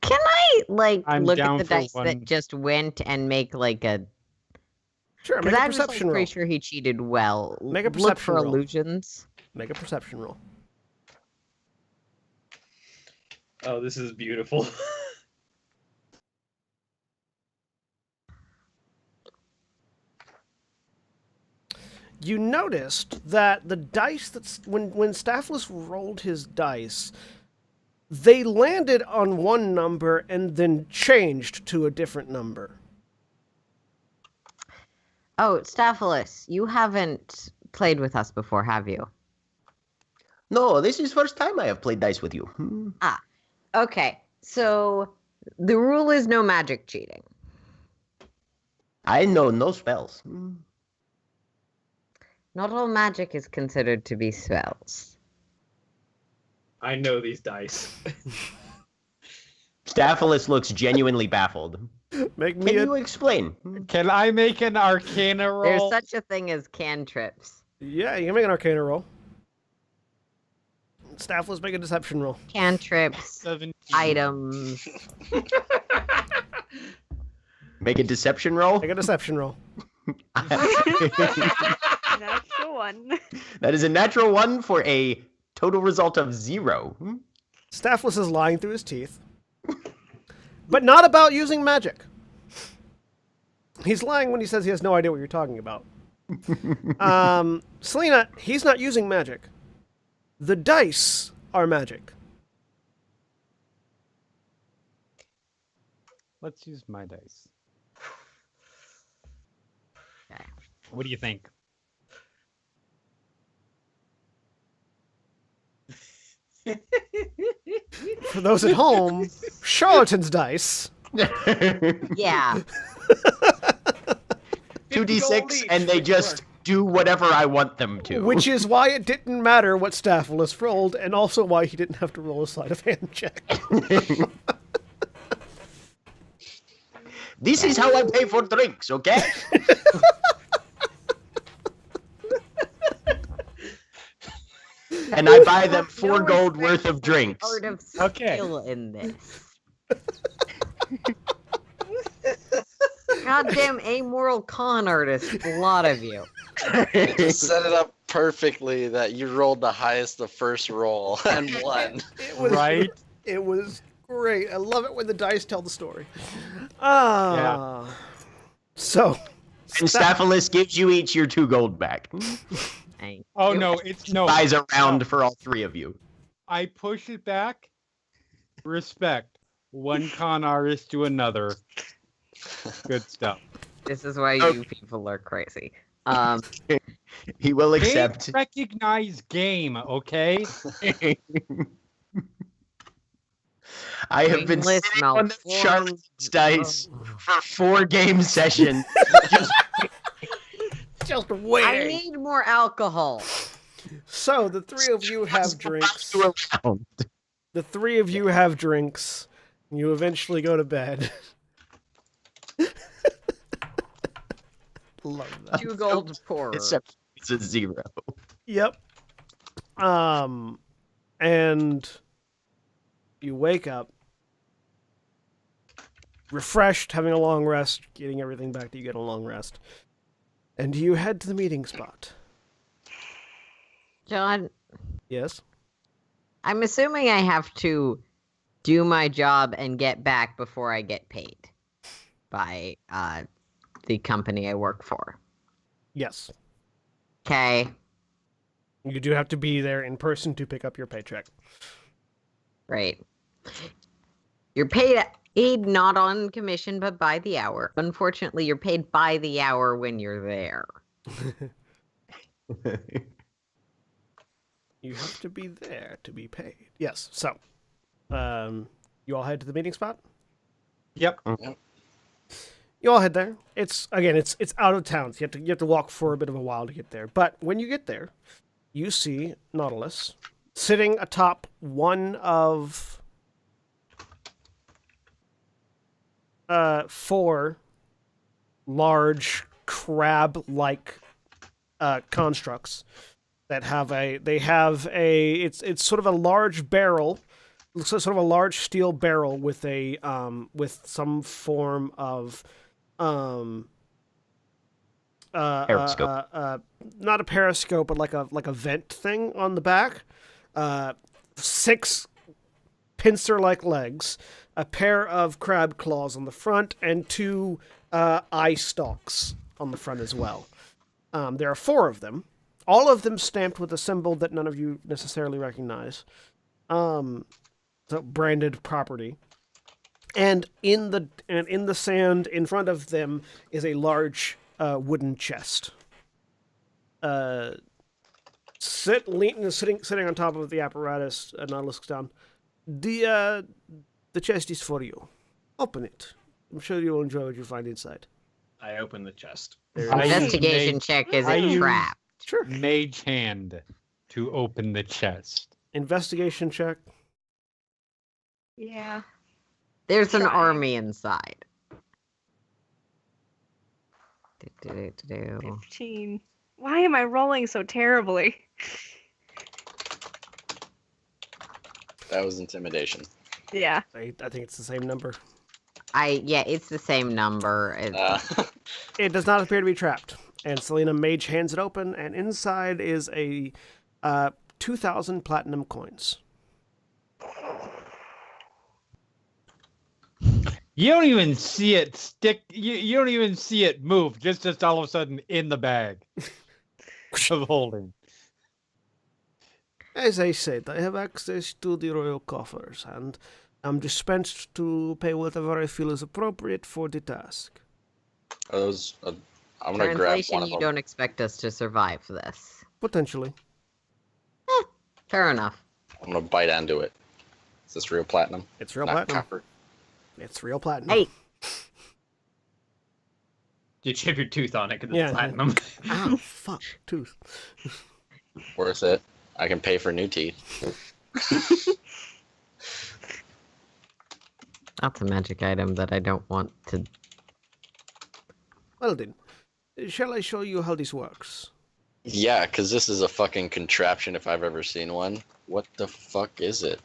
Can I I'm look down at the for dice one. that just went and make like a? Sure, Because make a I'm just perception roll. pretty sure he cheated well. Make a Look perception for roll. illusions. Make a perception roll. Oh, this is beautiful. You noticed that the dice that's when Staffless rolled his dice, they landed on one number and then changed to a different number. Oh, Staphylos, you haven't played with us before, have you? No, this is first time I have played dice with you. Okay, so the rule is no magic cheating. I know no spells. Not all magic is considered to be spells. I know these dice. Staphylos looks genuinely baffled. Make Can me you explain? Can I make an Arcana roll? There's such a thing as cantrips. Yeah, you can make an Arcana roll. Staff, let's make a deception roll. Cantrips, 17. items. Make a deception roll? Make a deception roll. Natural one. That is a natural 1 for a total result of 0. Staffless is lying through his teeth. But not about using magic. He's lying when he says he has no idea what you're talking about. Selena, he's not using magic. The dice are magic. Let's use my dice. Okay. What do you think? For those at home, charlatan's dice. Yeah. 2d6, and they just do whatever I want them to. Which is why it didn't matter what Staphylos rolled, and also why he didn't have to roll a sleight of hand check. This is how I pay for drinks, okay? And I buy them 4 gold worth of drinks. Art of Okay. skill in this. Goddamn amoral con artist, a lot of you. Just set it up perfectly that you rolled the highest the first roll and won. It was, Right? It was great. I love it when the dice tell the story. So, And Staphylos gives you each your 2 gold back. Thank Oh you. no, it's no. Buys a round for all 3 of you. I push it back. Respect. One con artist to another. Good stuff. This is why you people are crazy. He will Game accept. recognize game, okay? I have been Wingless, sitting on the malformed- Charlotte's dice for 4 game sessions. just I wait. need more alcohol. So, the 3 of you have drinks. To a round. The 3 of you have drinks. You eventually go to bed. Love that. 2 gold poorer. Except it's a 0. Yep. And you wake up refreshed, having a long rest, getting everything back that you get a long rest. And you head to the meeting spot. John, Yes? I'm assuming I have to do my job and get back before I get paid by the company I work for. Yes. Okay. You do have to be there in person to pick up your paycheck. Right. You're paid not on commission, but by the hour. Unfortunately, you're paid by the hour when you're there. You have to be there to be paid. Yes. So, you all head to the meeting spot? Yep. You all head there. It's out of town. So you have to walk for a bit of a while to get there. But when you get there, you see Nautilus sitting atop one of 4 large crab-like constructs that have it's sort of a large barrel. Looks like sort of a large steel barrel with a with some form of Periscope. Not a periscope, but like a vent thing on the back. 6 pincer-like legs, a pair of crab claws on the front, and 2 eye stalks on the front as well. There are 4 of them, all of them stamped with a symbol that none of you necessarily recognize. So branded property. And in the sand in front of them is a large wooden chest. Sitting on top of the apparatus, Nautilus looks down. The chest is for you. Open it. I'm sure you'll enjoy what you find inside. I open the chest. Investigation check is I a use- trap. Sure. Mage hand to open the chest. Investigation check. Yeah. There's an Trying. army inside. Do-do-do-do-do. 15. Why am I rolling so terribly? That was intimidation. Yeah. I think it's the same number. Yeah, it's the same number. It does not appear to be trapped. And Selena Mage hands it open, and inside is a 2,000 platinum coins. You don't even see it stick. You don't even see it move. Just all of a sudden in the bag of holding. As I said, I have access to the royal coffers, and I'm dispensed to pay whatever I feel is appropriate for the task. I'm gonna grab Translation, one of you them. don't expect us to survive this. Potentially. Fair enough. I'm gonna bite into it. Is this real platinum? It's real Not platinum. copper. It's real platinum. Hey. You chip your tooth on it because Yeah. it's platinum. Ow, fuck. Tooth. Worth it. I can pay for new teeth. That's a magic item that I don't want to. Well then, shall I show you how this works? Yeah, because this is a fucking contraption if I've ever seen one. What the fuck is it?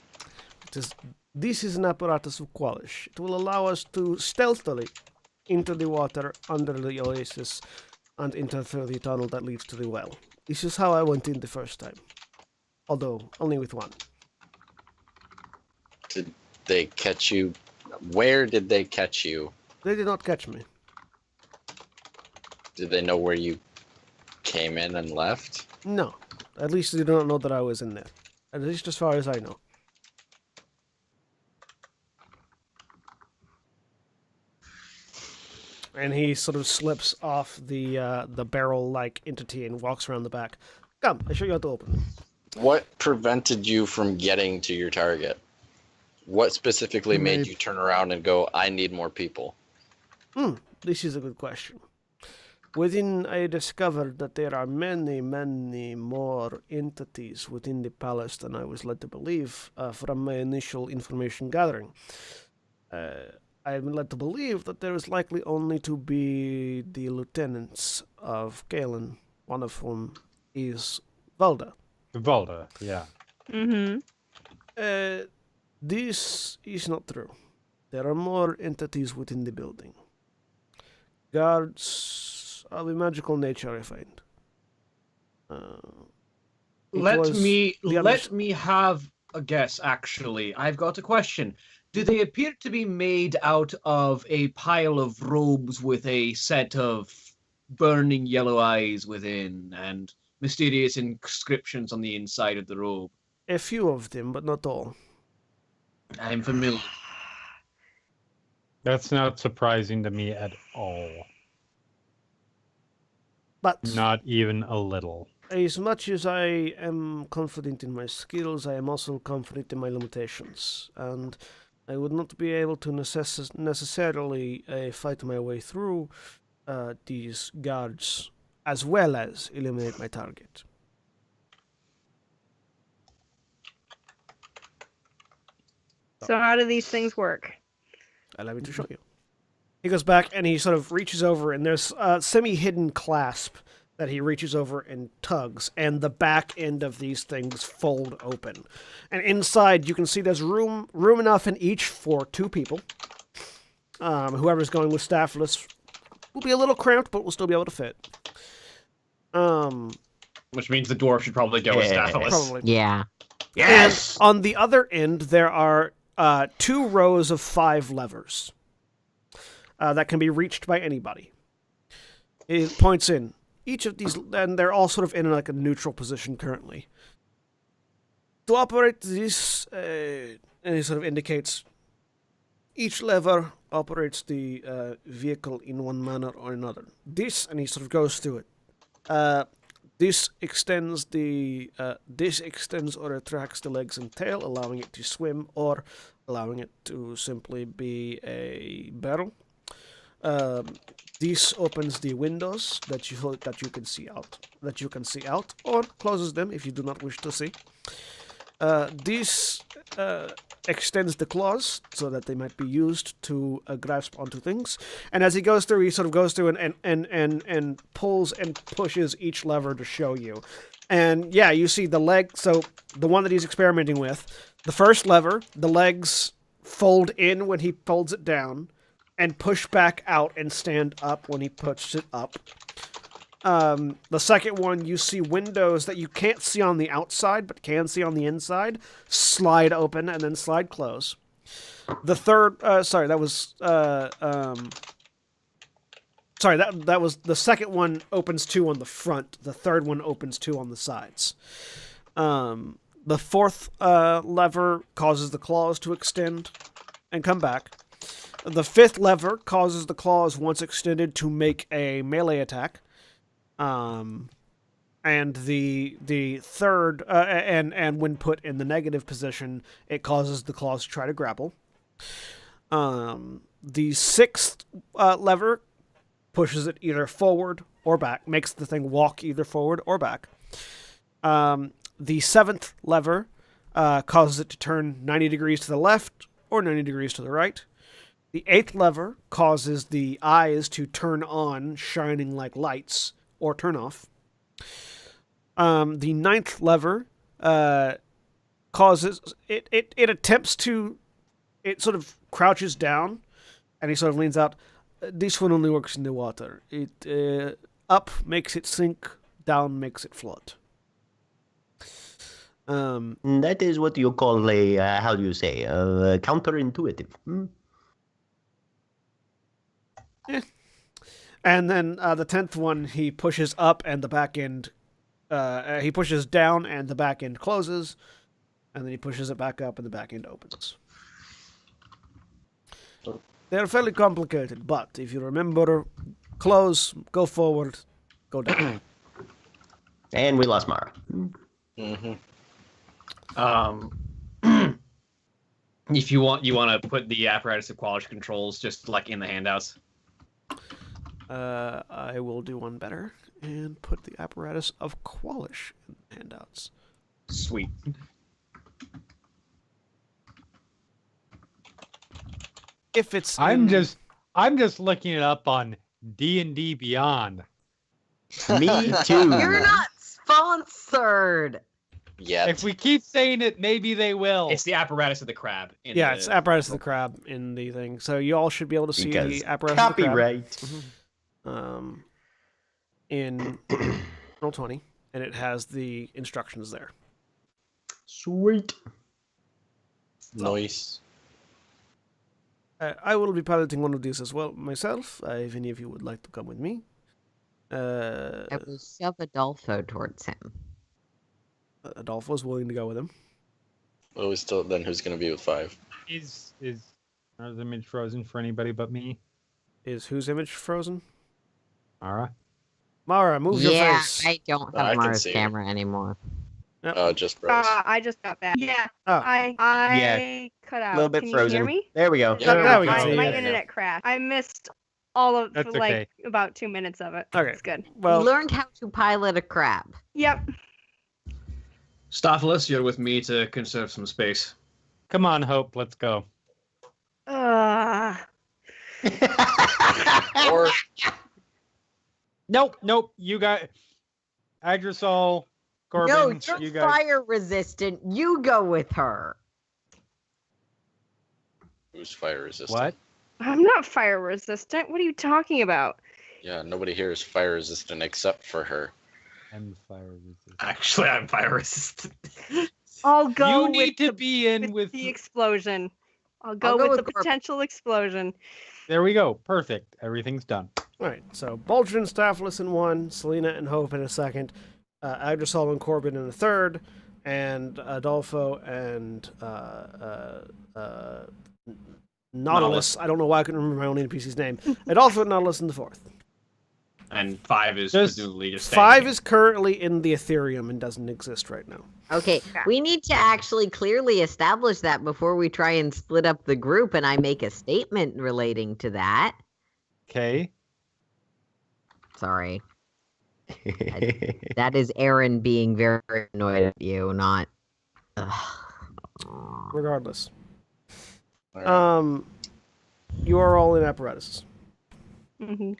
This is an apparatus of Qualish. It will allow us to stealthily into the water under the oasis and enter through the tunnel that leads to the well. This is how I went in the first time. Although, only with one. Did they catch you? Where did they catch you? They did not catch me. Did they know where you came in and left? No. At least they do not know that I was in there. At least as far as I know. And he sort of slips off the barrel-like entity and walks around the back. Come, I show you how to open it. What prevented you from getting to your target? What specifically made you turn around and go, I need more people? This is a good question. Within, I discovered that there are many, many more entities within the palace than I was led to believe from my initial information gathering. I have been led to believe that there is likely only to be the lieutenants of Galen, one of whom is Valda. Valda, yeah. Mm-hmm. This is not true. There are more entities within the building. Guards of a magical nature, I find. Let me have a guess, actually. I've got a question. Do they appear to be made out of a pile of robes with a set of burning yellow eyes within and mysterious inscriptions on the inside of the robe? A few of them, but not all. I'm familiar. That's not surprising to me at all. But Not even a little. as much as I am confident in my skills, I am also confident in my limitations. And I would not be able to necessarily fight my way through these guards as well as eliminate my target. So how do these things work? Allow me to show you. He goes back and he sort of reaches over, and there's a semi-hidden clasp that he reaches over and tugs, and the back end of these things fold open. And inside, you can see there's room enough in each for 2 people. Whoever's going with staffless will be a little cramped, but will still be able to fit. Which means the dwarf should probably go with Staphylos. Probably. Yeah. Yes! And on the other end, there are 2 rows of 5 levers that can be reached by anybody. It points in. Each of these, and they're all sort of in like a neutral position currently. To operate this, and he sort of indicates each lever operates the vehicle in one manner or another. This, and he sort of goes through it. This extends or retracts the legs and tail, allowing it to swim or allowing it to simply be a barrel. This opens the windows that you can see out, or closes them if you do not wish to see. This extends the claws so that they might be used to grasp onto things. And as he goes through, he sort of goes through and pulls and pushes each lever to show you. And yeah, you see the leg. So the one that he's experimenting with, the first lever, the legs fold in when he folds it down, and push back out and stand up when he pushes it up. The second one, you see windows that you can't see on the outside, but can see on the inside, slide open and then slide close. The third, that was the second one opens 2 on the front. The third one opens 2 on the sides. The fourth lever causes the claws to extend and come back. The fifth lever causes the claws, once extended, to make a melee attack. And the third, and when put in the negative position, it causes the claws to try to grapple. The sixth lever pushes it either forward or back, makes the thing walk either forward or back. The seventh lever causes it to turn 90 degrees to the left or 90 degrees to the right. The eighth lever causes the eyes to turn on, shining like lights, or turn off. The ninth lever causes it attempts to, it sort of crouches down, and he sort of leans out. This one only works in the water. It up makes it sink, down makes it float. That is what you call a, how do you say, counterintuitive. Hmm? And then the 10th one, he pushes up and the back end, he pushes down and the back end closes, and then he pushes it back up and the back end opens. They're fairly complicated, but if you remember, close, go forward, go down. And we lost Mara. Mm-hmm. If you want to put the apparatus of quality controls just like in the handouts. I will do one better and put the apparatus of Qualish in the handouts. Sweet. If it's I'm just looking it up on D&D Beyond. Me too. You're not sponsored. Yeah. If we keep saying it, maybe they will. It's the apparatus of the crab. it's apparatus of the crab in the thing. So you all should be able to see Because the apparatus of the crab. copyright. In Roll20, and it has the instructions there. Sweet. Nice. I will be piloting one of these as well myself, if any of you would like to come with me. I will shove Adolfo towards him. Adolfo's willing to go with him. Well, we still then who's gonna be with 5? Is Mara's image frozen for anybody but me? Is whose image frozen? Mara? Mara, move your face. I don't I have can Mara's see. camera anymore. Just Rose. I just got back. Yeah. Oh. I cut out. A little bit Can frozen. you hear me? There we go. Yeah. Now we can my see my you. internet crashed. I missed all of That's like okay. about 2 minutes of it. Okay. It's good. Well, We learned how to pilot a crab. Yep. Stophalos, you're with me to conserve some space. Come on, Hope, let's go. Or Nope. You got Agrasol, Corbin. No, you you're guys. fire resistant. You go with her. who's fire resistant? What? I'm not fire resistant. What are you talking about? Yeah, nobody here is fire resistant except for her. I'm fire resistant. Actually, I'm fire resistant. I'll go You need with to be in with. the explosion. I'll go go with with the Corbin. potential explosion. There we go. Perfect. Everything's done. all right. So Bulger and Staphlus in one, Selena and Hope in a second, Agrasol and Corbin in a third, and Adolfo and Nautilus. I don't know why I couldn't remember my own NPC's name. Adolfo and Nautilus in the fourth. And 5 is Just- presumably just 5 staying is currently in the Ethereum and doesn't exist right now. Okay, we need to actually clearly establish that before we try and split up the group and I make a statement relating to that. Okay. Sorry. That is Aaron being very annoyed at you, not. Ugh. Regardless. All right. You are all in apparatuses. Mhm.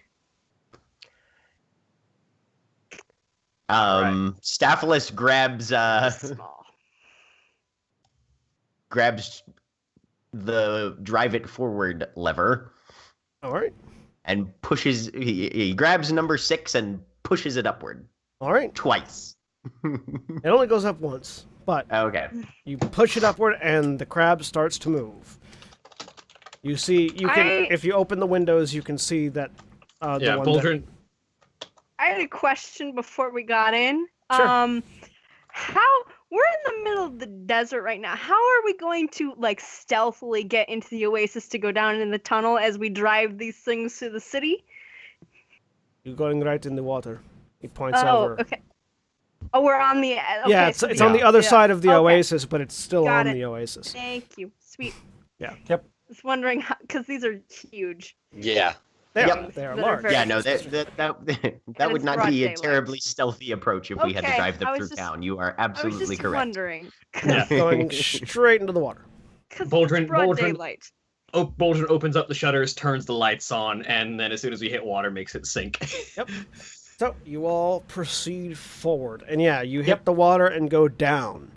Staphylos grabs Small. grabs the drive it forward lever All right. and pushes. He grabs number 6 and pushes it upward All right. twice. It only goes up once, but Okay. you push it upward and the crab starts to move. You see, if you open the windows, you can see that. Yeah, Boldrin. I had a question before we got in. Sure. How we're in the middle of the desert right now. How are we going to like stealthily get into the oasis to go down in the tunnel as we drive these things to the city? You're going right in the water. He points Oh, over. okay. Oh, we're on the. Okay, Yeah, it's on the other side of the oasis, but it's still Got on it. the oasis. Thank you. Sweet. Yeah. Yep. Just wondering because these are huge. Yeah. They are. Yep. They are That are large. very- Yeah, no, that would it's not broad be a daylight. terribly stealthy approach if we had to Okay, drive them I was through just- town. You are I was absolutely just correct. wondering. Yeah. Going straight into the water. Because Boldrin- broad Boldrin- daylight. Boldrin opens up the shutters, turns the lights on, and then as soon as we hit water, makes it sink. Yep. So you all proceed forward, and yeah, you hit the water and go down,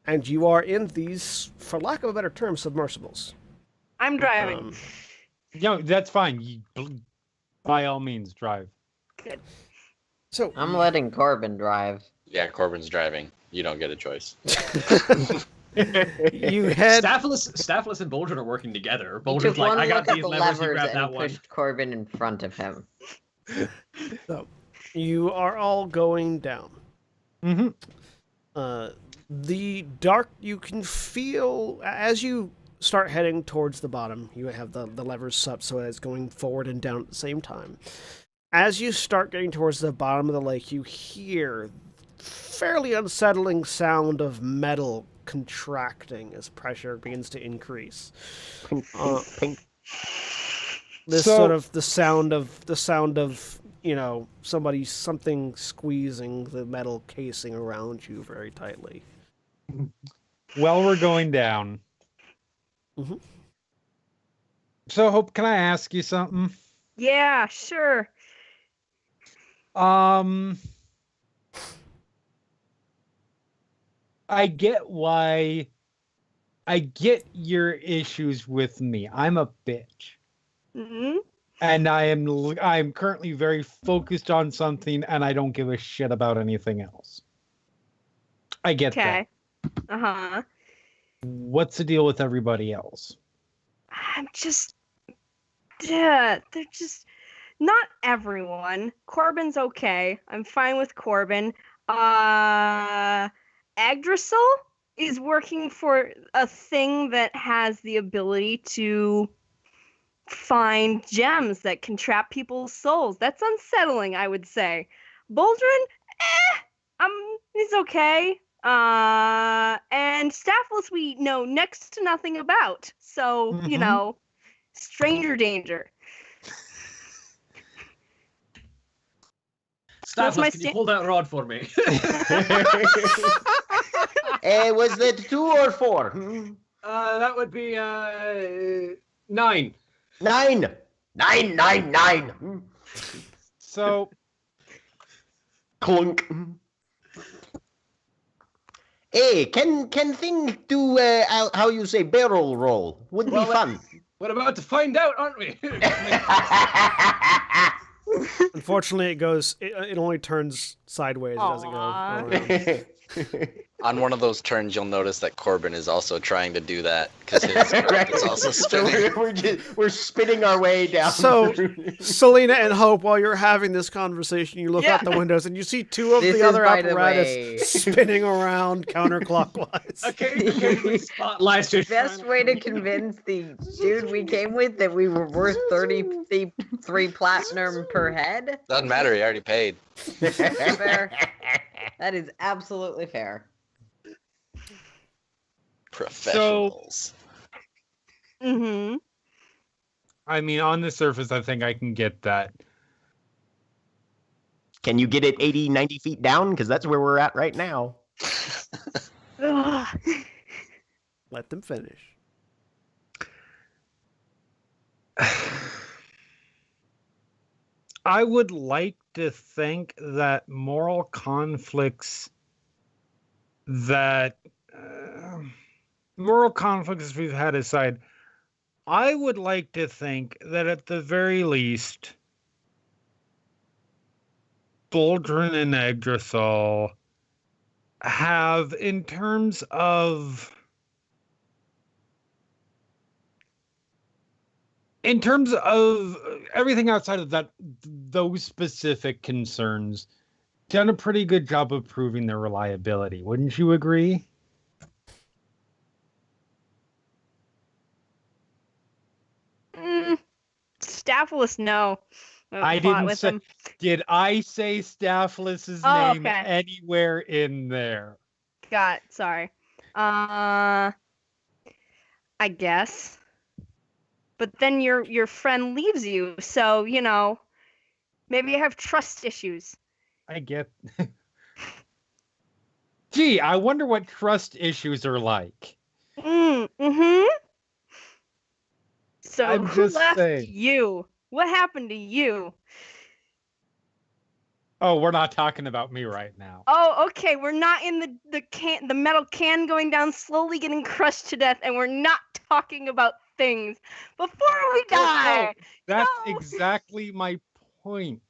and you are in these, for lack of a better term, submersibles. I'm driving. Um, No, that's fine. By all means, drive. Good. So I'm letting Corbin drive. Yeah, Corbin's driving. You don't get a choice. you head. Staphylos and Boldrin are working together. He Boldrin's took like, one I got look at these the levers, you levers grab that and one. pushed Corbin in front of him. So you are all going down. Mm-hmm. The dark, you can feel as you start heading towards the bottom. You have the levers up so it's going forward and down at the same time. As you start getting towards the bottom of the lake, you hear fairly unsettling sound of metal contracting as pressure begins to increase. Pink, pink, pink. This So- sort of the sound of something squeezing the metal casing around you very tightly. Well, we're going down. Mhm. So, Hope, can I ask you something? Yeah, sure. I get your issues with me. I'm a bitch. Hmm. And I'm currently very focused on something and I don't give a shit about anything else. I get that. Okay. Uh-huh. What's the deal with everybody else? I'm just. Yeah, they're just. Not everyone. Corbin's okay. I'm fine with Corbin. Agdrasil is working for a thing that has the ability to find gems that can trap people's souls. That's unsettling, I would say. Boldrin, he's okay. And Staphylos we know next to nothing about. So, Mhm. stranger danger. That's my Staphylos, can you pull that rod for me? Was that 2 or 4? That would be 9. 9. 9, 9, 9. So, Clunk. Hey, can thing do how you say barrel roll? Would be fun. We're about to find out, aren't we? Unfortunately, it only turns sideways. It doesn't go Aw. around. On one of those turns, you'll notice that Corbin is also trying to do that because his cart is also So spinning. we're spinning our way down. So, through- Selena and Hope, while you're having this conversation, you look out the windows and you see 2 of This the is, other by the apparatus way- spinning around counterclockwise. Okay, spotlights just Best way to convince the dude we came with that we were worth 33 platinum per head? Doesn't matter, he already paid. Fair. That is absolutely fair. Professionals. Mm-hmm. I mean, on the surface, I think I can get that. Can you get it 80, 90 feet down? Because that's where we're at right now. Let them finish. I would like to think that moral conflicts that moral conflicts we've had aside, I would like to think that at the very least, Boldrin and Yggdrasil have, in terms of everything outside of that, those specific concerns, done a pretty good job of proving their reliability. Wouldn't you agree? Staphylos, no. I Fought didn't with say. him. Did I say Staphylos' Oh, name okay. anywhere in there? Got it. Sorry. I guess. But then your friend leaves you, so maybe you have trust issues. I get. Gee, I wonder what trust issues are like. Mm-hmm. So I'm who just left saying. you? What happened to you? Oh, we're not talking about me right now. Oh, okay. We're not in the metal can going down, slowly getting crushed to death, and we're not talking about things before we die. No, that's No. exactly my point.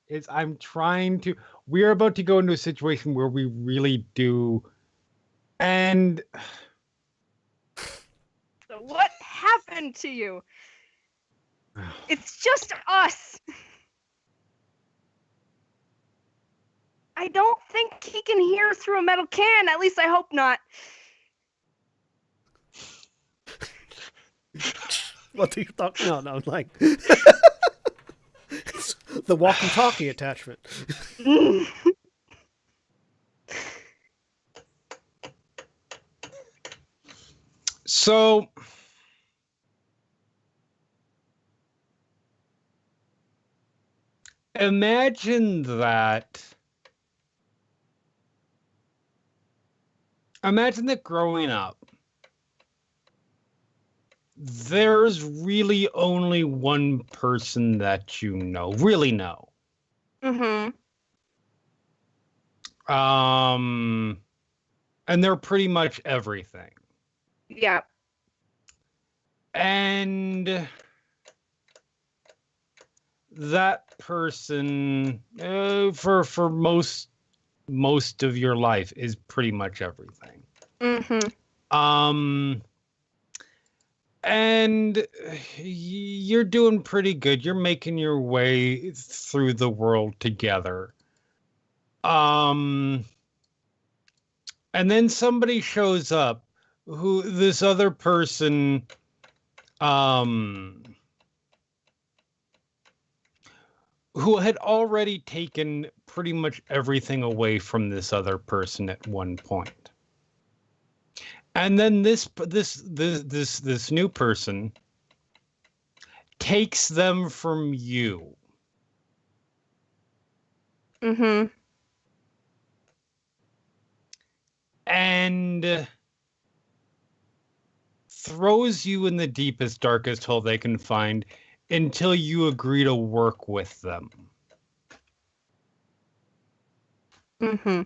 Is I'm trying to. We're about to go into a situation where we really do, and So what happened to you? It's just us. I don't think he can hear through a metal can. At least I hope not. What do you talk? No, like it's the walkie-talkie attachment. so. Imagine that. Imagine that growing up, there's really only one person that you really know. Mm-hmm. And they're pretty much everything. Yeah. And that person, for most of your life, is pretty much everything. Mm-hmm. And you're doing pretty good. You're making your way through the world together. And then somebody shows up, who this other person, who had already taken pretty much everything away from this other person at one point. And then this new person takes them from you. Mm-hmm. And throws you in the deepest, darkest hole they can find until you agree to work with them. Mm-hmm.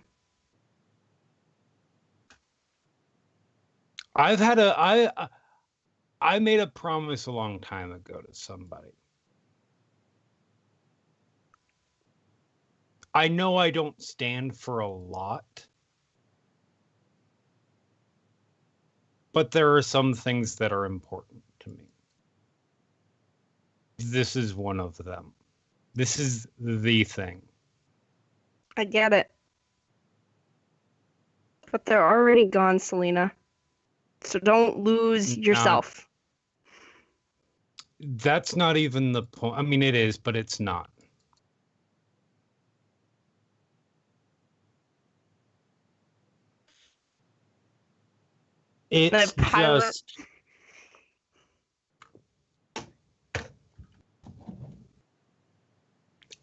I made a promise a long time ago to somebody. I know I don't stand for a lot, but there are some things that are important to me. This is one of them. This is the thing. I get it. But they're already gone, Selena. So don't lose yourself. That's not even the point. I mean, it is, but it's not. It's just...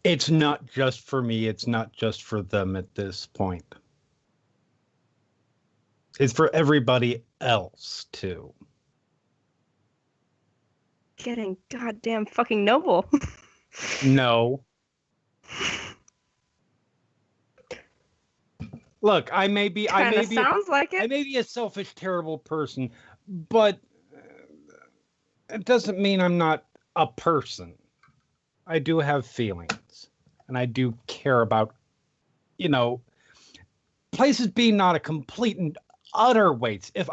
It's not just for me. It's not just for them at this point. It's for everybody else, too. getting goddamn fucking noble. No. Look, I may be Sounds like I it. may be a selfish, terrible person, but it doesn't mean I'm not a person. I do have feelings, and I do care about, places being not a complete and utter waste. If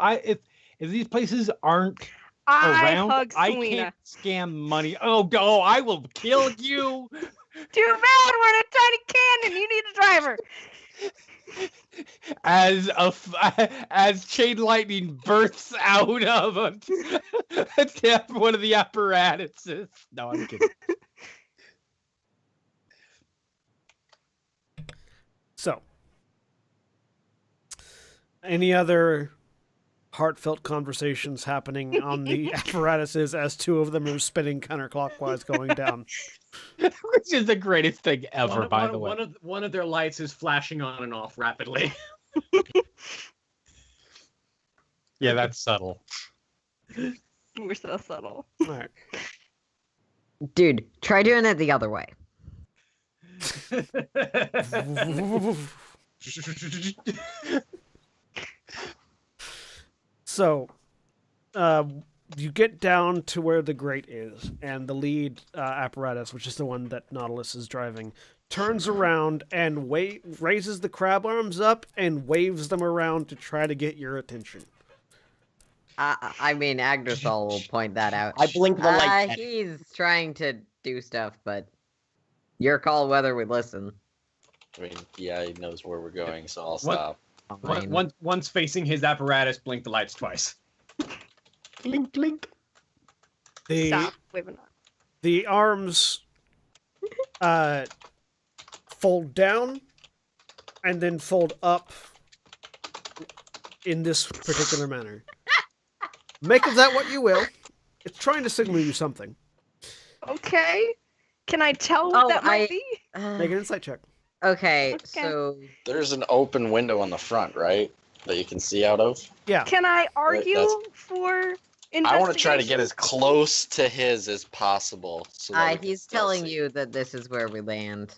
these places aren't I around, hug I Selena. can't scam money. Oh, I will kill you. Too bad we're in a tiny cannon. You need a driver. As chain lightning bursts out of one of the apparatuses. No, I'm kidding. So, any other heartfelt conversations happening on the apparatuses as two of them are spinning counterclockwise going down? Which is the greatest thing ever, by the way. One of their lights is flashing on and off rapidly. Yeah, that's subtle. We're so subtle. All right. Dude, try doing it the other way. So, you get down to where the grate is, and the lead apparatus, which is the one that Nautilus is driving, turns around and raises the crab arms up and waves them around to try to get your attention. I mean, Agdasol will point that out. I blink the light. He's trying to do stuff, but your call whether we listen. I mean, yeah, he knows where we're going, so I'll stop. Once facing his apparatus, blink the lights twice. Clink, clink. Stop waving up. The arms fold down and then fold up in this particular manner. Make of that what you will. It's trying to signal you something. Okay. Can I tell what that might be? Make an insight check. Okay, Okay. so There's an open window on the front, right? That you can see out of? Yeah. Can I argue for investigation? I want to try to get as close to his as possible. So that we can he's still telling see. you that this is where we land.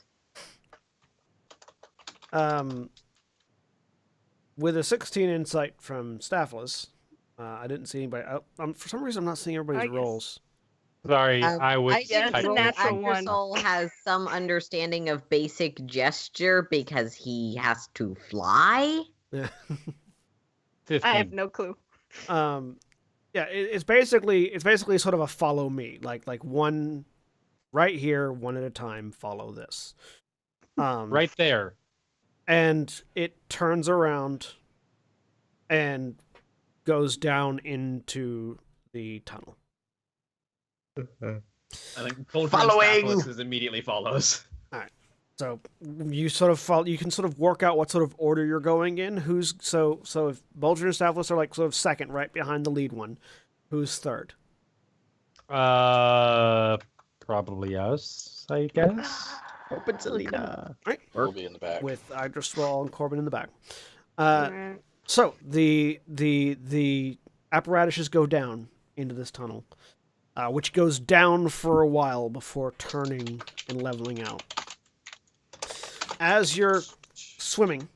With a 16 insight from Staffless, I didn't see anybody. For some reason, I'm not seeing everybody's I guess. rolls. Sorry, I was I Yeah, it's a think natural one. Agdasol has some understanding of basic gesture because he has to fly. Yeah. 15. I have no clue. Yeah. It's basically sort of a follow me, like one right here, one at a time. Follow this. Right there. And it turns around and goes down into the tunnel. I think Goldrun Following. Staphylus immediately follows. So you sort of follow. You can sort of work out what sort of order you're going in. So if Bulger and Staphylus are like sort of second, right behind the lead one, who's third? Probably us, I guess. Open Selena. We'll be in the back. With Idriswall and Corbin in the back. Alright. So the apparatuses go down into this tunnel, which goes down for a while before turning and leveling out. As you're swimming,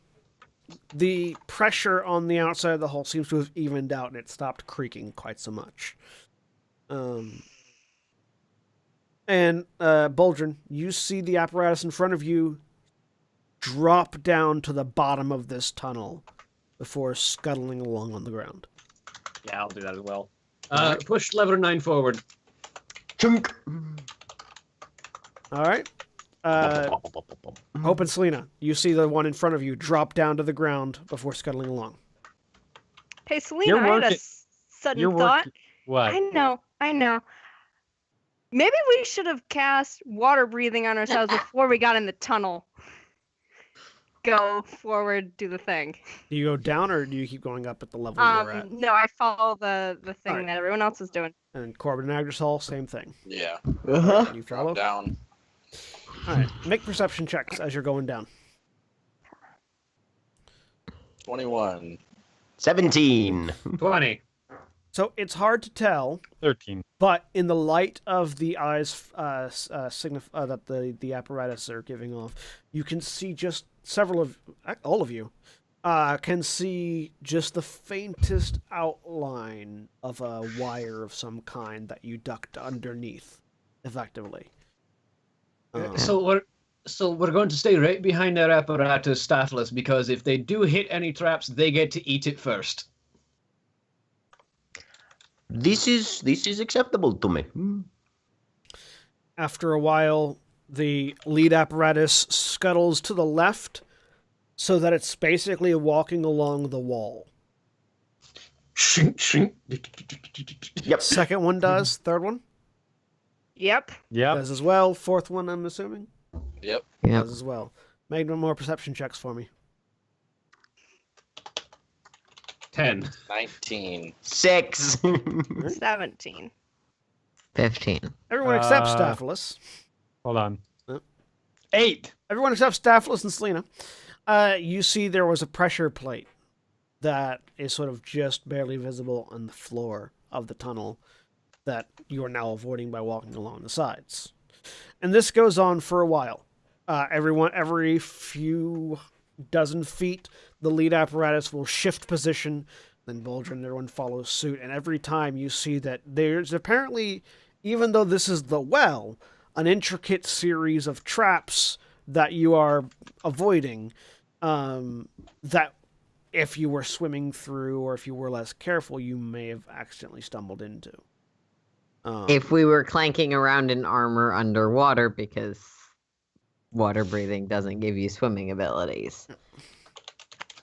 the pressure on the outside of the hull seems to have evened out, and it stopped creaking quite so much. And Bulgrin, you see the apparatus in front of you drop down to the bottom of this tunnel before scuttling along on the ground. Yeah, I'll do that as well. Push lever 9 forward. Chunk. All right. Hope and Selena, you see the one in front of you drop down to the ground before scuttling along. Hey, Selena, You're I had a working- sudden You're thought. working. What? I know. Maybe we should have cast water breathing on ourselves before we got in the tunnel. Go forward, do the thing. Do you go down or do you keep going up at the level you're at? No, I follow the thing Alright. that everyone else is doing. And Corbin and Agdasol, same thing. Yeah. You follow? Down. All right. Make perception checks as you're going down. 21. 17. 20. So it's hard to tell, 13. but in the light of the eyes that the apparatus are giving off, you can see just all of you, can see just the faintest outline of a wire of some kind that you ducked underneath, effectively. So we're going to stay right behind their apparatus, Staphylus, because if they do hit any traps, they get to eat it first. This is acceptable to me. After a while, the lead apparatus scuttles to the left so that it's basically walking along the wall. Shink. Yep. Second one does. Third one Yep. Yep. does as well. Fourth one, I'm assuming, Yep. Yep. does as well. Make no more perception checks for me. 10. 19. 6. 17. 15. Everyone except Uh, Staphylus. Hold on. Oh. 8. Everyone except Staphylus and Selena. You see there was a pressure plate that is sort of just barely visible on the floor of the tunnel that you are now avoiding by walking along the sides. And this goes on for a while. Every few dozen feet, the lead apparatus will shift position, then Bulger and everyone follows suit, and every time you see that there's apparently, even though this is the well, an intricate series of traps that you are avoiding, that if you were swimming through or if you were less careful, you may have accidentally stumbled into. If we were clanking around in armor underwater, because water breathing doesn't give you swimming abilities.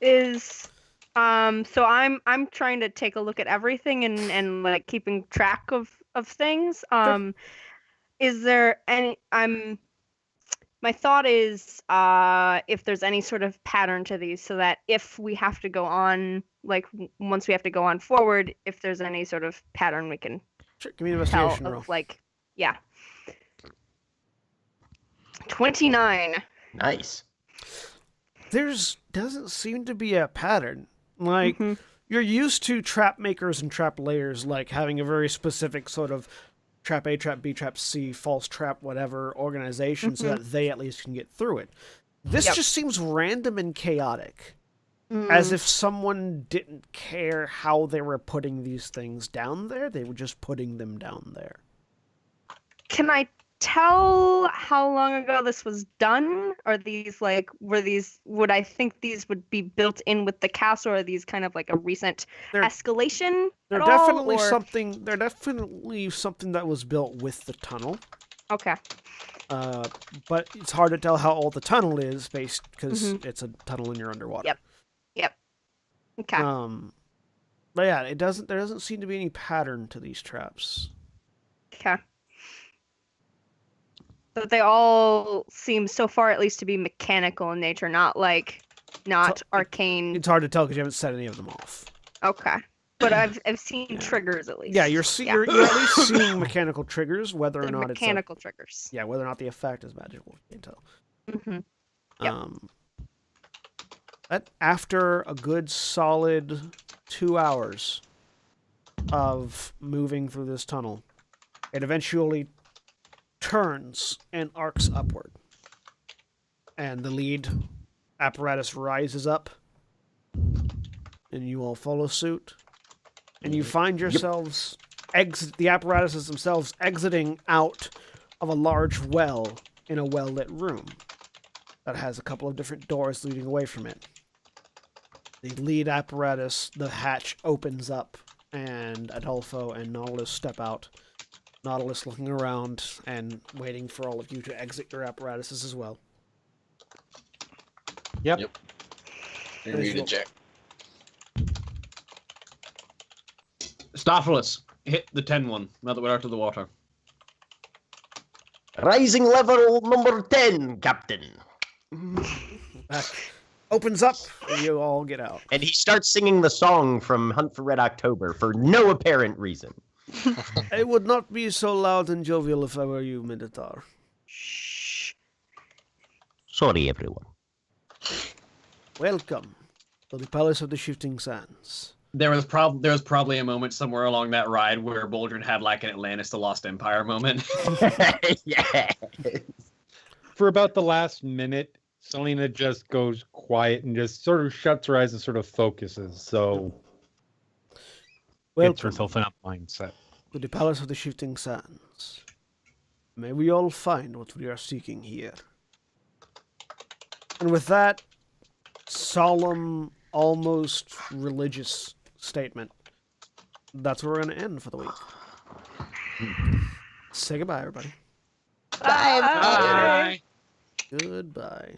So I'm trying to take a look at everything and like keeping track of things. Is there any my thought is if there's any sort of pattern to these, so that if we have to go on, like once we have to go on forward, if there's any sort of pattern we can Sure, give me an tell investigation roll. of, like, yeah. 29. Nice. There's doesn't seem to be a pattern. Like, Mhm. you're used to trap makers and trap layers, like having a very specific sort of trap A, trap B, trap C, false trap, whatever organization, so that they at least can get through it. This Yep. just seems random and chaotic, as if someone didn't care how they were putting these things down there. They were just putting them down there. Can I tell how long ago this was done? Are these like, would I think these would be built in with the castle, or are these kind of like a recent They're- escalation? They're at definitely all, or... something. They're definitely something that was built with the tunnel. Okay. But it's hard to tell how old the tunnel is, based because it's a tunnel and you're underwater. Yep. Okay. But yeah, there doesn't seem to be any pattern to these traps. Okay. But they all seem so far, at least, to be mechanical in nature, not arcane. It's hard to tell because you haven't set any of them off. Okay. But I've seen triggers, at least. Yeah, you're at least seeing mechanical triggers, whether or They're not mechanical triggers. yeah, whether or not the effect is magical, you can tell. Mm-hmm. But after a good solid 2 hours of moving through this tunnel, it eventually turns and arcs upward. And the lead apparatus rises up, and you all follow suit. And you find yourselves, the apparatuses themselves, exiting out of a large well in a well-lit room that has a couple of different doors leading away from it. The lead apparatus, the hatch opens up, and Adolfo and Nautilus step out. Nautilus looking around and waiting for all of you to exit your apparatuses as well. Yep. You're muted, Jack. Staphylus, hit the 10 one, now that we're out of the water. Rising level number 10, Captain. Opens up, and you all get out. And he starts singing the song from Hunt for Red October for no apparent reason. I would not be so loud and jovial if I were you, Minotaur. Shh. Sorry, everyone. Welcome to the Palace of the Shifting Sands. There was probably a moment somewhere along that ride where Boldrin had like an Atlantis: The Lost Empire moment. Yeah. For about the last minute, Selena just goes quiet and just sort of shuts her eyes and sort of focuses. So gets Welcome herself in a mindset. to the Palace of the Shifting Sands. May we all find what we are seeking here. And with that solemn, almost religious statement, that's where we're going to end for the week. Say goodbye, everybody. Bye. Bye. Goodbye.